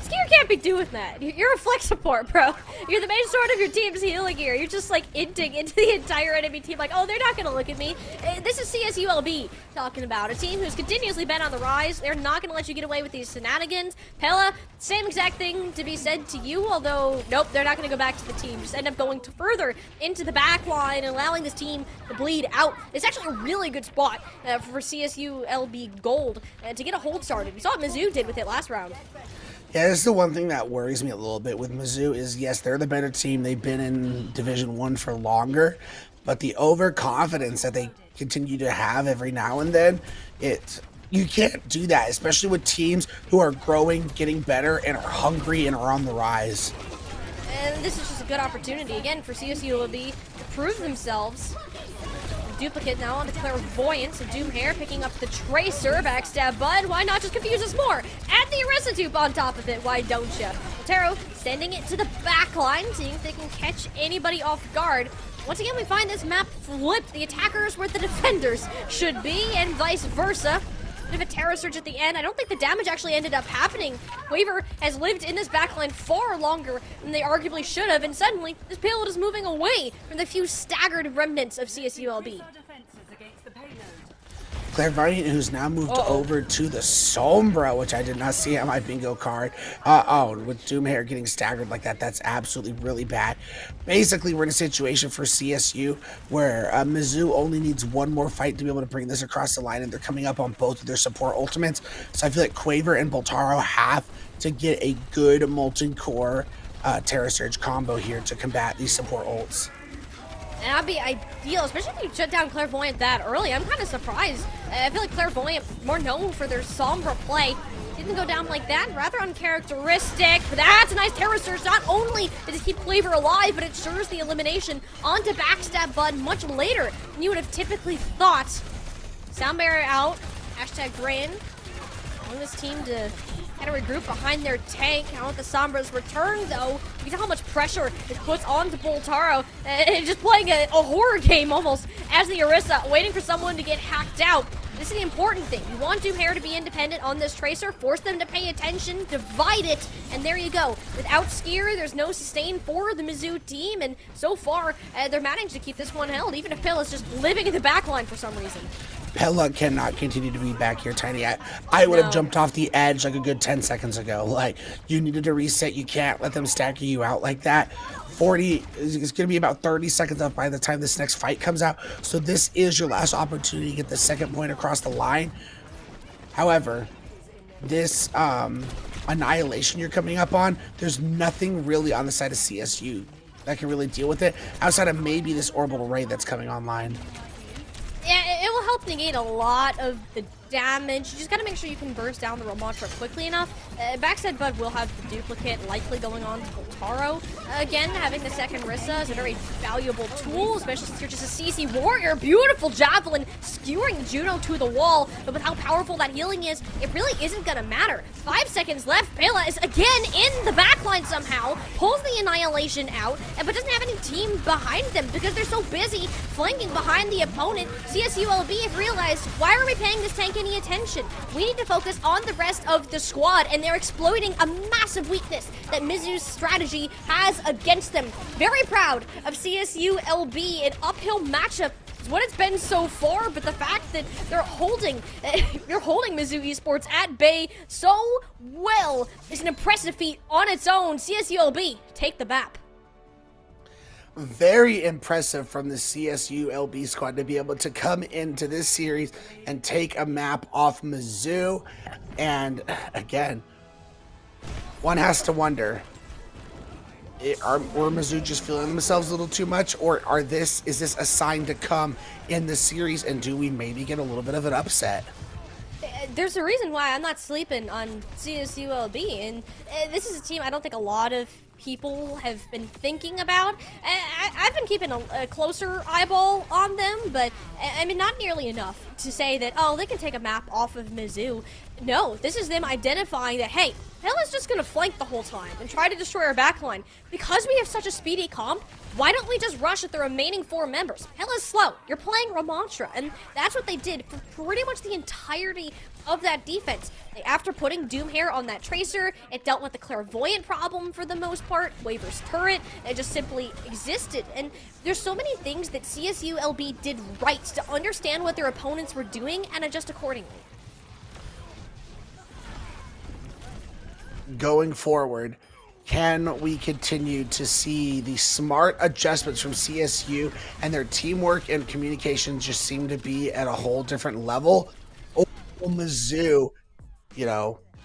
Skier can't be doing that. You're a flex support, bro. You're the main sword of your team's healing gear. You're just like inting into the entire enemy team like, oh, they're not going to look at me. This is CSULB talking about. A team who's continuously been on the rise. They're not going to let you get away with these shenanigans. Pella, same exact thing to be said to you, although, nope, they're not going to go back to the team. Just end up going further into the back line and allowing this team to bleed out. It's actually a really good spot for CSULB Gold to get a hold started. We saw what Mizzou did with it last round. Yeah, this is the one thing that worries me a little bit with Mizzou is, yes, they're the better team. They've been in Division 1 for longer, but the overconfidence that they continue to have every now and then, you can't do that, especially with teams who are growing, getting better, and are hungry and are on the rise. And this is just a good opportunity, again, for CSULB to prove themselves. Duplicate now on the Clairvoyant, so Doomhair picking up the Tracer, backstab Bud. Why not just confuse us more? Add the Arisa on top of it, why don't you? Taro sending it to the back line, seeing if they can catch anybody off guard. Once again, we find this map flipped. The attackers where the defenders should be, and vice versa. Bit of a terror surge at the end. I don't think the damage actually ended up happening. Quaver has lived in this backline far longer than they arguably should have, and suddenly this payload is moving away from the few staggered remnants of CSULB. Clairvoyant, who's now moved over to the Sombra, which I did not see on my bingo card. With Doomhair getting staggered like that, that's absolutely really bad. Basically, we're in a situation for CSU where Mizzou only needs one more fight to be able to bring this across the line, and they're coming up on both of their support ultimates. So I feel like Quaver and Boltaro have to get a good Molten Core Terra Surge combo here to combat these support ults. And that'd be ideal, especially if you shut down Clairvoyant that early. I'm kind of surprised. I feel like Clairvoyant, more known for their Sombra play, didn't go down like that. Rather uncharacteristic. But that's a nice Terror Surge. Not only does it keep Quaver alive, but it ensures the elimination onto backstab Bud much later than you would have typically thought. Soundbearer out. Hashtag Grin. On this team to kind of regroup behind their tank. Now with the Sombra's return, though, you can tell how much pressure it puts onto Boltaro. And just playing a horror game almost as the Orisa, waiting for someone to get hacked out. This is the important thing. You want Doomhair to be independent on this Tracer, force them to pay attention, divide it, and there you go. Without Skier, there's no sustain for the Mizzou team, and so far, they're managing to keep this one held, even if Pilla's just living in the backline for some reason. Pella cannot continue to be back here, Tiny. I would have jumped off the edge like a good 10 seconds ago. Like, you needed to reset. You can't let them stagger you out like that. 40 is going to be about 30 seconds up by the time this next fight comes out. So this is your last opportunity to get the second point across the line. However, this annihilation you're coming up on, there's nothing really on the side of CSU that can really deal with it outside of maybe this orbital ray that's coming online. Yeah, it will help negate a lot of the damage. You just gotta make sure you can burst down the Ramontra quickly enough. Backside Bud will have the duplicate likely going on to Voltaro. Again, having the second Rissa is a very valuable tool, especially since you're just a CC warrior. Beautiful javelin skewering Juno to the wall, but with how powerful that healing is, it really isn't gonna matter. 5 seconds left. Pela is again in the backline somehow, pulls the annihilation out, but doesn't have any team behind them because they're so busy flanking behind the opponent. CSULB have realized, why are we paying this tank any attention? We need to focus on the rest of the squad, and they're exploiting a massive weakness that Mizzou's strategy has against them. Very proud of CSULB. An uphill matchup is what it's been so far, but the fact that they're holding Mizzou Esports at bay so well is an impressive feat on its own. CSULB, take the map. Very impressive from the CSU LB squad to be able to come into this series and take a map off Mizzou. And again, one has to wonder, were Mizzou just feeling themselves a little too much, or is this a sign to come in the series, and do we maybe get a little bit of an upset? There's a reason why I'm not sleeping on CSULB, and this is a team I don't think a lot of people have been thinking about. I've been keeping a closer eyeball on them, but I mean, not nearly enough to say that, oh, they can take a map off of Mizzou. No, this is them identifying that, hey, Pella's just gonna flank the whole time and try to destroy our backline. Because we have such a speedy comp, why don't we just rush at the remaining 4 members? Pella's slow. You're playing Ramontra, and that's what they did for pretty much the entirety of that defense. After putting Doomhair on that Tracer, it dealt with the Clairvoyant problem for the most part. Waver's turret, it just simply existed. And there's so many things that CSU LB did right to understand what their opponents were doing and adjust accordingly. Going forward, can we continue to see the smart adjustments from CSU, and their teamwork and communication just seem to be at a whole different level? Or will Mizzou,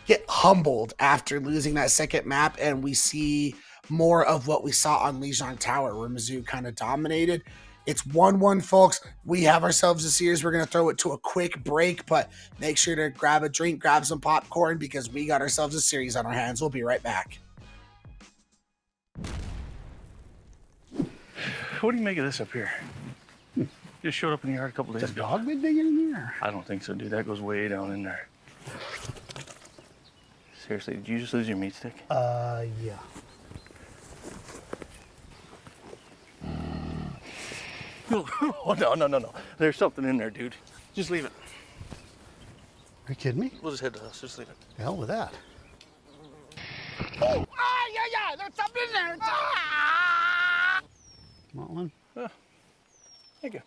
get humbled after losing that second map, and we see more of what we saw on Lijiang Tower, where Mizzou kind of dominated? It's 1-1, folks. We have ourselves a series. We're going to throw it to a quick break, but make sure to grab a drink, grab some popcorn, because we got ourselves a series on our hands. We'll be right back. What do you make of this up here? Just showed up in the yard a couple days ago. Dog been digging in there? I don't think so, dude. That goes way down in there. Seriously, did you just lose your meat stick? Yeah. Oh, no. There's something in there, dude. Just leave it. Are you kidding me? We'll just head to us. Just leave it. The hell with that. Oh, yeah, there's something in there. Want one? Thank you.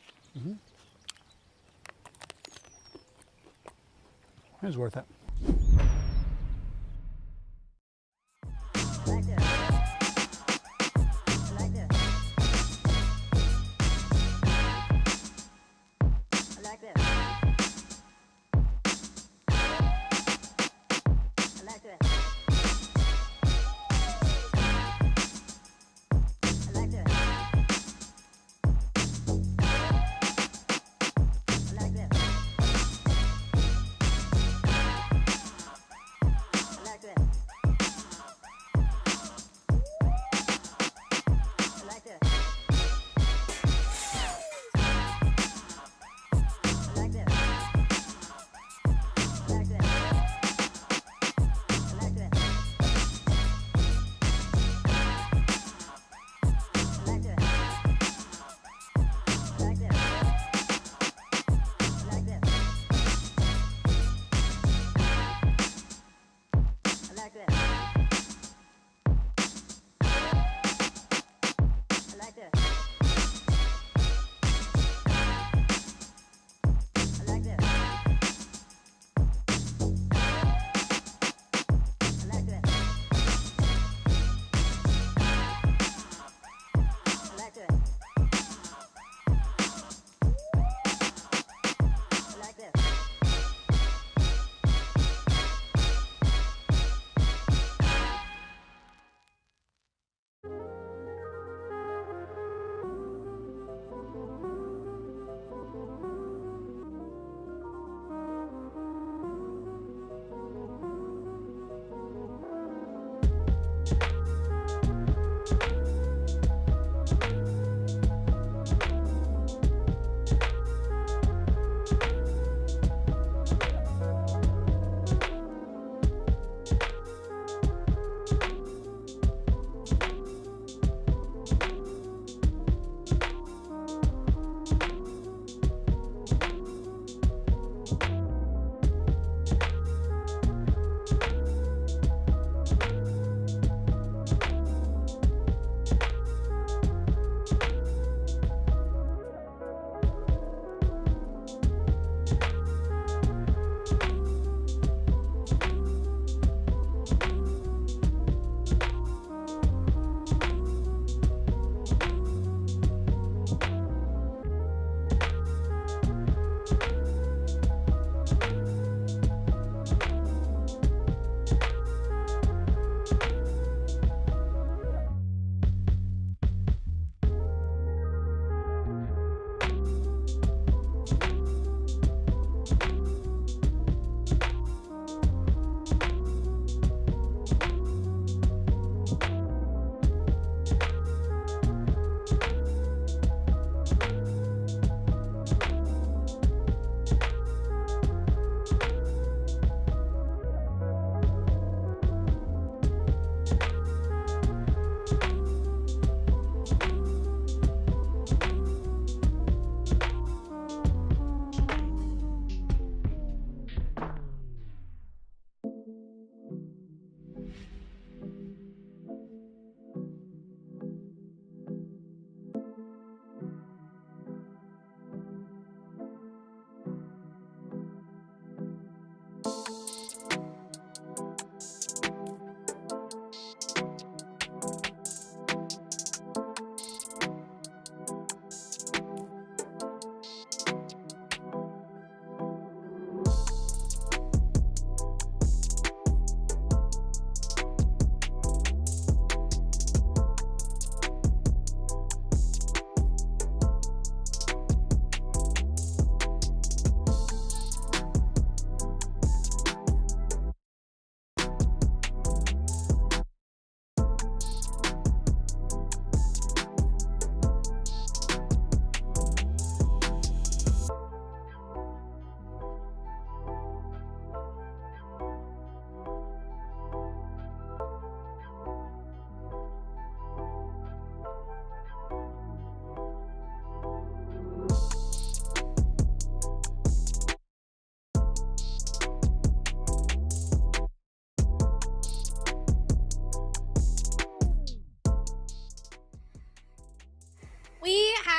It was worth it.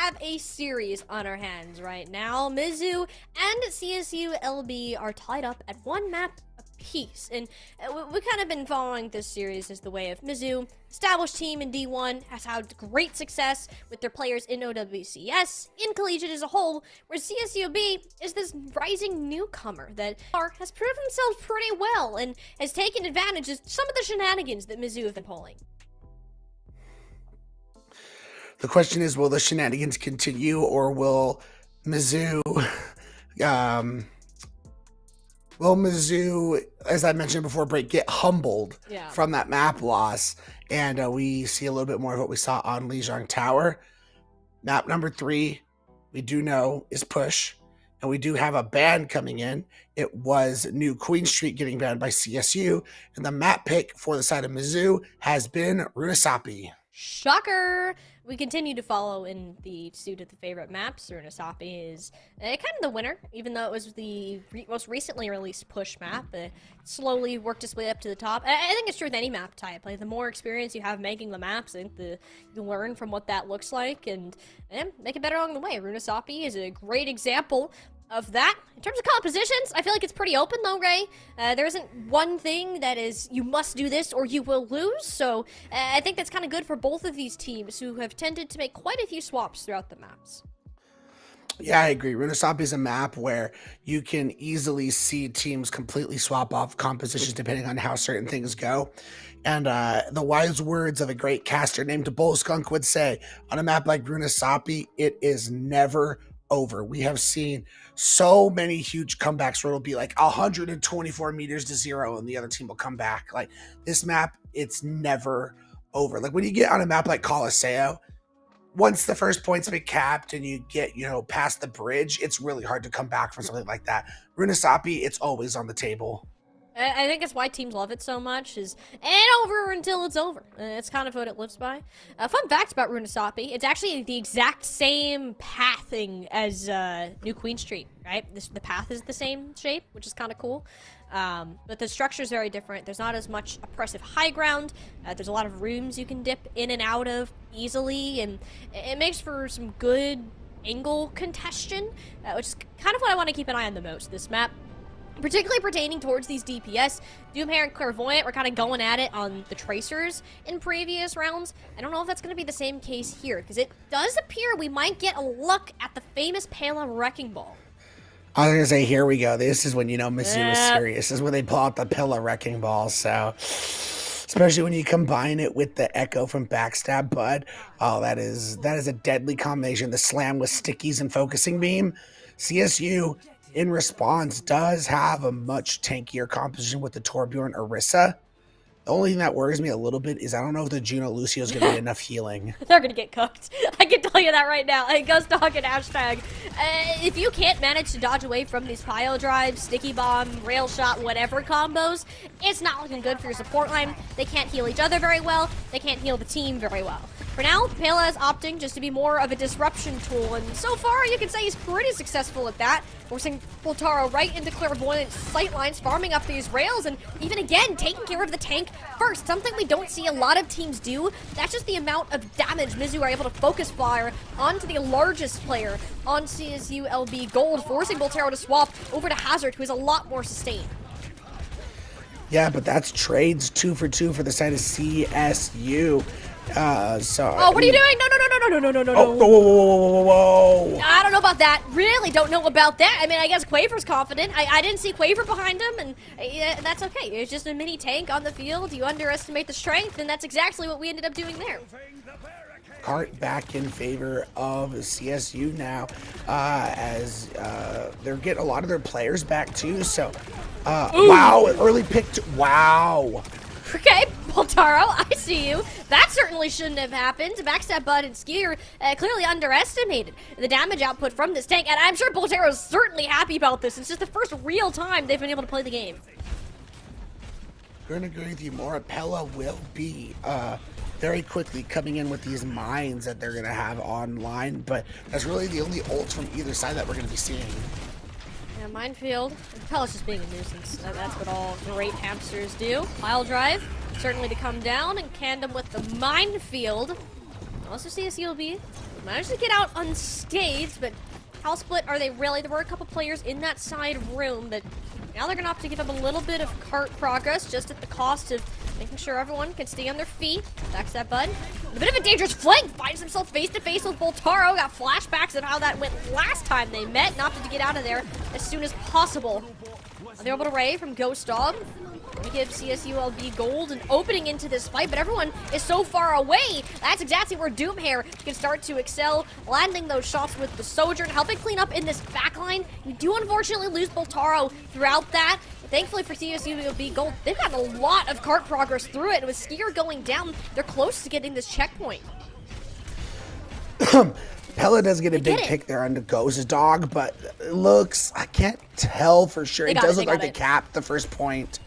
have a series on our hands right now. Mizzou and CSU LB are tied up at 1 map apiece, and we've kind of been following this series as the way of Mizzou, established team in D1, has had great success with their players in OWCS, in collegiate as a whole, where CSUB is this rising newcomer that has proven themselves pretty well and has taken advantage of some of the shenanigans that Mizzou have been pulling. The question is, will the shenanigans continue, or will Mizzou, as I mentioned before break, get humbled from that map loss, and we see a little bit more of what we saw on Lijiang Tower. Map number 3, we do know, is Push, and we do have a ban coming in. It was New Queen Street getting banned by CSU, and the map pick for the side of Mizzou has been Runasapi. Shocker! We continue to follow in the suit of the favorite maps. Runasapi is kind of the winner, even though it was the most recently released push map. It slowly worked its way up to the top. I think it's true with any map type. Like, the more experience you have making the maps, I think you learn from what that looks like and make it better along the way. Runasapi is a great example of that. In terms of compositions, I feel like it's pretty open though, Ray. There isn't one thing that is, you must do this or you will lose, so I think that's kind of good for both of these teams who have tended to make quite a few swaps throughout the maps. Yeah, I agree. Runasapi is a map where you can easily see teams completely swap off compositions depending on how certain things go. And the wise words of a great caster named Bullskunk would say, on a map like Runasapi, it is never over. We have seen so many huge comebacks where it'll be like 124 meters to 0 and the other team will come back. Like, this map, it's never over. Like, when you get on a map like Colosseo, once the first point's been capped and you get, past the bridge, it's really hard to come back from something like that. Runasapi, it's always on the table. I think that's why teams love it so much, is it ain't over until it's over. It's kind of what it lives by. Fun fact about Runasapi, it's actually the exact same pathing as New Queen Street, right? The path is the same shape, which is kind of cool. But the structure is very different. There's not as much oppressive high ground. There's a lot of rooms you can dip in and out of easily, and it makes for some good angle congestion, which is kind of what I want to keep an eye on the most, this map. Particularly pertaining towards these DPS. Doomhair and Clairvoyant were kind of going at it on the Tracers in previous rounds. I don't know if that's going to be the same case here, because it does appear we might get a look at the famous Pela Wrecking Ball. I was going to say, here we go. This is when Mizzou is serious. This is when they pull out the Pela Wrecking Ball, so... Especially when you combine it with the Echo from Backstab Bud. Oh, that is a deadly combination. The slam with stickies and focusing beam. CSU... in response, does have a much tankier composition with the Torbjorn Orisa. The only thing that worries me a little bit is I don't know if the Juno Lucio is going to get enough healing. They're going to get cooked. I can tell you that right now. Hey, Ghost Dog and hashtag. If you can't manage to dodge away from these pile drives, sticky bomb, rail shot, whatever combos, it's not looking good for your support line. They can't heal each other very well. They can't heal the team very well. For now, Pela is opting just to be more of a disruption tool, and so far you can say he's pretty successful at that, forcing Boltaro right into Clairvoyant's sightlines, farming up these rails, and even again, taking care of the tank first, something we don't see a lot of teams do. That's just the amount of damage Mizzou are able to focus fire onto the largest player on CSU LB Gold, forcing Boltaro to swap over to Hazard, who is a lot more sustained. Yeah, but that's trades 2 for 2 for the side of CSU. Oh, what are you doing? No. Oh, whoa. I don't know about that. Really don't know about that. I mean, I guess Quaver's confident. I didn't see Quaver behind him, and that's okay. It's just a mini tank on the field. You underestimate the strength, and that's exactly what we ended up doing there. Cart back in favor of CSU now, as they're getting a lot of their players back too. So, wow, early pick. Wow. Okay, Boltaro, I see you. That certainly shouldn't have happened. Backstab Bud and Skier clearly underestimated the damage output from this tank, and I'm sure Boltaro's certainly happy about this. It's just the first real time they've been able to play the game. I'm going to agree with you more. Pela will be very quickly coming in with these mines that they're going to have online, but that's really the only ults from either side that we're going to be seeing. Yeah, minefield. Pela's just being a nuisance. That's what all great hamsters do. Pile drive, certainly to come down and can them with the minefield. Also CSULB Managed to get out unscathed, but how split are they really? There were a couple players in that side room, but now they're going to have to give up a little bit of cart progress just at the cost of making sure everyone can stay on their feet. Backstab Bud. A bit of a dangerous flank. Finds himself face to face with Boltaro. Got flashbacks of how that went last time they met. Not to get out of there as soon as possible. They're able to Ray from Ghost Dog. We give CSULB gold and opening into this fight, but everyone is so far away. That's exactly where Doomhair can start to excel, landing those shots with the Sojourn, helping clean up in this backline. We do unfortunately lose Boltaro throughout that. Thankfully for CSULB gold, they've got a lot of cart progress through it, and with Skier going down, they're close to getting this checkpoint. Pella does get a big pick there on the Ghost Dog, but it looks, I can't tell for sure. It does look like they capped the first point.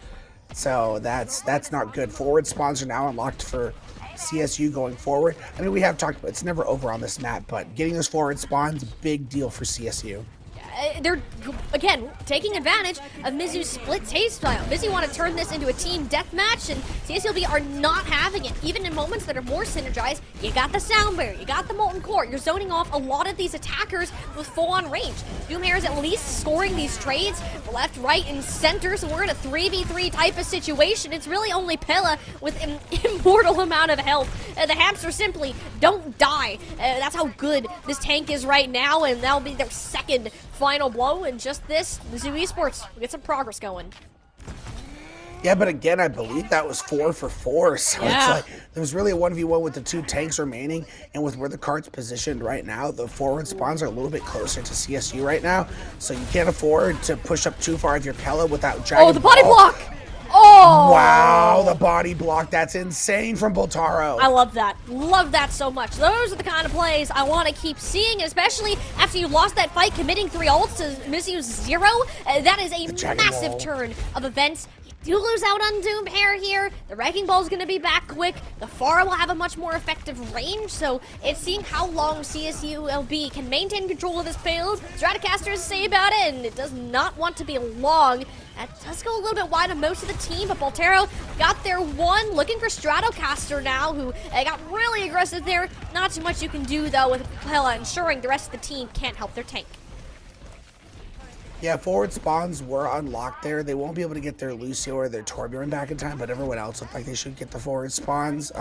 So that's not good. Forward spawns are now unlocked for CSU going forward. I mean, we have talked about it's never over on this map, but getting those forward spawns, big deal for CSU. They're, again, taking advantage of Mizu's split taste style. Mizu want to turn this into a team deathmatch, and CSULB are not having it. Even in moments that are more synergized, you got the Sound Barrier, you got the Molten Core. You're zoning off a lot of these attackers with full-on range. Doomhair is at least scoring these trades left, right, and center, so we're in a 3v3 type of situation. It's really only Pella with an immortal amount of health. The hamsters simply don't die. That's how good this tank is right now, and that'll be their second final blow, and just this, Mizu Esports will get some progress going. Yeah, but again, I believe that was 4 for 4, so it's like there was really a 1v1 with the 2 tanks remaining, and with where the cart's positioned right now, the forward spawns are a little bit closer to CSU right now, so you can't afford to push up too far with your Pella without dragging. Oh, the body block! Oh! Wow, the body block. That's insane from Boltaro. I love that. Love that so much. Those are the kind of plays I want to keep seeing, especially after you lost that fight, committing 3 ults to Mizu's 0. That is a massive turn of events. You do lose out on Doomhair here. The Wrecking Ball is going to be back quick. The Pharah will have a much more effective range, so it's seeing how long CSULB can maintain control of this payload. Stratocaster say about it, and it does not want to be long. That does go a little bit wide on most of the team, but Boltaro got their one. Looking for Stratocaster now, who got really aggressive there. Not too much you can do, though, with Pella ensuring the rest of the team can't help their tank. Yeah, forward spawns were unlocked there. They won't be able to get their Lucio or their Torbjorn back in time, but everyone else looked like they should get the forward spawns.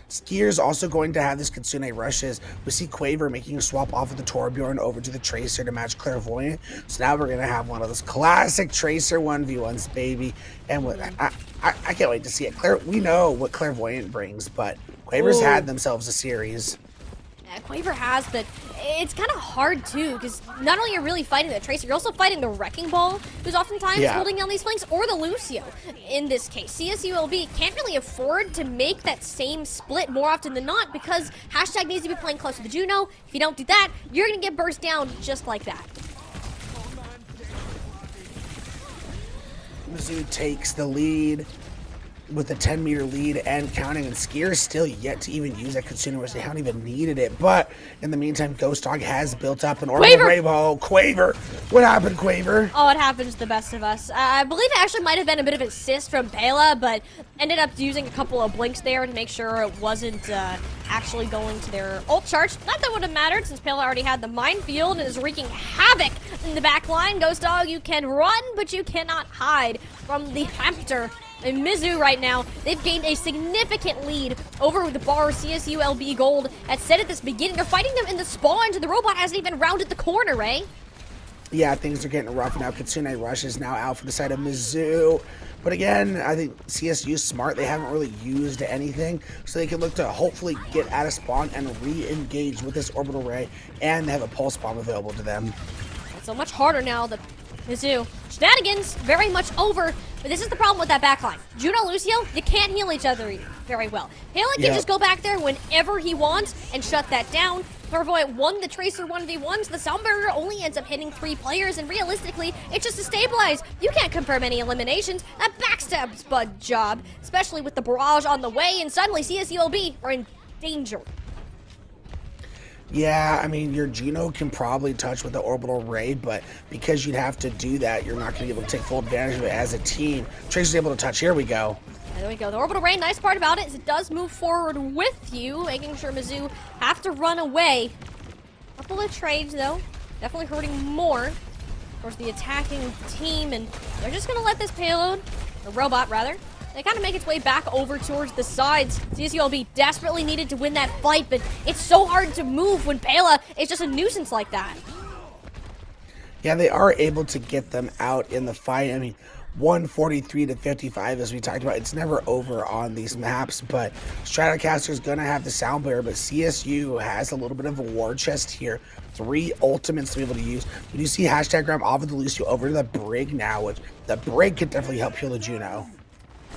Skier's also going to have this Kitsune rushes. We see Quaver making a swap off of the Torbjorn over to the Tracer to match Clairvoyant. So now we're going to have one of those classic Tracer 1v1s, baby. And what, I can't wait to see it. We know what Clairvoyant brings, but Quaver's had themselves a series. Quaver has, but it's kind of hard too, because not only are you really fighting the Tracer, you're also fighting the Wrecking Ball, who's oftentimes holding down these flanks, or the Lucio in this case. CSULB can't really afford to make that same split more often than not, because hashtag needs to be playing close to the Juno. If you don't do that, you're going to get burst down just like that. Mizu takes the lead with a 10-meter lead and counting, and Skier's still yet to even use that Kitsune Rush. They haven't even needed it, but in the meantime, Ghost Dog has built up an orbital rainbow. Quaver! What happened, Quaver? Oh, it happens to the best of us. I believe it actually might have been a bit of an assist from Pela, but ended up using a couple of blinks there to make sure it wasn't actually going to their ult charge. Not that would have mattered, since Pela already had the minefield and is wreaking havoc in the back line. Ghost Dog, you can run, but you cannot hide from the hamster. And Mizu right now, they've gained a significant lead over the bar CSULB Gold. As said at this beginning, they're fighting them in the spawn, and the robot hasn't even rounded the corner, Ray. Yeah, things are getting rough now. Kitsune Rush is now out for the side of Mizu. But again, I think CSU's smart. They haven't really used anything, so they can look to hopefully get out of spawn and re-engage with this orbital ray, and they have a pulse bomb available to them. It's so much harder now. The Mizu shenanigans very much over, but this is the problem with that backline. Juno, Lucio, you can't heal each other very well. Halen can just go back there whenever he wants and shut that down. Clairvoyant won the Tracer 1v1s. The Sound Barrier only ends up hitting 3 players, and realistically, it's just a stabilize. You can't confirm any eliminations. That backstab's Bud job, especially with the barrage on the way, and suddenly CSULB are in danger. Yeah, I mean, your Juno can probably touch with the orbital ray, but because you'd have to do that, you're not going to be able to take full advantage of it as a team. Tracer's able to touch. Here we go. There we go. The orbital rain, nice part about it is it does move forward with you, making sure Mizzou have to run away. Couple of trades, though. Definitely hurting more towards the attacking team, and they're just going to let this payload, or robot, rather, they kind of make its way back over towards the sides. CSULB desperately needed to win that fight, but it's so hard to move when Pela is just a nuisance like that. Yeah, they are able to get them out in the fight. I mean, 143 to 55, as we talked about. It's never over on these maps, but Stratocaster's going to have the sound barrier, but CSU has a little bit of a war chest here. 3 ultimates to be able to use. We do see hashtag Graham off of the Lucio over to the Brig now, which the Brig could definitely help heal the Juno.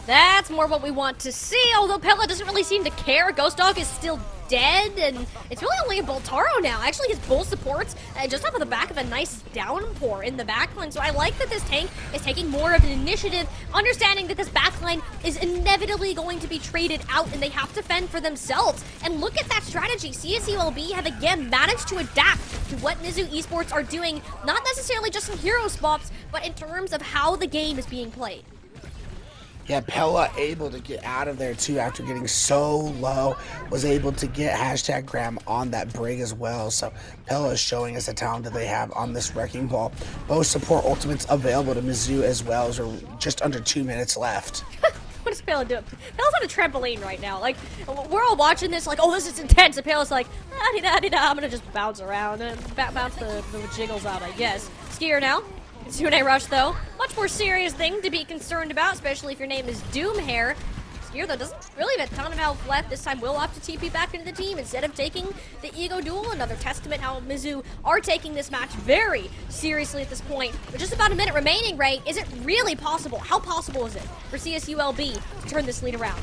That's more what we want to see, although Pela doesn't really seem to care. Ghost Dog is still dead, and it's really only a Boltaro now. Actually, his bull supports just off of the back of a nice downpour in the backline, so I like that this tank is taking more of an initiative, understanding that this backline is inevitably going to be traded out, and they have to fend for themselves. And look at that strategy. CSULB have again managed to adapt to what Mizzou Esports are doing, not necessarily just in hero swaps, but in terms of how the game is being played. Yeah, Pela able to get out of there too after getting so low, was able to get hashtag Graham on that Brig as well. So Pela is showing us the talent that they have on this Wrecking Ball. Both support ultimates available to Mizzou as well, as we're just under 2 minutes left. What is Pela doing? Pela's on a trampoline right now. Like, we're all watching this like, oh, this is intense. And Pela's like, da-di-da-di-da. I'm gonna just bounce around and bounce the jiggles out, I guess. Skier now. Tsune Rush, though, much more serious thing to be concerned about, especially if your name is Doomhair. Skier, though, doesn't really have a ton of health left. This time will opt to TP back into the team instead of taking the Ego Duel. Another testament how Mizzou are taking this match very seriously at this point. With just about a minute remaining, Ray, is it really possible? How possible is it for CSULB to turn this lead around?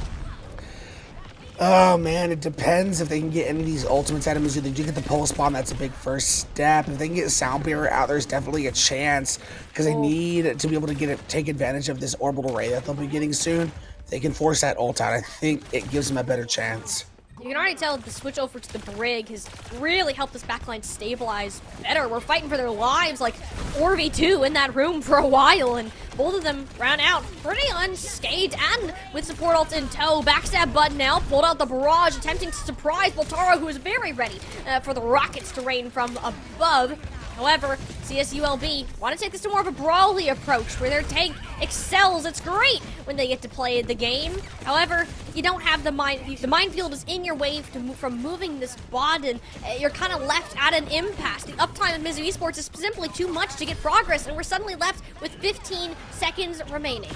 Oh man, it depends if they can get any of these ultimates out of Mizzou. They do get the pulse bomb, that's a big first step. If they can get sound barrier out, there's definitely a chance, because they need to be able to take advantage of this orbital ray that they'll be getting soon. If they can force that ult out, I think it gives them a better chance. You can already tell the switch over to the Brig has really helped this backline stabilize better. We're fighting for their lives like 4v2 in that room for a while, and both of them ran out pretty unscathed and with support ult in tow. Backstab button now, pulled out the barrage, attempting to surprise Boltaro, who is very ready for the rockets to rain from above. However, CSULB want to take this to more of a brawly approach where their tank excels. It's great when they get to play the game. However, you don't have the minefield is in your way from moving this bot, and you're kind of left at an impasse. The uptime of Mizzou Esports is simply too much to get progress, and we're suddenly left with 15 seconds remaining.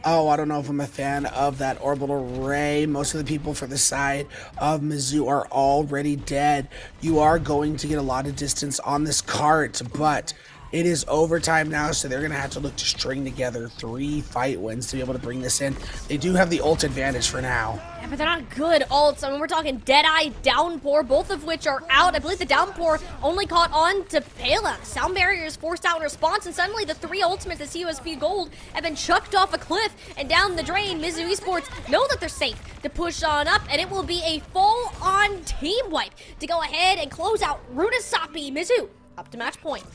Oh, I don't know if I'm a fan of that orbital ray. Most of the people for the side of Mizzou are already dead. You are going to get a lot of distance on this cart, but it is overtime now, so they're going to have to look to string together 3 fight wins to be able to bring this in. They do have the ult advantage for now. Yeah, but they're not good ults. I mean, we're talking Deadeye, Downpour, both of which are out. I believe the Downpour only caught on to Pela. Sound barrier is forced out in response, and suddenly the 3 ultimates at CUSP Gold have been chucked off a cliff and down the drain. Mizzou Esports know that they're safe to push on up, and it will be a full-on team wipe to go ahead and close out Runasapi. Mizzou up to match point.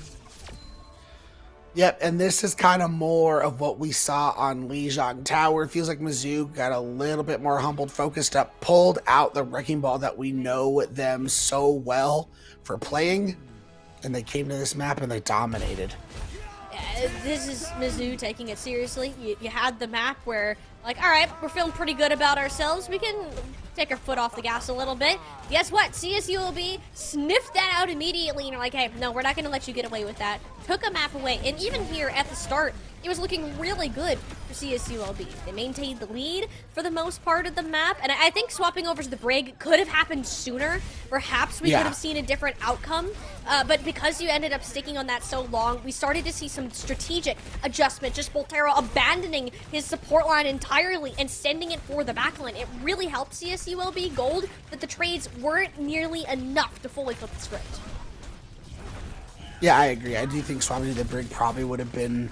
Yep, and this is kind of more of what we saw on Lijiang Tower. It feels like Mizzou got a little bit more humbled, focused up, pulled out the Wrecking Ball that we know them so well for playing, and they came to this map and they dominated. This is Mizzou taking it seriously. You had the map where, like, all right, we're feeling pretty good about ourselves. We can take our foot off the gas a little bit. Guess what? CSULB sniffed that out immediately, and you're like, hey, no, we're not going to let you get away with that. Took a map away, and even here at the start, it was looking really good for CSULB. They maintained the lead for the most part of the map, and I think swapping over to the Brig could have happened sooner. Perhaps we could have seen a different outcome, but because you ended up sticking on that so long, we started to see some strategic adjustment, just Boltaro abandoning his support line entirely and sending it for the backline. It really helped CSULB Gold, but the trades weren't nearly enough to fully flip the script. Yeah, I agree. I do think swapping to the Brig probably would have been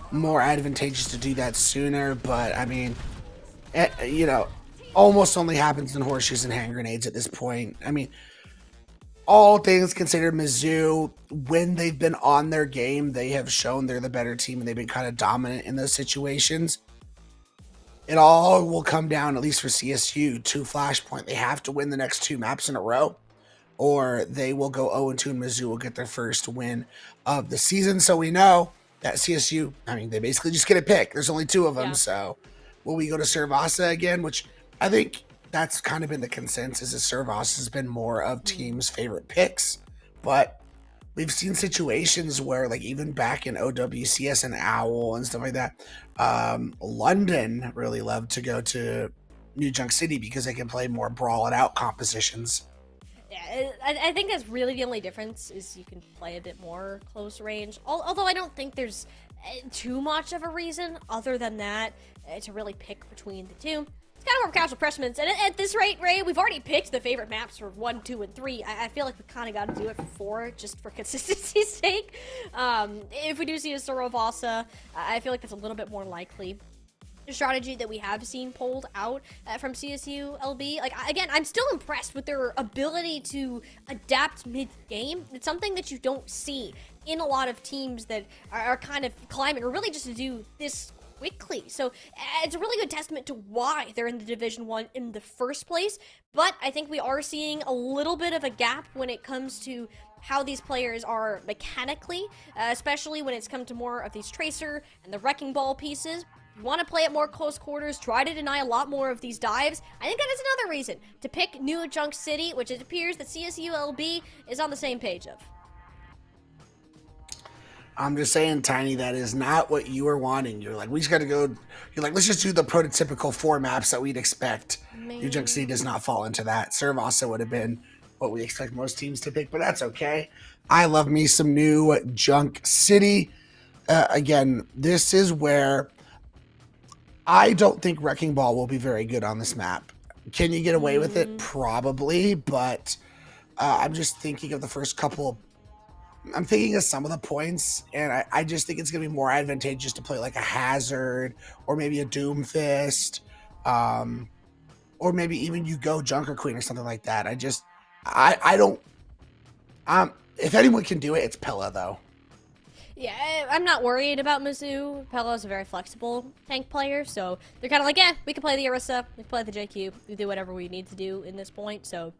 more advantageous to do that sooner, but I mean, you know, almost only happens in horseshoes and hand grenades at this point. I mean, all things considered, Mizzou, when they've been on their game, they have shown they're the better team, and they've been kind of dominant in those situations. it all will come down, at least for CSU, to Flashpoint. They have to win the next 2 maps in a row, or they will go 0-2 and Mizzou will get their first win of the season. So we know that CSU, I mean, they basically just get a pick. There's only 2 of them. Yeah. So will we go to Servasa again? Which I think that's kind of been the consensus, is Servasa has been more of teams' favorite picks. But we've seen situations where, like, even back in OWCS and OWL and stuff like that, London really loved to go to New Junk City because they can play more brawl it out compositions. Yeah, I think that's really the only difference, is you can play a bit more close range. Although I don't think there's too much of a reason other than that to really pick between the two. It's kind of more casual precedents, and at this rate, Ray, we've already picked the favorite maps for 1, 2, and 3. I feel like we kind of got to do it for 4, just for consistency's sake. If we do see a Servasa, I feel like that's a little bit more likely. Strategy that we have seen pulled out from CSU LB. Like, again, I'm still impressed with their ability to adapt mid-game. It's something that you don't see in a lot of teams that are kind of climbing, or really just to do this quickly. So it's a really good testament to why they're in the Division 1 in the first place. But I think we are seeing a little bit of a gap when it comes to how these players are mechanically, especially when it's come to more of these Tracer and the Wrecking Ball pieces. Want to play at more close quarters, try to deny a lot more of these dives. I think that is another reason to pick New Junk City, which it appears that CSU LB is on the same page of. I'm just saying, Tiny, that is not what you were wanting. You're like, we just got to go. You're like, let's just do the prototypical 4 maps that we'd expect. New Junk City does not fall into that. Servasa would have been what we expect most teams to pick, but that's okay. I love me some New Junk City. Again, this is where I don't think Wrecking Ball will be very good on this map. Can you get away with it? Probably, but I'm just thinking of the first couple. I'm thinking of some of the points, and I just think it's going to be more advantageous to play like a Hazard or maybe a Doomfist, or maybe even you go Junker Queen or something like that. I don't. If anyone can do it, it's Pella, though. Yeah, I'm not worried about Mizzou. Pella is a very flexible tank player, so they're kind of like, we can play the Orisa, we can play the JQ, we do whatever we need to do in this point, so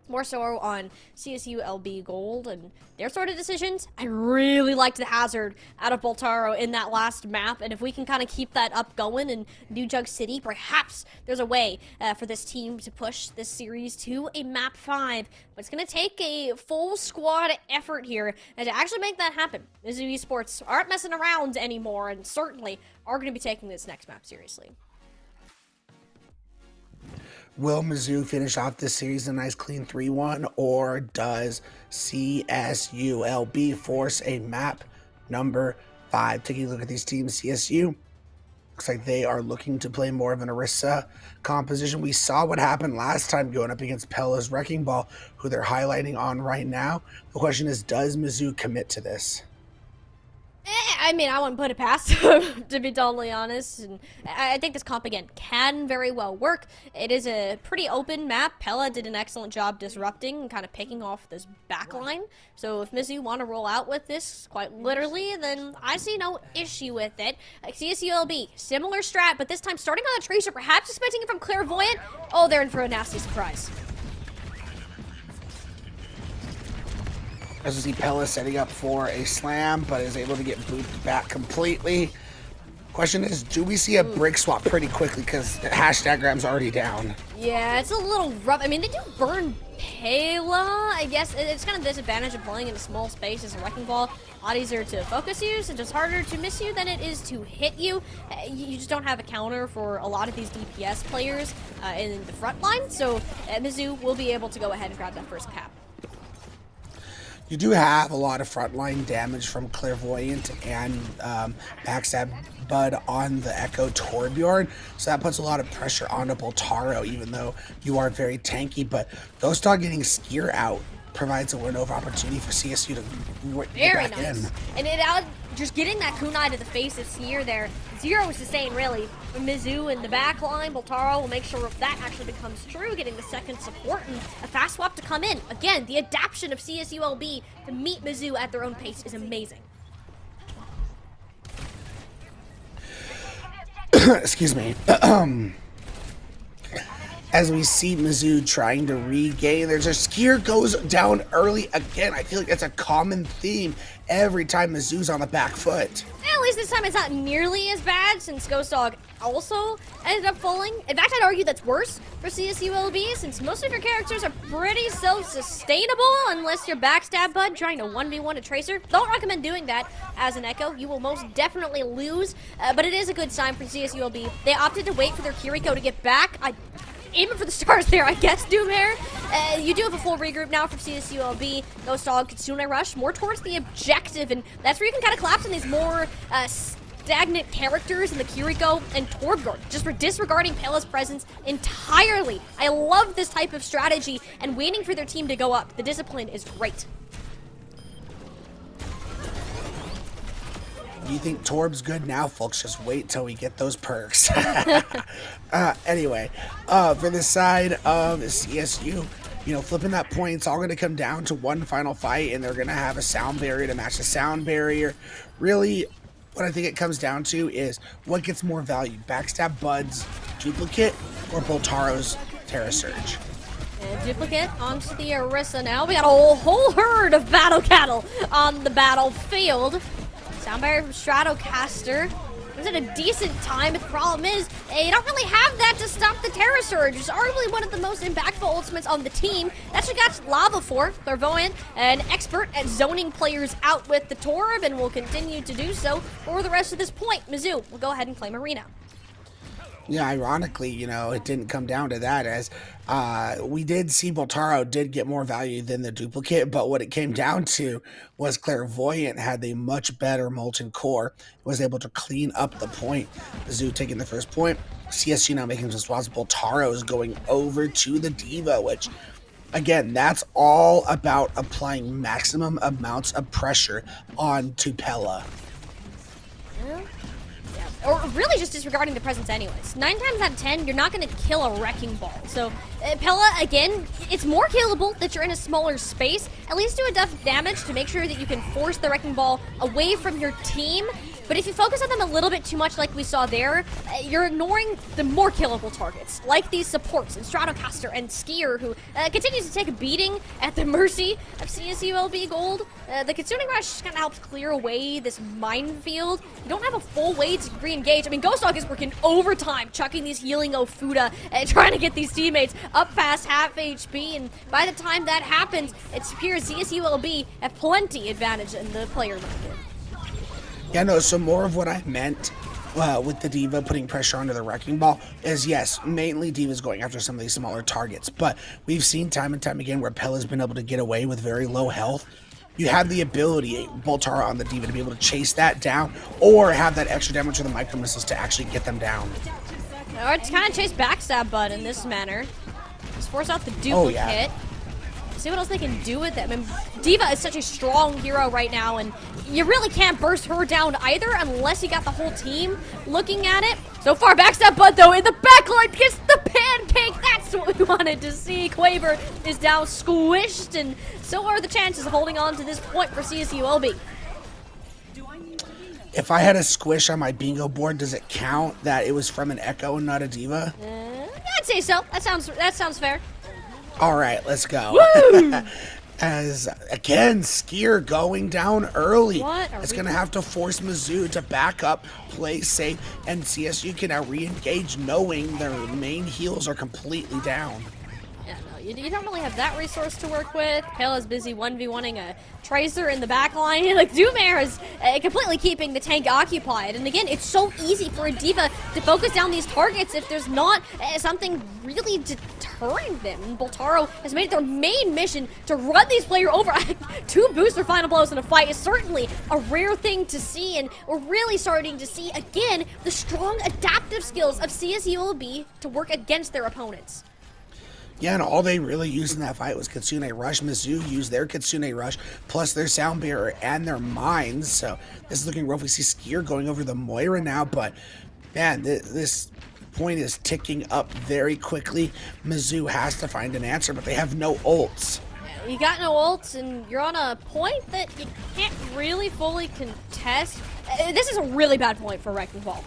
more so on CSU LB Gold and their sort of decisions. I really liked the Hazard out of Boltaro in that last map, and if we can kind of keep that up going in New Junk City, perhaps there's a way for this team to push this series to a map 5. But it's going to take a full squad effort here and to actually make that happen. Mizzou Esports aren't messing around anymore, and certainly are going to be taking this next map seriously. Will Mizzou finish off this series a nice clean 3-1, or does CSULB force a map number 5? Taking a look at these teams, CSU looks like they are looking to play more of an Orisa composition. We saw what happened last time going up against Pella's Wrecking Ball, who they're highlighting on right now. The question is, does Mizzou commit to this? I mean, I wouldn't put it past them, to be totally honest. And I think this comp, again, can very well work. It is a pretty open map. Pella did an excellent job disrupting and kind of picking off this backline. So if Mizzou want to roll out with this, quite literally, then I see no issue with it. CSULB, similar strat, but this time starting on the Tracer, perhaps expecting it from Clairvoyant. Oh, they're in for a nasty surprise. As we see Pella setting up for a slam, but is able to get booted back completely. Question is, do we see a brick swap pretty quickly? Because #gram's already down. Yeah, it's a little rough. I mean, they do burn Pela. I guess it's kind of the disadvantage of playing in a small space as a Wrecking Ball. A lot easier to focus you, so it's harder to miss you than it is to hit you. You just don't have a counter for a lot of these DPS players in the front line, so Mizzou will be able to go ahead and grab that first cap. You do have a lot of frontline damage from Clairvoyant and Backstab Bud on the Echo Torbjorn, so that puts a lot of pressure onto Boltaro, even though you are very tanky. But Ghost Dog getting Skier out provides a window of opportunity for CSU to get back in. And just getting that kunai to the face of Skier there, 0 sustain really. Mizzou in the back line, Boltaro will make sure if that actually becomes true, getting the second support and a fast swap to come in. Again, the adaptation of CSULB to meet Mizzou at their own pace is amazing. excuse me. As we see Mizzou trying to regain, there's a skier goes down early again. I feel like it's a common theme every time Mizzou's on the back foot. At least this time it's not nearly as bad since Ghost Dog also ended up falling. In fact, I'd argue that's worse for CSULB since most of your characters are pretty self-sustainable unless you're Backstab Bud trying to 1v1 a Tracer. Don't recommend doing that as an Echo. You will most definitely lose, but it is a good sign for CSULB. They opted to wait for their Kiriko to get back. Aiming for the stars there, I guess, Doomhair. You do have a full regroup now from CSULB. Ghost Dog, Kitsune Rush, more towards the objective, and that's where you can kind of collapse on these more stagnant characters in the Kiriko and Torbjorn, just for disregarding Pela's presence entirely. I love this type of strategy, and waiting for their team to go up. The discipline is great. You think Torb's good now, folks? Just wait till we get those perks. Anyway, for the side of CSU, flipping that point, it's all going to come down to one final fight, and they're going to have a sound barrier to match the sound barrier. Really, what I think it comes down to is what gets more value, Backstab Bud's Duplicate or Boltaro's Terra Surge. Duplicate onto the Orisa now. We got a whole herd of battle cattle on the battlefield. Sound barrier from Stratocaster. Was at a decent time, but the problem is you don't really have that to stop the Terra Surge. It's arguably one of the most impactful ultimates on the team. That's what got Lava for. Clairvoyant, an expert at zoning players out with the Torb, and will continue to do so for the rest of this point. Mizzou will go ahead and claim Arena. Yeah, ironically, it didn't come down to that, as we did see Boltaro did get more value than the Duplicate, but what it came down to was Clairvoyant had the much better Molten Core, was able to clean up the point. Mizzou taking the first point, CSU now making some swaps. Boltaro is going over to the D.Va, which, again, that's all about applying maximum amounts of pressure onto Pela. Or really just disregarding the presence anyways. 9 times out of 10, you're not going to kill a Wrecking Ball. So, Pela, again, it's more killable that you're in a smaller space. At least do enough damage to make sure that you can force the Wrecking Ball away from your team. But if you focus on them a little bit too much like we saw there, you're ignoring the more killable targets, like these supports and Stratocaster and Skier, who continues to take a beating at the mercy of CSULB Gold. The Kitsune Rush kind of helps clear away this minefield. You don't have a full way to re-engage. I mean, Ghost Dog is working overtime, chucking these healing Ofuda and trying to get these teammates up past half HP, and by the time that happens, it appears CSULB have plenty advantage in the player market. Yeah, no, so more of what I meant with the D.Va putting pressure onto the Wrecking Ball is, yes, mainly D.Va's going after some of these smaller targets, but we've seen time and time again where Pela's been able to get away with very low health. You have the ability, Boltaro on the D.Va, to be able to chase that down or have that extra damage with the micro missiles to actually get them down. Or to kind of chase Backstab Bud in this manner. Just force out the Duplicate. Oh, yeah. See what else they can do with them. I mean, D.Va is such a strong hero right now, and you really can't burst her down either unless you got the whole team looking at it. So far, Backstab Bud, though, in the backline gets the pancake. That's what we wanted to see. Quaver is now squished, and so are the chances of holding on to this point for CSULB. If I had a squish on my bingo board, does it count that it was from an Echo and not a D.Va? Yeah, I'd say so. That sounds fair. All right, let's go. As, again, Skier going down early. It's going to have to force Mizzou to back up, play safe, and CSU can now re-engage knowing their main heals are completely down. Yeah, no, you don't really have that resource to work with. Pela's busy 1v1ing a Tracer in the back line. Like, Doomhair is completely keeping the tank occupied. And again, it's so easy for a D.Va to focus down these targets if there's not something really deterring them. And Boltaro has made it their main mission to run these players over. 2 booster final blows in a fight is certainly a rare thing to see, and we're really starting to see, again, the strong adaptive skills of CSULB to work against their opponents. Yeah, and all they really used in that fight was Kitsune Rush. Mizzou used their Kitsune Rush, plus their Sound Barrier and their Mines. So this is looking rough. We see Skier going over the Moira now, but man, this point is ticking up very quickly. Mizzou has to find an answer, but they have no ults. You got no ults, and you're on a point that you can't really fully contest. This is a really bad point for Wrecking Ball.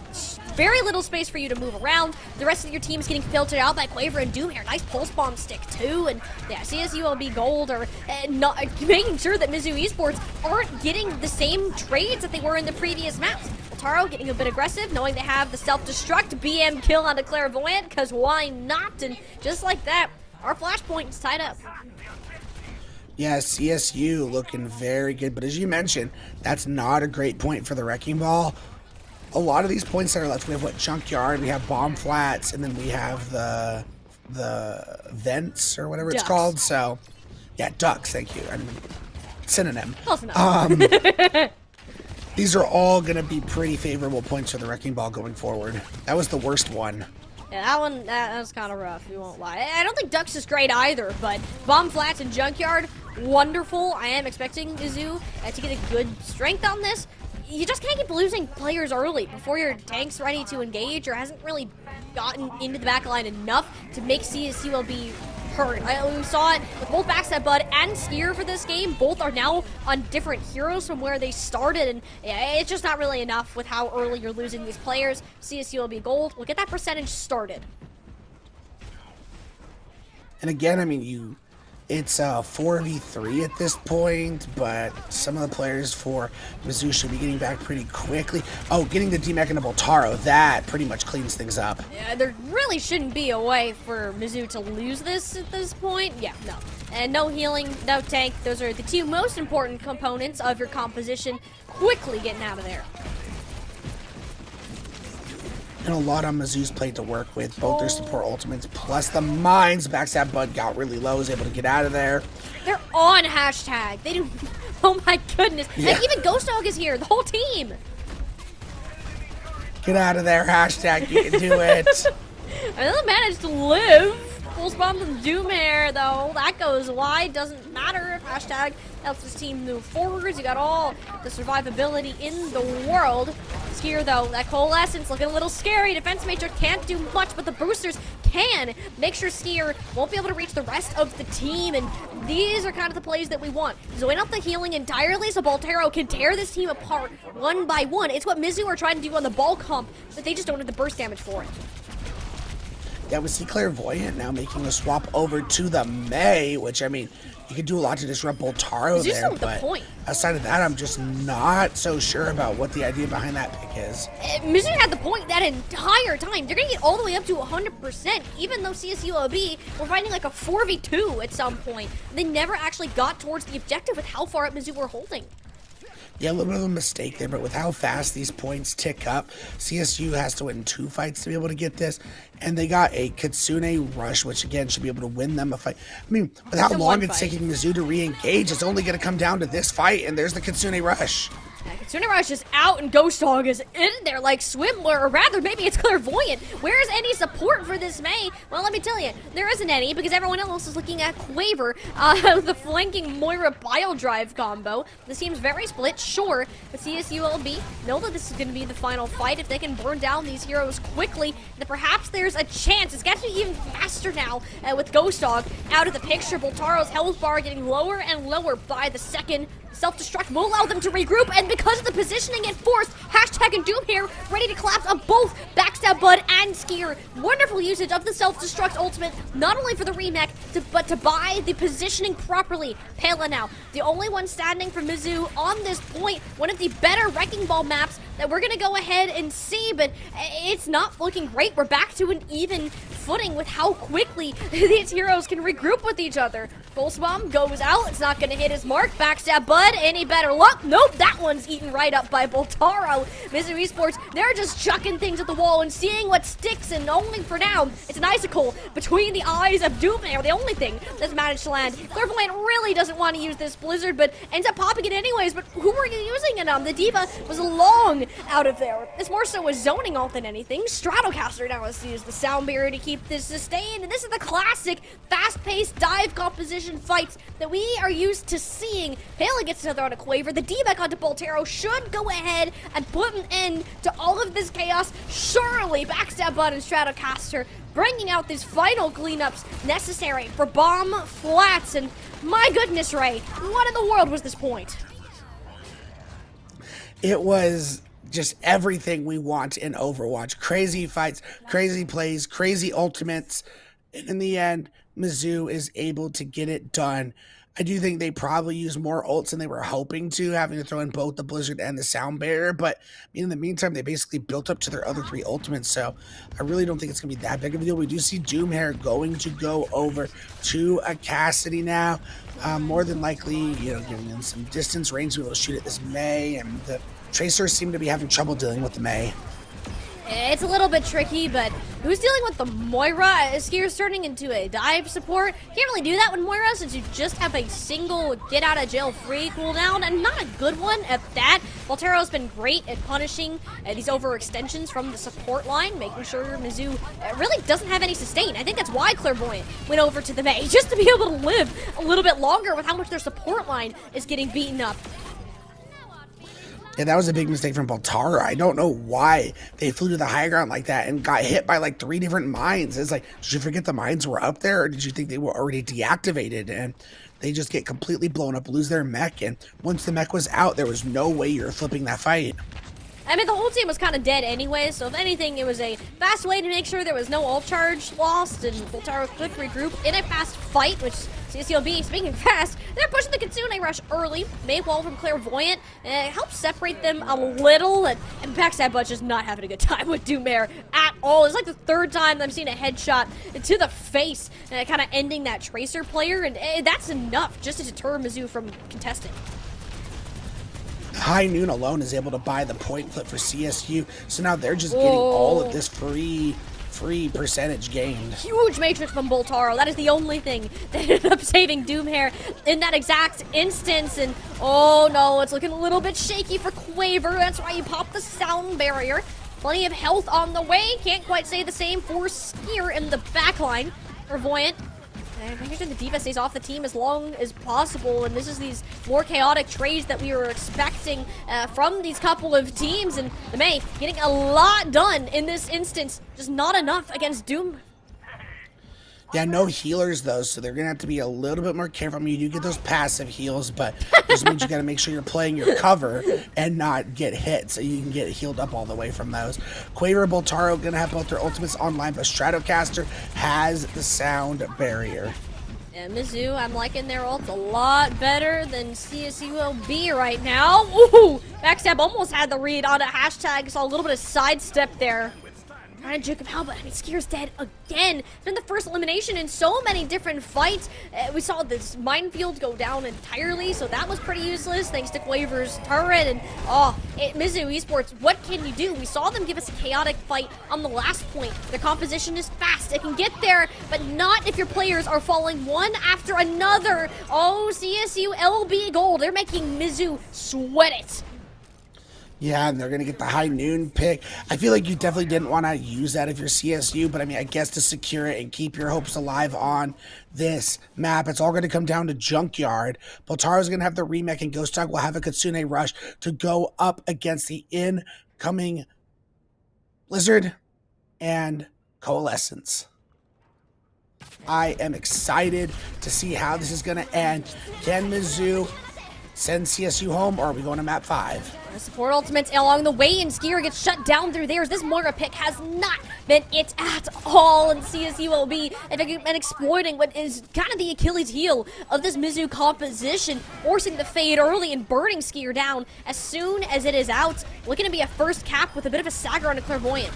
Very little space for you to move around. The rest of your team's getting filtered out by Quaver and Doom here. Nice pulse bomb stick too, and yeah, CSULB Gold are not making sure that Mizzou Esports aren't getting the same trades that they were in the previous maps. Taro getting a bit aggressive, knowing they have the self-destruct BM kill on the Clairvoyant, because why not? And just like that, our flashpoint is tied up. Yeah, CSU looking very good, but as you mentioned, that's not a great point for the Wrecking Ball. A lot of these points that are left, we have what, Junkyard, we have Bomb Flats, and then we have the Vents, or whatever Ducks. it's called. So, yeah, Ducks, thank you. I mean, synonym. Close enough. These are all going to be pretty favorable points for the Wrecking Ball going forward. That was the worst one. Yeah, that was kind of rough, we won't lie. I don't think Ducks is great either, but Bomb Flats and Junkyard, wonderful. I am expecting Mizzou to get a good strength on this. You just can't keep losing players early before your tank's ready to engage or hasn't really gotten into the backline enough to make CSULB hurt. We saw it with both Backstab Bud and Skier for this game. Both are now on different heroes from where they started, and yeah, it's just not really enough with how early you're losing these players. CSULB Gold will get that percentage started. And again, I mean, it's 4v3 at this point, but some of the players for Mizzou should be getting back pretty quickly. Oh, getting the DMEC into Boltaro, that pretty much cleans things up. Yeah, there really shouldn't be a way for Mizzou to lose this at this point. Yeah, no. And no healing, no tank. Those are the two most important components of your composition. Quickly getting out of there. And a lot on Mizzou's plate to work with, both their support ultimates plus the mines. Backstab Bud got really low, was able to get out of there. They're on hashtag. They do. Oh my goodness. Yeah. Like even Ghost Dog is here. The whole team. Get out of there, hashtag, you can do it. I still managed to live. Full spawn from Doomhair though. That goes wide. Doesn't matter if hashtag helps his team move forwards. You got all the survivability in the world. Skier though, that Coalescence looking a little scary. Defense Matrix can't do much, but the boosters can make sure Skier won't be able to reach the rest of the team. And these are kind of the plays that we want. Zoing out the healing entirely so Boltaro can tear this team apart one by one. It's what Mizzou are trying to do on the ball comp, but they just don't have the burst damage for it. Yeah, we see Clairvoyant now making a swap over to the Mei, which, I mean, you could do a lot to disrupt Boltaro Mizzou's there, with the but point. outside of that, I'm just not so sure about what the idea behind that pick is. Mizzou had the point that entire time. They're going to get all the way up to 100%, even though CSULB were fighting like a 4v2 at some point. They never actually got towards the objective with how far up Mizzou were holding. Yeah, a little bit of a mistake there, but with how fast these points tick up, CSU has to win 2 fights to be able to get this, and they got a Kitsune Rush, which again should be able to win them a fight. I mean, with how long it's taking Mizzou to re-engage, it's only going to come down to this fight, and there's the Kitsune Rush. Yeah, Kitsune Rush is out and Ghost Dog is in there like Swimler, or rather maybe it's Clairvoyant. Where is any support for this Mei? Well, let me tell you, there isn't any because everyone else is looking at Quaver, the flanking Moira Bile Drive combo. This team's very split, sure, but CSULB know that this is going to be the final fight. If they can burn down these heroes quickly, then perhaps there's a chance. It's got to be even faster now with Ghost Dog out of the picture. Boltaro's health bar getting lower and lower by the second. Self-destruct will allow them to regroup, and because of the positioning it forced, hashtag and Doom here, ready to collapse on both Backstab Bud and Skier. Wonderful usage of the self-destruct ultimate, not only for the remake, but to buy the positioning properly. Pela now, the only one standing for Mizzou on this point, one of the better Wrecking Ball maps that we're gonna go ahead and see, but it's not looking great. We're back to an even footing with how quickly these heroes can regroup with each other. Pulse Bomb goes out, it's not gonna hit his mark. Backstab Bud, any better luck? Nope, that one's eaten right up by Boltaro. Mizzou Esports, they're just chucking things at the wall and seeing what sticks, and only for now, it's an icicle between the eyes of Doomhair, the only thing that's managed to land. Clairvoyant really doesn't want to use this Blizzard, but ends up popping it anyways, but who were you using it on? The Diva was long out of there. It's more so a zoning ult than anything. Stratocaster now has to use the sound barrier to keep this sustained, and this is the classic fast-paced dive composition fights that we are used to seeing. Haley gets another on a Quaver. The D-back onto Boltaro should go ahead and put an end to all of this chaos. Surely Backstab Bud and Stratocaster bringing out these final cleanups necessary for Bomb Flats, and my goodness, Ray, what in the world was this point? It was just everything we want in Overwatch. Crazy fights, crazy plays, crazy ultimates. And in the end, Mizzou is able to get it done. I do think they probably used more ults than they were hoping to, having to throw in both the Blizzard and the Sound Barrier. But in the meantime, they basically built up to their other 3 ultimates. So I really don't think it's going to be that big of a deal. We do see Doomhair going to go over to a Cassidy now. More than likely, giving them some distance range to be able to shoot at this Mei. And the Tracers seem to be having trouble dealing with the Mei. It's a little bit tricky, but who's dealing with the Moira? Skier's turning into a dive support. Can't really do that with Moira since you just have a single get out of jail free cooldown, and not a good one at that. Voltero's been great at punishing these overextensions from the support line, making sure Mizzou really doesn't have any sustain. I think that's why Clairvoyant went over to the Mei, just to be able to live a little bit longer with how much their support line is getting beaten up. Yeah, that was a big mistake from Baltara. I don't know why they flew to the high ground like that and got hit by like 3 different mines. It's like, did you forget the mines were up there, or did you think they were already deactivated? And they just get completely blown up, lose their mech. And once the mech was out, there was no way you're flipping that fight. I mean, the whole team was kind of dead anyway, so if anything, it was a fast way to make sure there was no ult charge lost, and Voltaro could regroup in a fast fight, which CSULB, speaking fast, they're pushing the Kitsune rush early. Maywall from Clairvoyant helps separate them a little, and Backstab Butch is not having a good time with Doomhair at all. It's like the 3rd time I've seen a headshot to the face, kind of ending that Tracer player, and that's enough just to deter Mizzou from contesting. High Noon alone is able to buy the point flip for CSU, so now they're just getting all of this free percentage gained. Huge matrix from Boltaro. That is the only thing that ended up saving Doomhair in that exact instance. And oh no, it's looking a little bit shaky for Quaver. That's why you pop the Sound Barrier. Plenty of health on the way. Can't quite say the same for Skier in the backline. Clairvoyant making sure the D.Va stays off the team as long as possible, and this is these more chaotic trades that we were expecting from these couple of teams, and the Mei getting a lot done in this instance, just not enough against Doom. Yeah, no healers though, so they're gonna have to be a little bit more careful. I mean, you do get those passive heals, but this means you gotta make sure you're playing your cover and not get hit, so you can get healed up all the way from those. Quaver and Boltaro gonna have both their ultimates online, but Stratocaster has the Sound Barrier. And Mizzou, I'm liking their ult a lot better than CSULB right now. Ooh, Backstab almost had the read on a hashtag, saw a little bit of sidestep there. Trying to juke him out, but I mean, Skier's dead again. It's been the first elimination in so many different fights. We saw this minefield go down entirely, so that was pretty useless thanks to Quaver's turret. And Mizzou Esports, what can you do? We saw them give us a chaotic fight on the last point. Their composition is fast. It can get there, but not if your players are falling one after another. Oh, CSU LB gold. They're making Mizzou sweat it. Yeah, and they're going to get the High Noon pick. I feel like you definitely didn't want to use that if you're CSU, but I mean, I guess to secure it and keep your hopes alive on this map, it's all going to come down to Junkyard. Boltaro's going to have the remake, and Ghost Dog will have a Kitsune rush to go up against the incoming Blizzard and Coalescence. I am excited to see how this is going to end. Can Mizzou send CSU home, or are we going to map 5? Support ultimates along the way, and Skier gets shut down through theirs. This Moira pick has not been it at all, and CSU will be exploiting what is kind of the Achilles heel of this Mizzou composition, forcing the fade early and burning Skier down as soon as it is out. Looking to be a first cap with a bit of a stagger on a Clairvoyant.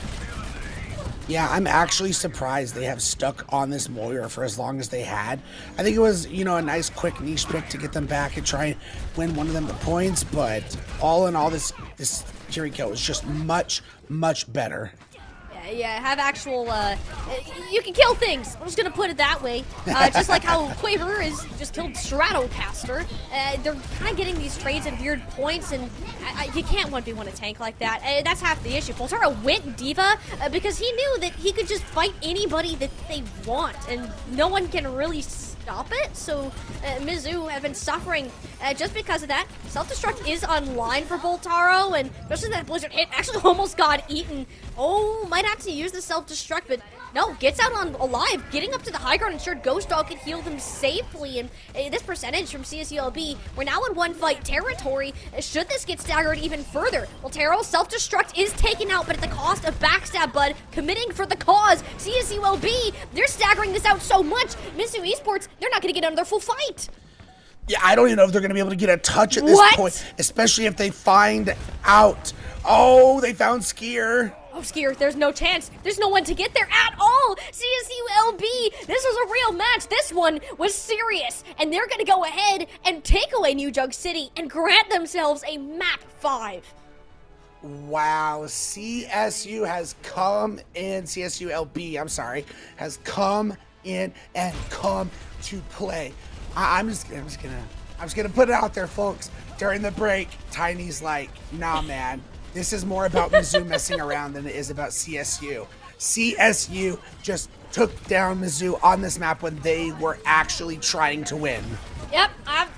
Yeah, I'm actually surprised they have stuck on this Moira for as long as they had. I think it was, a nice quick niche pick to get them back and try and win one of them the points, but all in all, this Kiriko is just much, much better. Yeah, have actual, you can kill things. I'm just gonna put it that way. Just like how Quaver is just killed Stratocaster. They're kind of getting these trades at weird points, and you can't 1v1 a tank like that. That's half the issue. Boltaro went D.Va because he knew that he could just fight anybody that they want, and no one can really stop it. So Mizzou have been suffering just because of that. Self-destruct is online for Boltaro, and especially that blizzard hit actually almost got eaten. Oh, might have to use the self-destruct, but no, gets out on alive, getting up to the high ground, ensured Ghost Dog could heal them safely. And this percentage from CSULB, we're now in one fight territory. Should this get staggered even further? Well, Taro, self-destruct is taken out, but at the cost of Backstab Bud committing for the cause. CSULB, they're staggering this out so much. Mizzou Esports, they're not going to get another full fight. Yeah, I don't even know if they're going to be able to get a touch at this point, especially if they find out. Oh, they found Skier. Oh, Skier, there's no chance. There's no one to get there at all. CSULB, this was a real match. This one was serious. And they're going to go ahead and take away New Jug City and grant themselves a map 5. Wow, CSU has come in, CSULB, I'm sorry, has come in and come to play. I'm just gonna put it out there, folks. During the break, Tiny's like, nah, man. This is more about Mizzou messing around than it is about CSU. CSU just took down Mizzou on this map when they were actually trying to win. Yep,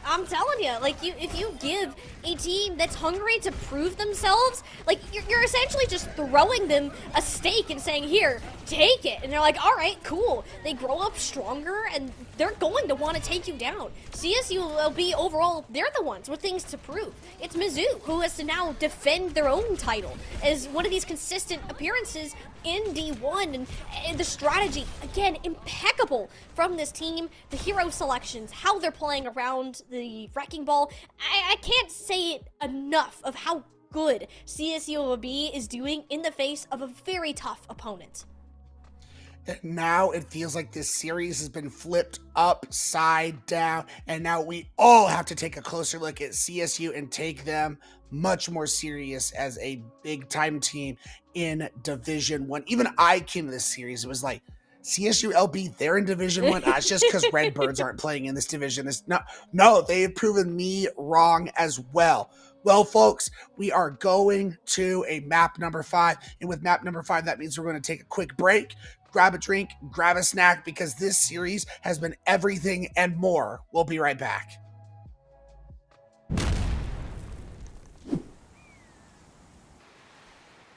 I'm telling you, like, if you give a team that's hungry to prove themselves, like, you're essentially just throwing them a stake and saying, here, take it. And they're like, all right, cool. They grow up stronger, and they're going to want to take you down. CSULB overall, they're the ones with things to prove. It's Mizzou who has to now defend their own title as one of these consistent appearances in D1, and the strategy, again, impeccable from this team. The hero selections, how they're playing around the Wrecking Ball. I can't say it enough of how good CSULB is doing in the face of a very tough opponent. Now it feels like this series has been flipped upside down, and now we all have to take a closer look at CSU and take them much more serious as a big-time team in Division 1. Even I came to this series, it was like, CSU LB, they're in Division 1. It's just because Redbirds aren't playing in this division. No, they have proven me wrong as well. Well, folks, we are going to a map number 5, and with map number 5, that means we're going to take a quick break, grab a drink, grab a snack, because this series has been everything and more. We'll be right back.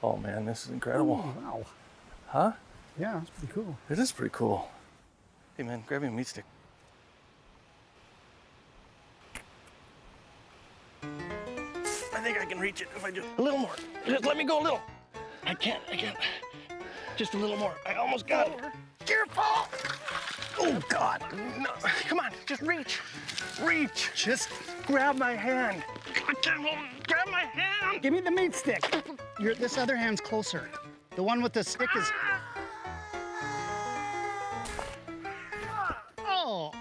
Oh man, this is incredible. Oh, wow. Huh? Yeah, that's pretty cool. It is pretty cool. Hey man, grab me a meat stick. I think I can reach it if I just a little more. Just let me go a little. I can't. Just a little more. I almost got it. Careful! Oh God! No. Come on, just reach. Reach. Just grab my hand. I can't hold it. Grab my hand. Give me the meat stick. This other hand's closer. The one with the stick is... Oh.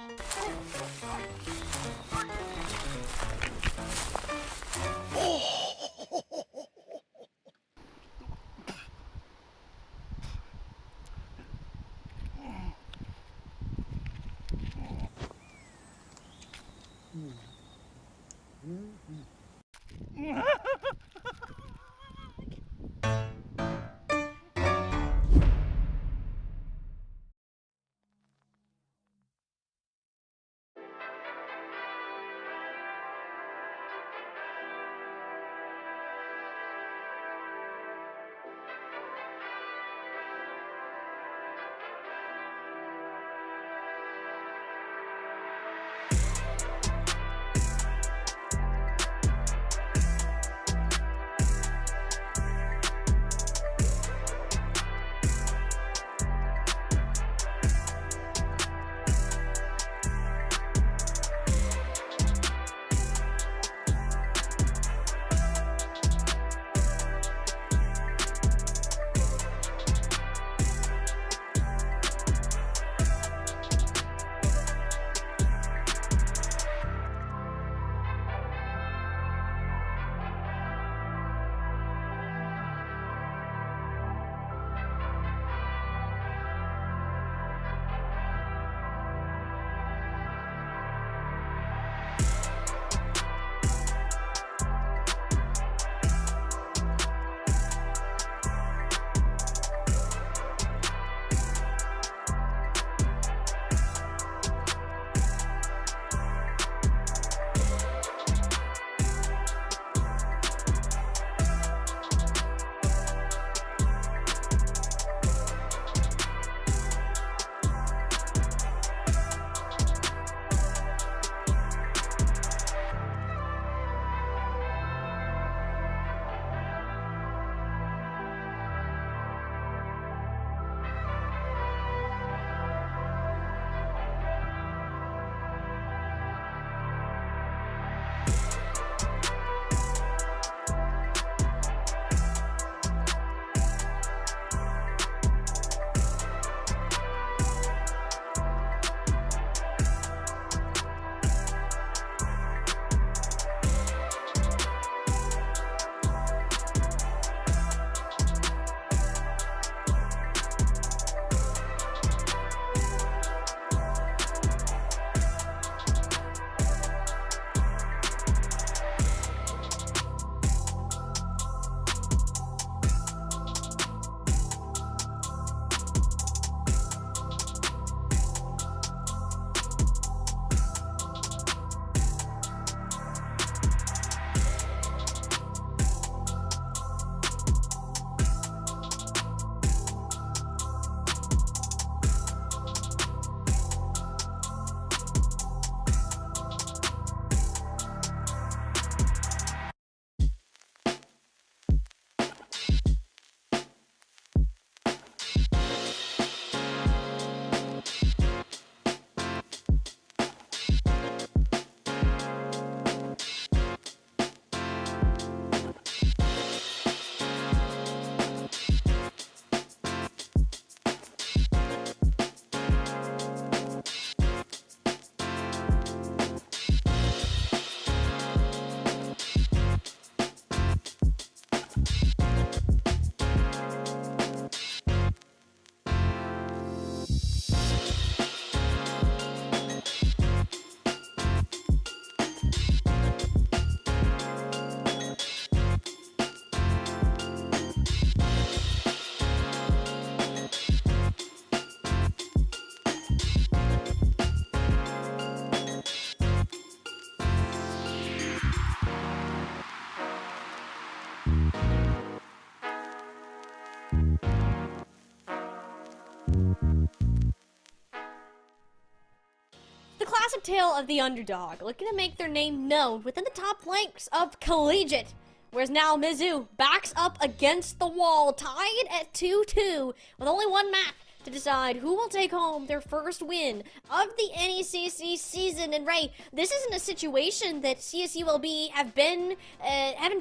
The classic tale of the underdog, looking to make their name known within the top ranks of collegiate. Whereas now Mizzou backs up against the wall, tied at 2-2, with only one map to decide who will take home their first win of the NECC season. And Ray, this isn't a situation that CSULB haven't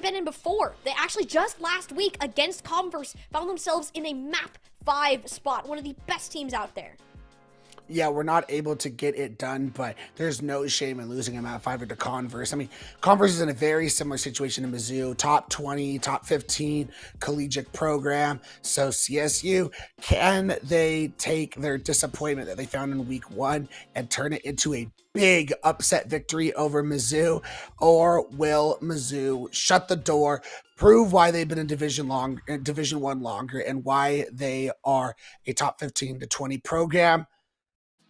been in before. They actually just last week against Converse found themselves in a map 5 spot, one of the best teams out there. Yeah, we're not able to get it done, but there's no shame in losing a map 5 to Converse. I mean, Converse is in a very similar situation to Mizzou, top 20, top 15 collegiate program. So CSU, can they take their disappointment that they found in week 1 and turn it into a big upset victory over Mizzou? Or will Mizzou shut the door, prove why they've been in Division 1 longer, and why they are a top 15 to 20 program?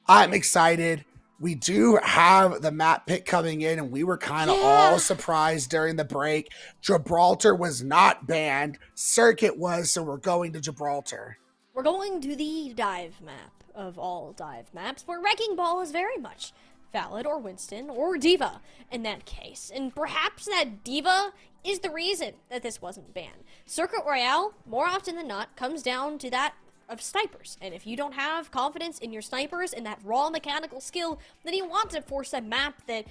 I'm excited. We do have the map pick coming in, and we were kind of all surprised during the break. Gibraltar was not banned. Circuit was, so we're going to Gibraltar. We're going to the dive map of all dive maps, where Wrecking Ball is very much valid, or Winston, or Diva in that case. And perhaps that Diva is the reason that this wasn't banned. Circuit Royale, more often than not, comes down to that of snipers, and if you don't have confidence in your snipers and that raw mechanical skill, then you want to force a map that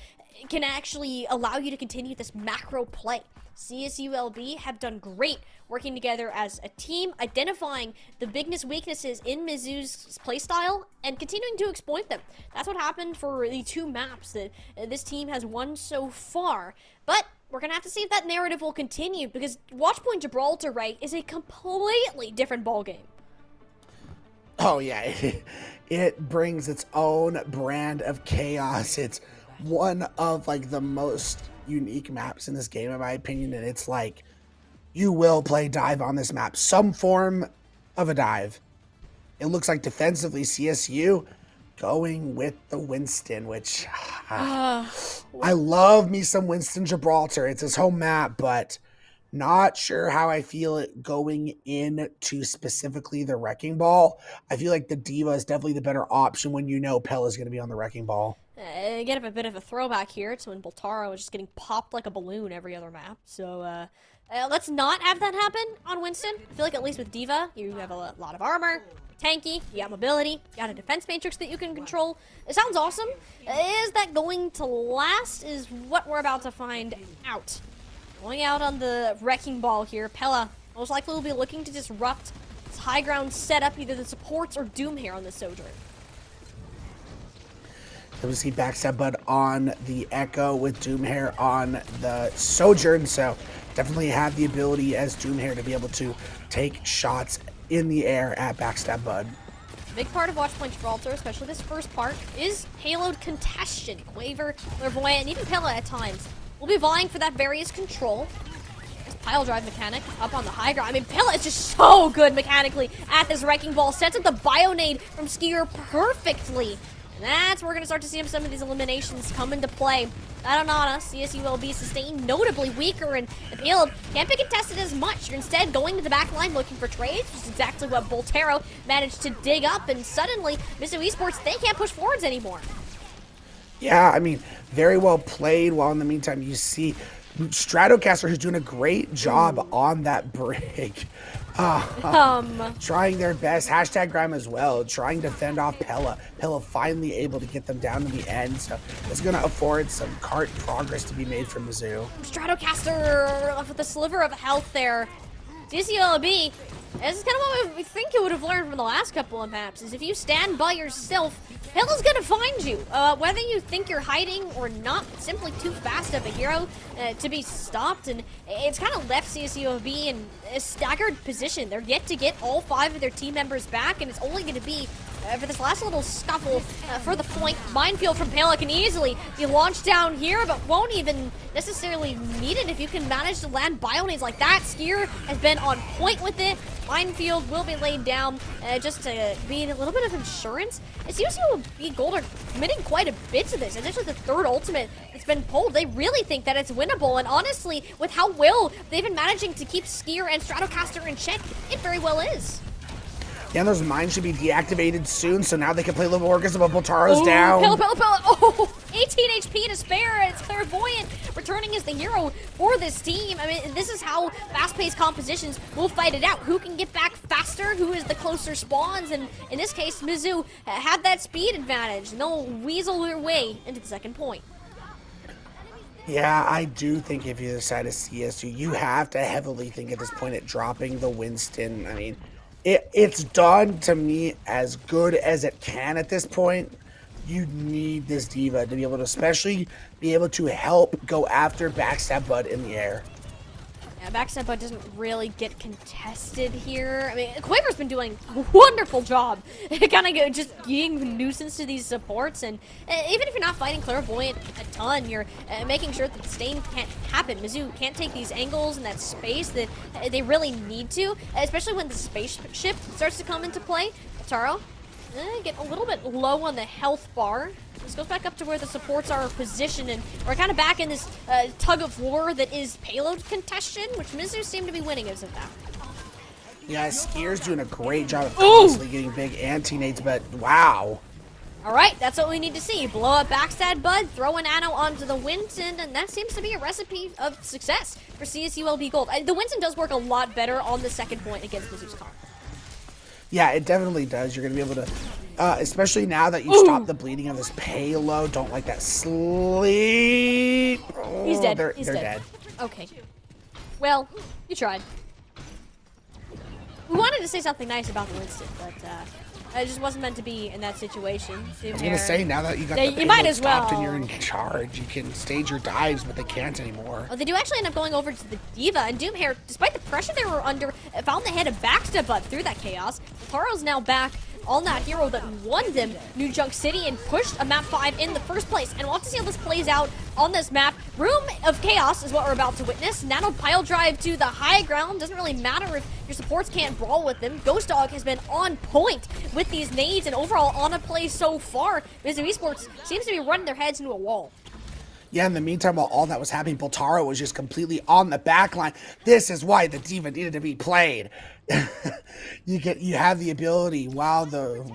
can actually allow you to continue this macro play. CSULB have done great working together as a team, identifying the weaknesses in Mizzou's playstyle and continuing to exploit them. That's what happened for the 2 maps that this team has won so far. But we're going to have to see if that narrative will continue, because Watchpoint Gibraltar, right, is a completely different ballgame. Oh yeah, it brings its own brand of chaos. It's one of like the most unique maps in this game, in my opinion, and it's like you will play dive on this map, some form of a dive. It looks like defensively CSU going with the Winston, which I love me some Winston Gibraltar. It's his home map, but not sure how I feel it going into specifically the Wrecking Ball. I feel like the Diva is definitely the better option when you know Pell is going to be on the Wrecking Ball. Get a bit of a throwback here to when Boltaro was just getting popped like a balloon every other map. So let's not have that happen on Winston. I feel like at least with Diva, you have a lot of armor, tanky, you got mobility, you got a defense matrix that you can control. It sounds awesome. Is that going to last is what we're about to find out. Going out on the Wrecking Ball here, Pella most likely will be looking to disrupt this high ground setup, either the supports or Doom here on the Sojourn. Then we see Backstab Bud on the Echo with Doomhair on the Sojourn, so definitely have the ability as Doomhair to be able to take shots in the air at Backstab Bud. A big part of Watchpoint Gibraltar, especially this first part, is payload congestion. Quaver, Clairvoyant, and even Pella at times will be vying for that various control. This pile drive mechanic up on the high ground. I mean, Pella is just so good mechanically at this Wrecking Ball. Sets up the Bionade from Skier perfectly. And that's where we're going to start to see some of these eliminations come into play. Adonana, CSULB sustained notably weaker, and the payload can't be contested as much. You're instead going to the back line looking for trades, which is exactly what Boltaro managed to dig up, and suddenly, Mizzou Esports, they can't push forwards anymore. Yeah, I mean, very well played, while in the meantime you see Stratocaster, who's doing a great job on that break. Trying their best. Hashtag Grime as well, trying to fend off Pella. Pella finally able to get them down in the end, so it's going to afford some cart progress to be made for Mizzou. Stratocaster with a sliver of health there. CSULB, this is kind of what we think you would have learned from the last couple of maps, is if you stand by yourself, Pella's gonna find you. Whether you think you're hiding or not, it's simply too fast of a hero to be stopped, and it's kind of left CSULB in a staggered position. They're yet to get all 5 of their team members back, and it's only going to be for this last little scuffle for the point. Minefield from Pella can easily be launched down here, but won't even necessarily need it if you can manage to land Bionades like that. Skier has been on point with it. Minefield will be laid down just to be a little bit of insurance. It seems to be Gold are committing quite a bit to this. It's actually the 3rd ultimate that's been pulled. They really think that it's winnable, and honestly, with how well they've been managing to keep Skier and Stratocaster in check, it very well is. Yeah, those mines should be deactivated soon, so now they can play a little more aggressive, but Boltaro's down. Pella. Oh, 18 HP to spare. It's Clairvoyant returning as the hero for this team. I mean, this is how fast-paced compositions will fight it out. Who can get back faster? Who is the closer spawns? And in this case, Mizzou had that speed advantage, and they'll weasel their way into the second point. Yeah, I do think if you decide to CSU, you have to heavily think at this point at dropping the Winston. I mean, it's done to me as good as it can at this point. You need this D.Va to be able to especially be able to help go after Backstab Bud in the air. Yeah, Backstab Bud doesn't really get contested here. I mean, Quaver's been doing a wonderful job kind of just being a nuisance to these supports, and even if you're not fighting Clairvoyant a ton, you're making sure that the stain can't happen. Mizzou can't take these angles and that space that they really need to, especially when the spaceship starts to come into play. Taro, get a little bit low on the health bar. This goes back up to where the supports are positioned, and we're kind of back in this tug of war that is payload contention, which Mizzou seem to be winning as of now. Yeah, Skier's doing a great job of constantly getting big anti-nades, but wow. All right, that's what we need to see. Blow up Backstab Bud, throw an Anno onto the Winston, and that seems to be a recipe of success for CSULB Gold. The Winston does work a lot better on the second point against Mizzou's car. Yeah, it definitely does. You're going to be able to, especially now that you stopped the bleeding of this payload. Don't like that sleep. Oh, He's dead. They're He's dead. Okay. Well, you tried. We wanted to say something nice about the Winston, but it just wasn't meant to be in that situation. I was going to say, now that you got the you payload might as stopped well. and you're in charge, you can stage your dives, but they can't anymore. Well, they do actually end up going over to the D.Va, and Doomhair, despite the pressure they were under, found the head of Backstab Bud through that chaos. Taro's now back on that hero that won them New Junk City and pushed a map 5 in the first place. And we'll have to see how this plays out on this map. Room of Chaos is what we're about to witness. Nano pile drive to the high ground. Doesn't really matter if your supports can't brawl with them. Ghost Dog has been on point with these nades and overall on a play so far. Mizzou Esports seems to be running their heads into a wall. Yeah, in the meantime, while all that was happening, Boltaro was just completely on the back line. This is why the D.Va needed to be played. You have the ability while the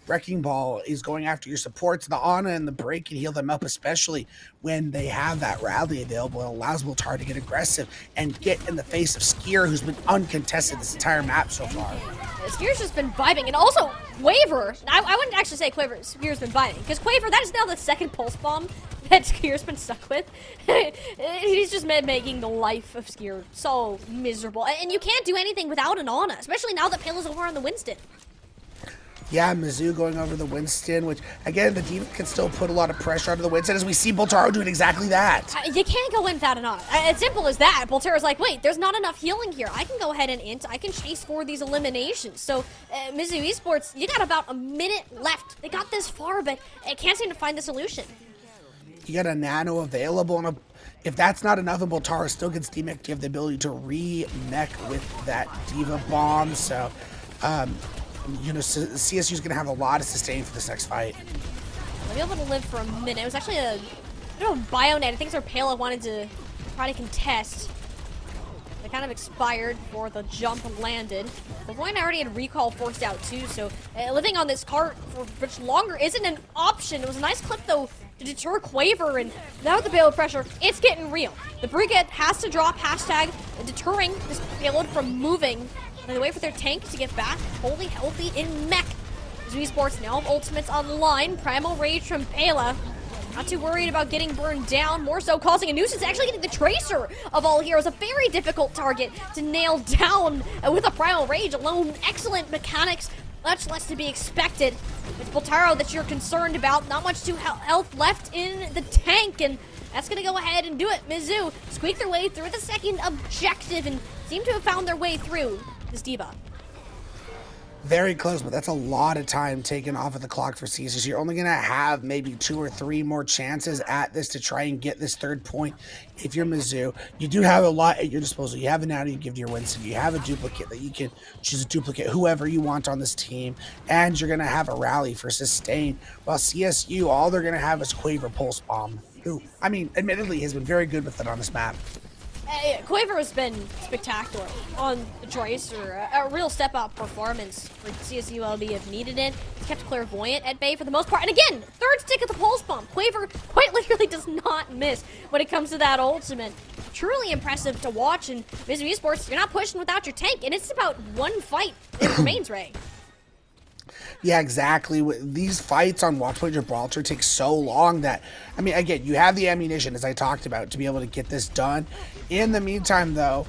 Wrecking Ball is going after your supports, the Ana and the Break can heal them up, especially when they have that rally available. It allows Boltaro to get aggressive and get in the face of Skier, who's been uncontested this entire map so far. Skier's just been vibing, and also Quaver. I wouldn't actually say Skier's been vibing, because Quaver, that is now the second pulse bomb that Skier's been stuck with. He's just making the life of Skier so miserable, and you can't do anything without an Ana, especially now that Pale's over on the Winston. Yeah, Mizzou going over the Winston, which, again, the D.Va can still put a lot of pressure onto the Winston, as we see Boltaro doing exactly that. You can't go in without an Ana. As simple as that. Boltaro's like, wait, there's not enough healing here. I can go ahead and int. I can chase for these eliminations. So, Mizzou Esports, you got about a minute left. They got this far, but can't seem to find the solution. You got a Nano available, and if that's not enough, and Boltaro still gets D-Mech, you have the ability to re-mech with that D.Va bomb. So, you know, CSU's going to have a lot of sustain for this next fight. I'll be able to live for a minute. It was actually a Bionet. I think Pela wanted to try to contest. They kind of expired before the jump landed. The point already had recall forced out too, so living on this cart for much longer isn't an option. It was a nice clip though to deter Quaver, and now with the payload pressure, it's getting real. The Brigade has to drop hashtag deterring this payload from moving. And they wait for their tank to get back wholly healthy in mech. Mizzou Esports now have ultimates online. Primal Rage from Pela. Not too worried about getting burned down, more so causing a nuisance, actually getting the Tracer of all heroes. A very difficult target to nail down with a Primal Rage alone. Excellent mechanics, much less to be expected. It's Boltaro that you're concerned about. Not much to health left in the tank, and that's going to go ahead and do it. Mizzou squeak their way through the second objective and seem to have found their way through this D.Va. Very close, but that's a lot of time taken off of the clock for CSU. You're only going to have maybe 2 or 3 more chances at this to try and get this third point. If you're Mizzou, you do have a lot at your disposal. You have an Audi you give to your Winston. You have a duplicate that you can choose a duplicate, whoever you want on this team, and you're going to have a rally for sustain. While CSU, all they're going to have is Quaver Pulse Bomb, who, I mean, admittedly has been very good with it on this map. Quaver has been spectacular on the Tracer. A real step-up performance for CSU LB if needed it. He's kept Clairvoyant at bay for the most part. And again, third stick at the pulse bomb. Quaver quite literally does not miss when it comes to that ultimate. Truly impressive to watch. And Mizu Esports, you're not pushing without your tank. And it's about one fight that remains, Ray. Yeah, exactly. These fights on Watchpoint Gibraltar take so long that, I mean, again, you have the ammunition, as I talked about, to be able to get this done. In the meantime, though,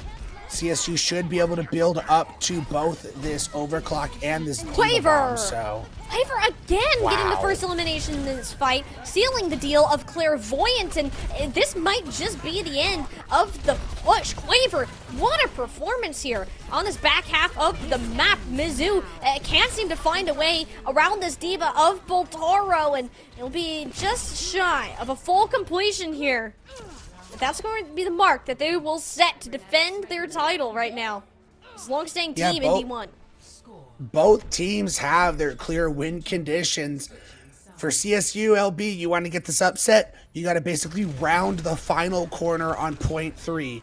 CSU should be able to build up to both this overclock and this Diva bomb, so... Quaver again getting the first elimination in this fight, sealing the deal of Clairvoyant, and this might just be the end of the push. Quaver, what a performance here on this back half of the map. Mizu can't seem to find a way around this Diva of Boltaro, and it'll be just shy of a full completion here. But that's going to be the mark that they will set to defend their title right now. This long-staying team in D1. Both teams have their clear win conditions. For CSU LB, you want to get this upset, you got to basically round the final corner on point 3.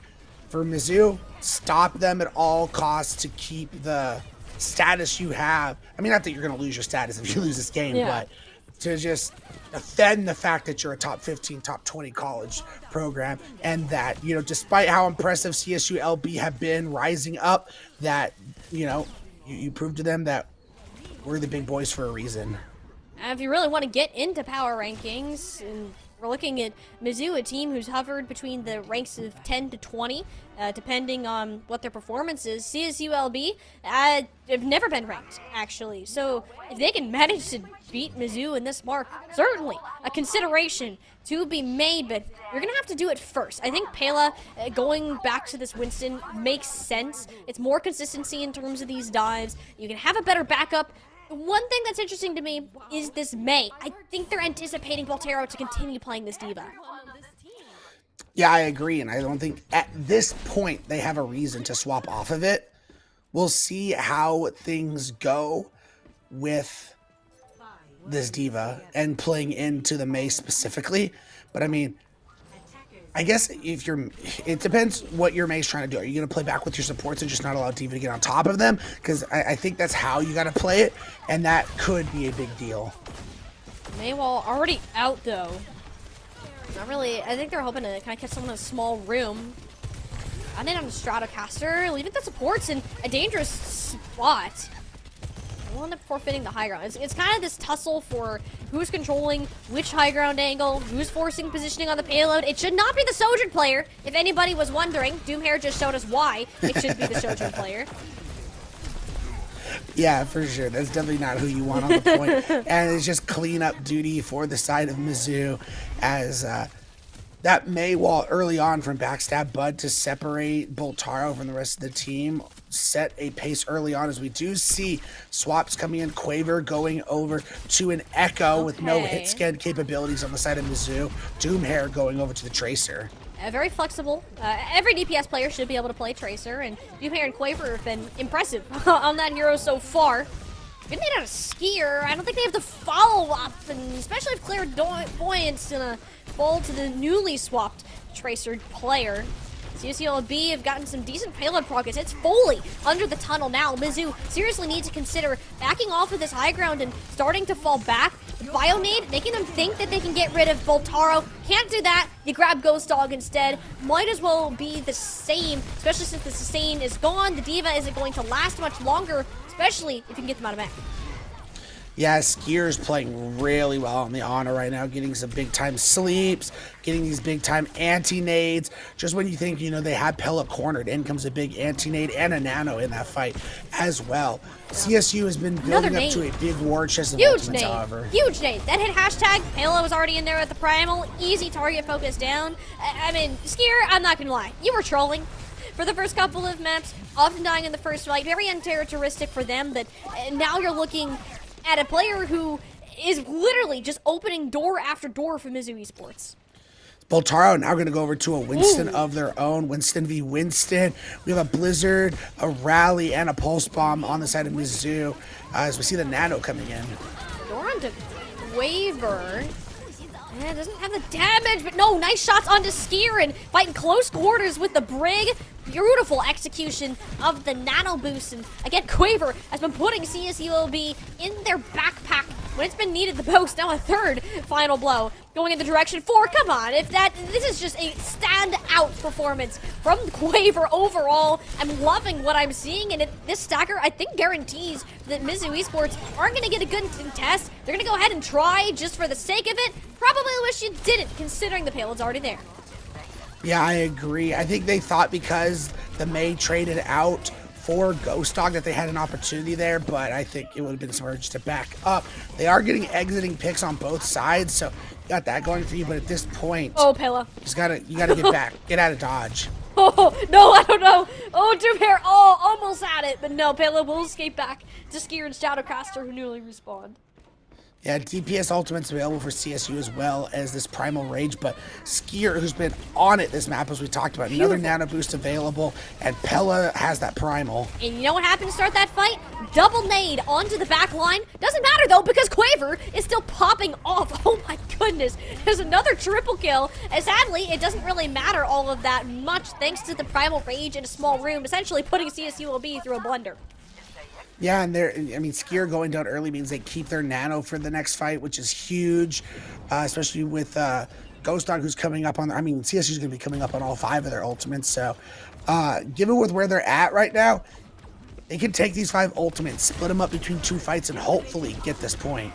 For Mizzou, stop them at all costs to keep the status you have. I mean, not that you're going to lose your status if you lose this game, but to just defend the fact that you're a top 15, top 20 college program, and that, you know, despite how impressive CSU LB have been rising up, that, you know, you prove to them that we're the big boys for a reason. And if you really want to get into power rankings, and we're looking at Mizzou, a team who's hovered between the ranks of 10 to 20, depending on what their performance is. CSU LB have never been ranked, actually. So if they can manage to beat Mizzou in this mark, certainly a consideration to be made, but you're going to have to do it first. I think Pela going back to this Winston makes sense. It's more consistency in terms of these dives. You can have a better backup. One thing that's interesting to me is this May. I think they're anticipating Boltaro to continue playing this Diva. Yeah, I agree, and I don't think at this point they have a reason to swap off of it. We'll see how things go with this Diva and playing into the May specifically. But I mean, I guess if it depends what your May's trying to do. Are you going to play back with your supports and just not allow Diva to get on top of them? Because I think that's how you got to play it, and that could be a big deal. Maywall already out, though. Not really. I think they're hoping to kind of catch someone in a small room. I need on the Stratocaster, leaving the supports in a dangerous spot. We'll end up forfeiting the high ground. It's kind of this tussle for who's controlling which high ground angle, who's forcing positioning on the payload. It should not be the Sojourn player, if anybody was wondering. Doomhair just showed us why it should be the Sojourn player. Yeah, for sure. That's definitely not who you want on the point. And it's just cleanup duty for the side of Mizzou, as that Maywall early on from Backstab Bud to separate Boltaro from the rest of the team set a pace early on, as we do see swaps coming in. Quaver going over to an Echo with no hit scan capabilities on the side of Mizzou. Doomhair going over to the Tracer. Very flexible. Every DPS player should be able to play Tracer, and Doomhair and Quaver have been impressive on that hero so far. Good made out of Skier. I don't think they have the follow-up, and especially if Clairvoyant's gonna fall to the newly swapped Tracer player. CSULB have gotten some decent payload progress. It's fully under the tunnel now. Mizzou seriously needs to consider backing off of this high ground and starting to fall back. Bionade making them think that they can get rid of Boltaro. Can't do that. You grab Ghost Dog instead. Might as well be the same, especially since the sustain is gone. The Diva isn't going to last much longer, especially if you can get them out of mech. Yeah, Skier's playing really well on the Honor right now, getting some big-time sleeps, getting these big-time anti-nades. Just when you think, you know, they had Pella cornered, in comes a big anti-nade and a nano in that fight as well. CSU has been building up to a big war chest of ultimates, however. Huge nade. That hit hashtag. Pela was already in there at the primal. Easy target focus down. I mean, Skier, I'm not gonna lie. You were trolling for the first couple of maps, often dying in the first fight. Very uncharacteristic for them, but now you're looking at a player who is literally just opening door after door for Mizzou Esports. Boltaro now going to go over to a Winston of their own. Winston v. Winston. We have a Blizzard, a Rally, and a Pulse Bomb on the side of Mizzou as we see the Nano coming in. Door onto Quaver. Yeah, doesn't have the damage, but no, nice shots onto Skier and fighting close quarters with the Brig. Beautiful execution of the nano boost. And again, Quaver has been putting CSULB in their backpack when it's been needed the most. Now a third final blow going in the direction 4. Come on, this is just a standout performance from Quaver overall. I'm loving what I'm seeing, and this stagger, I think, guarantees that Mizzou Esports aren't going to get a good contest. They're going to go ahead and try just for the sake of it. Probably wish you didn't, considering the payload's already there. Yeah, I agree. I think they thought because the May traded out for Ghost Dog that they had an opportunity there, but I think it would have been smart just to back up. They are getting exiting picks on both sides, so you got that going for you, but at this point, Oh, Pela. you gotta get back. Get out of Dodge. Oh, no, I don't know. Oh, Doomhair, almost had it, but no, Pela will escape back to Skier and Shadowcaster, who newly respawned. Yeah, DPS Ultimate's available for CSU as well as this Primal Rage, but Skier, who's been on it this map, as we talked about, another Nano Boost available, and Pela has that Primal. And you know what happened to start that fight? Double nade onto the back line. Doesn't matter, though, because Quaver is still popping off. Oh, my goodness. There's another triple kill. And sadly, it doesn't really matter all of that much thanks to the Primal Rage in a small room, essentially putting CSULB through a blender. Yeah, and Skier going down early means they keep their nano for the next fight, which is huge, especially with Ghost Dog, who's coming up on. CSU's going to be coming up on all 5 of their ultimates. So, given with where they're at right now, they can take these 5 ultimates, split them up between 2 fights, and hopefully get this point.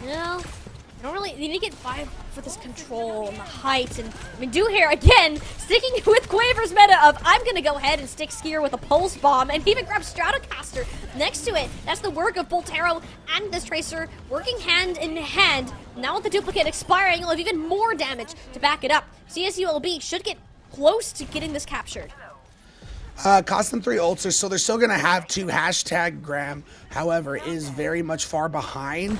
No, I don't really need to get 5 for this control and the height. And Doomhair again sticking with Quaver's meta of I'm gonna go ahead and stick Skier with a pulse bomb, and even grab Stratocaster next to it. That's the work of Boltero and this Tracer working hand in hand. Now with the duplicate expiring, you'll have even more damage to back it up. CSULB should get close to getting this captured. Cost them 3 ults, so they're still going to have 2. Hashtag Graham, however, is very much far behind.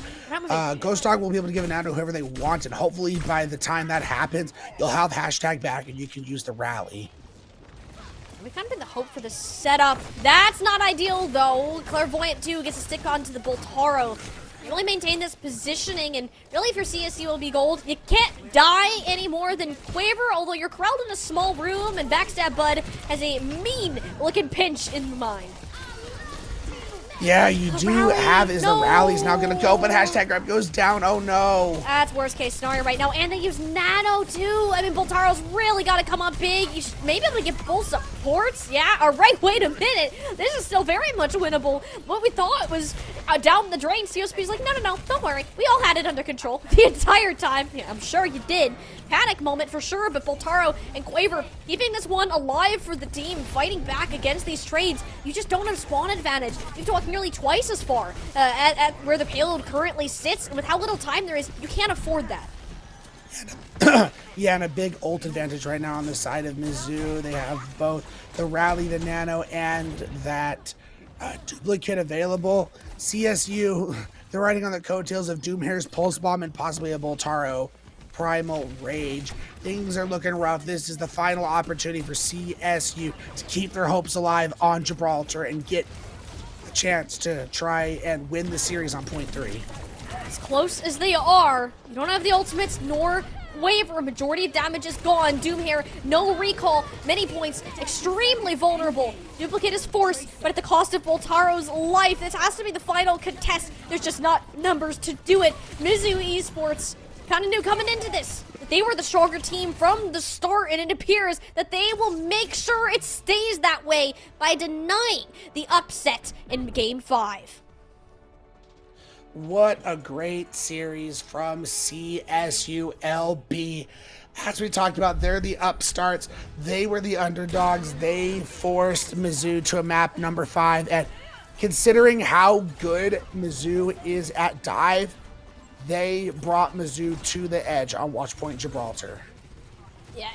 Ghost Dog will be able to give it out to whoever they want, and hopefully by the time that happens, you'll have hashtag back and you can use the rally. We kind of been the hope for the setup. That's not ideal, though. Clairvoyant 2 gets a stick onto the Boltaro. You only maintain this positioning, and really if your CSULB gold, you can't die any more than Quaver, although you're corralled in a small room, and Backstab Bud has a mean-looking pinch in mind. Yeah, you do have is the rally's now going to go, but hashtag Grab goes down. Oh, no. That's worst case scenario right now, and they use Nano, too. Boltaro's really got to come up big. You should maybe be able to get full supports. Yeah, all right, wait a minute. This is still very much winnable. What we thought was down the drain, COSP's like, no, don't worry. We all had it under control the entire time. Yeah, I'm sure you did. Panic moment for sure, but Boltaro and Quaver keeping this one alive for the team, fighting back against these trades. You just don't have spawn advantage. You have to walk nearly twice as far at where the payload currently sits, and with how little time there is, you can't afford that. Yeah, and a big ult advantage right now on the side of Mizzou. They have both the rally, the nano, and that duplicate available. CSU, they're riding on the coattails of Doomhair's Pulse Bomb and possibly a Boltaro Primal Rage. Things are looking rough. This is the final opportunity for CSU to keep their hopes alive on Gibraltar and get a chance to try and win the series on point 3. As close as they are, you don't have the ultimates nor Quaver. Majority of damage is gone. Doomhair, no recall, many points, extremely vulnerable. Duplicate is forced, but at the cost of Boltaro's life. This has to be the final contest. There's just not numbers to do it. Mizzou Esports kind of knew coming into this that they were the stronger team from the start, and it appears that they will make sure it stays that way by denying the upset in Game 5. What a great series from CSULB. As we talked about, they're the upstarts. They were the underdogs. They forced Mizzou to a map number 5. And considering how good Mizzou is at dive, they brought Mizzou to the edge on Watchpoint Gibraltar. Yeah,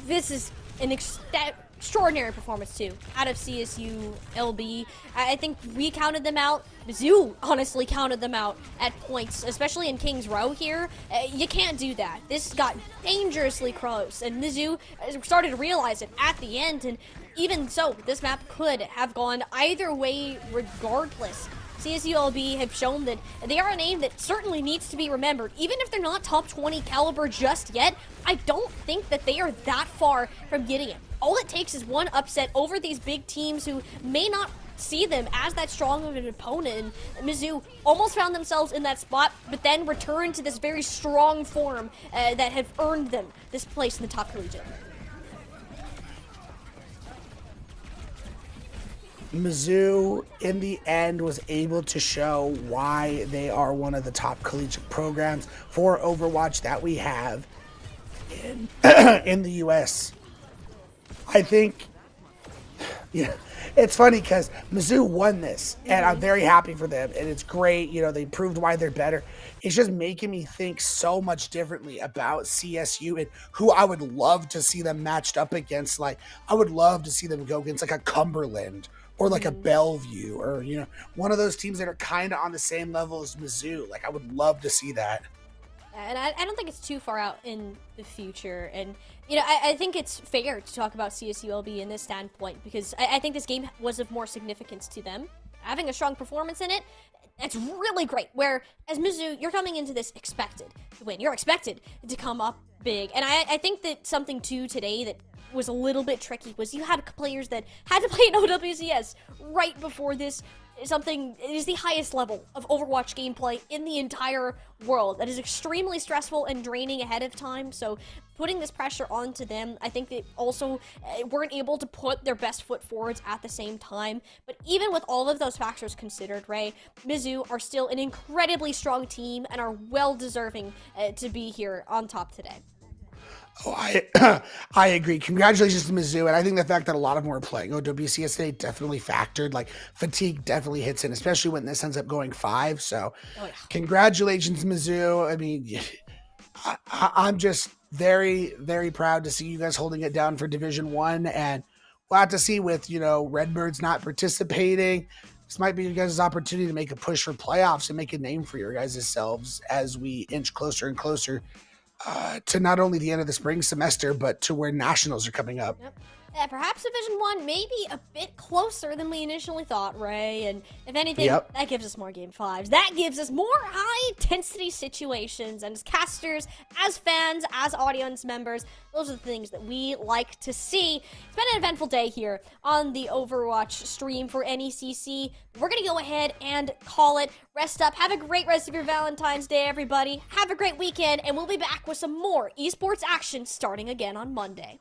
this is an extraordinary performance, too, out of CSU LB. I think we counted them out. Mizzou honestly counted them out at points, especially in King's Row here. You can't do that. This got dangerously close, and Mizzou started to realize it at the end, and even so, this map could have gone either way regardless. CSULB have shown that they are a name that certainly needs to be remembered. Even if they're not top 20 caliber just yet, I don't think that they are that far from getting it. All it takes is one upset over these big teams who may not see them as that strong of an opponent. And Mizzou almost found themselves in that spot, but then returned to this very strong form that have earned them this place in the top collegiate. Mizzou, in the end, was able to show why they are one of the top collegiate programs for Overwatch that we have in, in the U.S. I think, it's funny because Mizzou won this, and I'm very happy for them, and it's great. They proved why they're better. It's just making me think so much differently about CSU and who I would love to see them matched up against. Like, I would love to see them go against like a Cumberland or like a Bellevue or, one of those teams that are kind of on the same level as Mizzou. Like, I would love to see that. And I don't think it's too far out in the future. And, I think it's fair to talk about CSULB in this standpoint because I think this game was of more significance to them. Having a strong performance in it, that's really great. Where, as Mizzou, you're coming into this expected to win. You're expected to come up big. And I think that something, too, today that was a little bit tricky was you had players that had to play in OWCS right before this. It is the highest level of Overwatch gameplay in the entire world. That is extremely stressful and draining ahead of time, so putting this pressure onto them, I think they also weren't able to put their best foot forwards at the same time. But even with all of those factors considered, Ray, Mizzou are still an incredibly strong team and are well deserving to be here on top today. Oh, I agree. Congratulations to Mizzou, and I think the fact that a lot of them were playing OWCS today definitely factored. Like, fatigue definitely hits in, especially when this ends up going 5. So, Congratulations, Mizzou. I mean, I'm just very, very proud to see you guys holding it down for Division 1, and we'll have to see with, Redbirds not participating. This might be you guys' opportunity to make a push for playoffs and make a name for your guys' selves as we inch closer and closer to not only the end of the spring semester, but to where nationals are coming up. Yep. Perhaps Division 1 may be a bit closer than we initially thought, Ray, and if anything, that gives us more Game 5s. That gives us more high-intensity situations, and as casters, as fans, as audience members, those are the things that we like to see. It's been an eventful day here on the Overwatch stream for NECC. We're going to go ahead and call it. Rest up. Have a great rest of your Valentine's Day, everybody. Have a great weekend, and we'll be back with some more esports action starting again on Monday.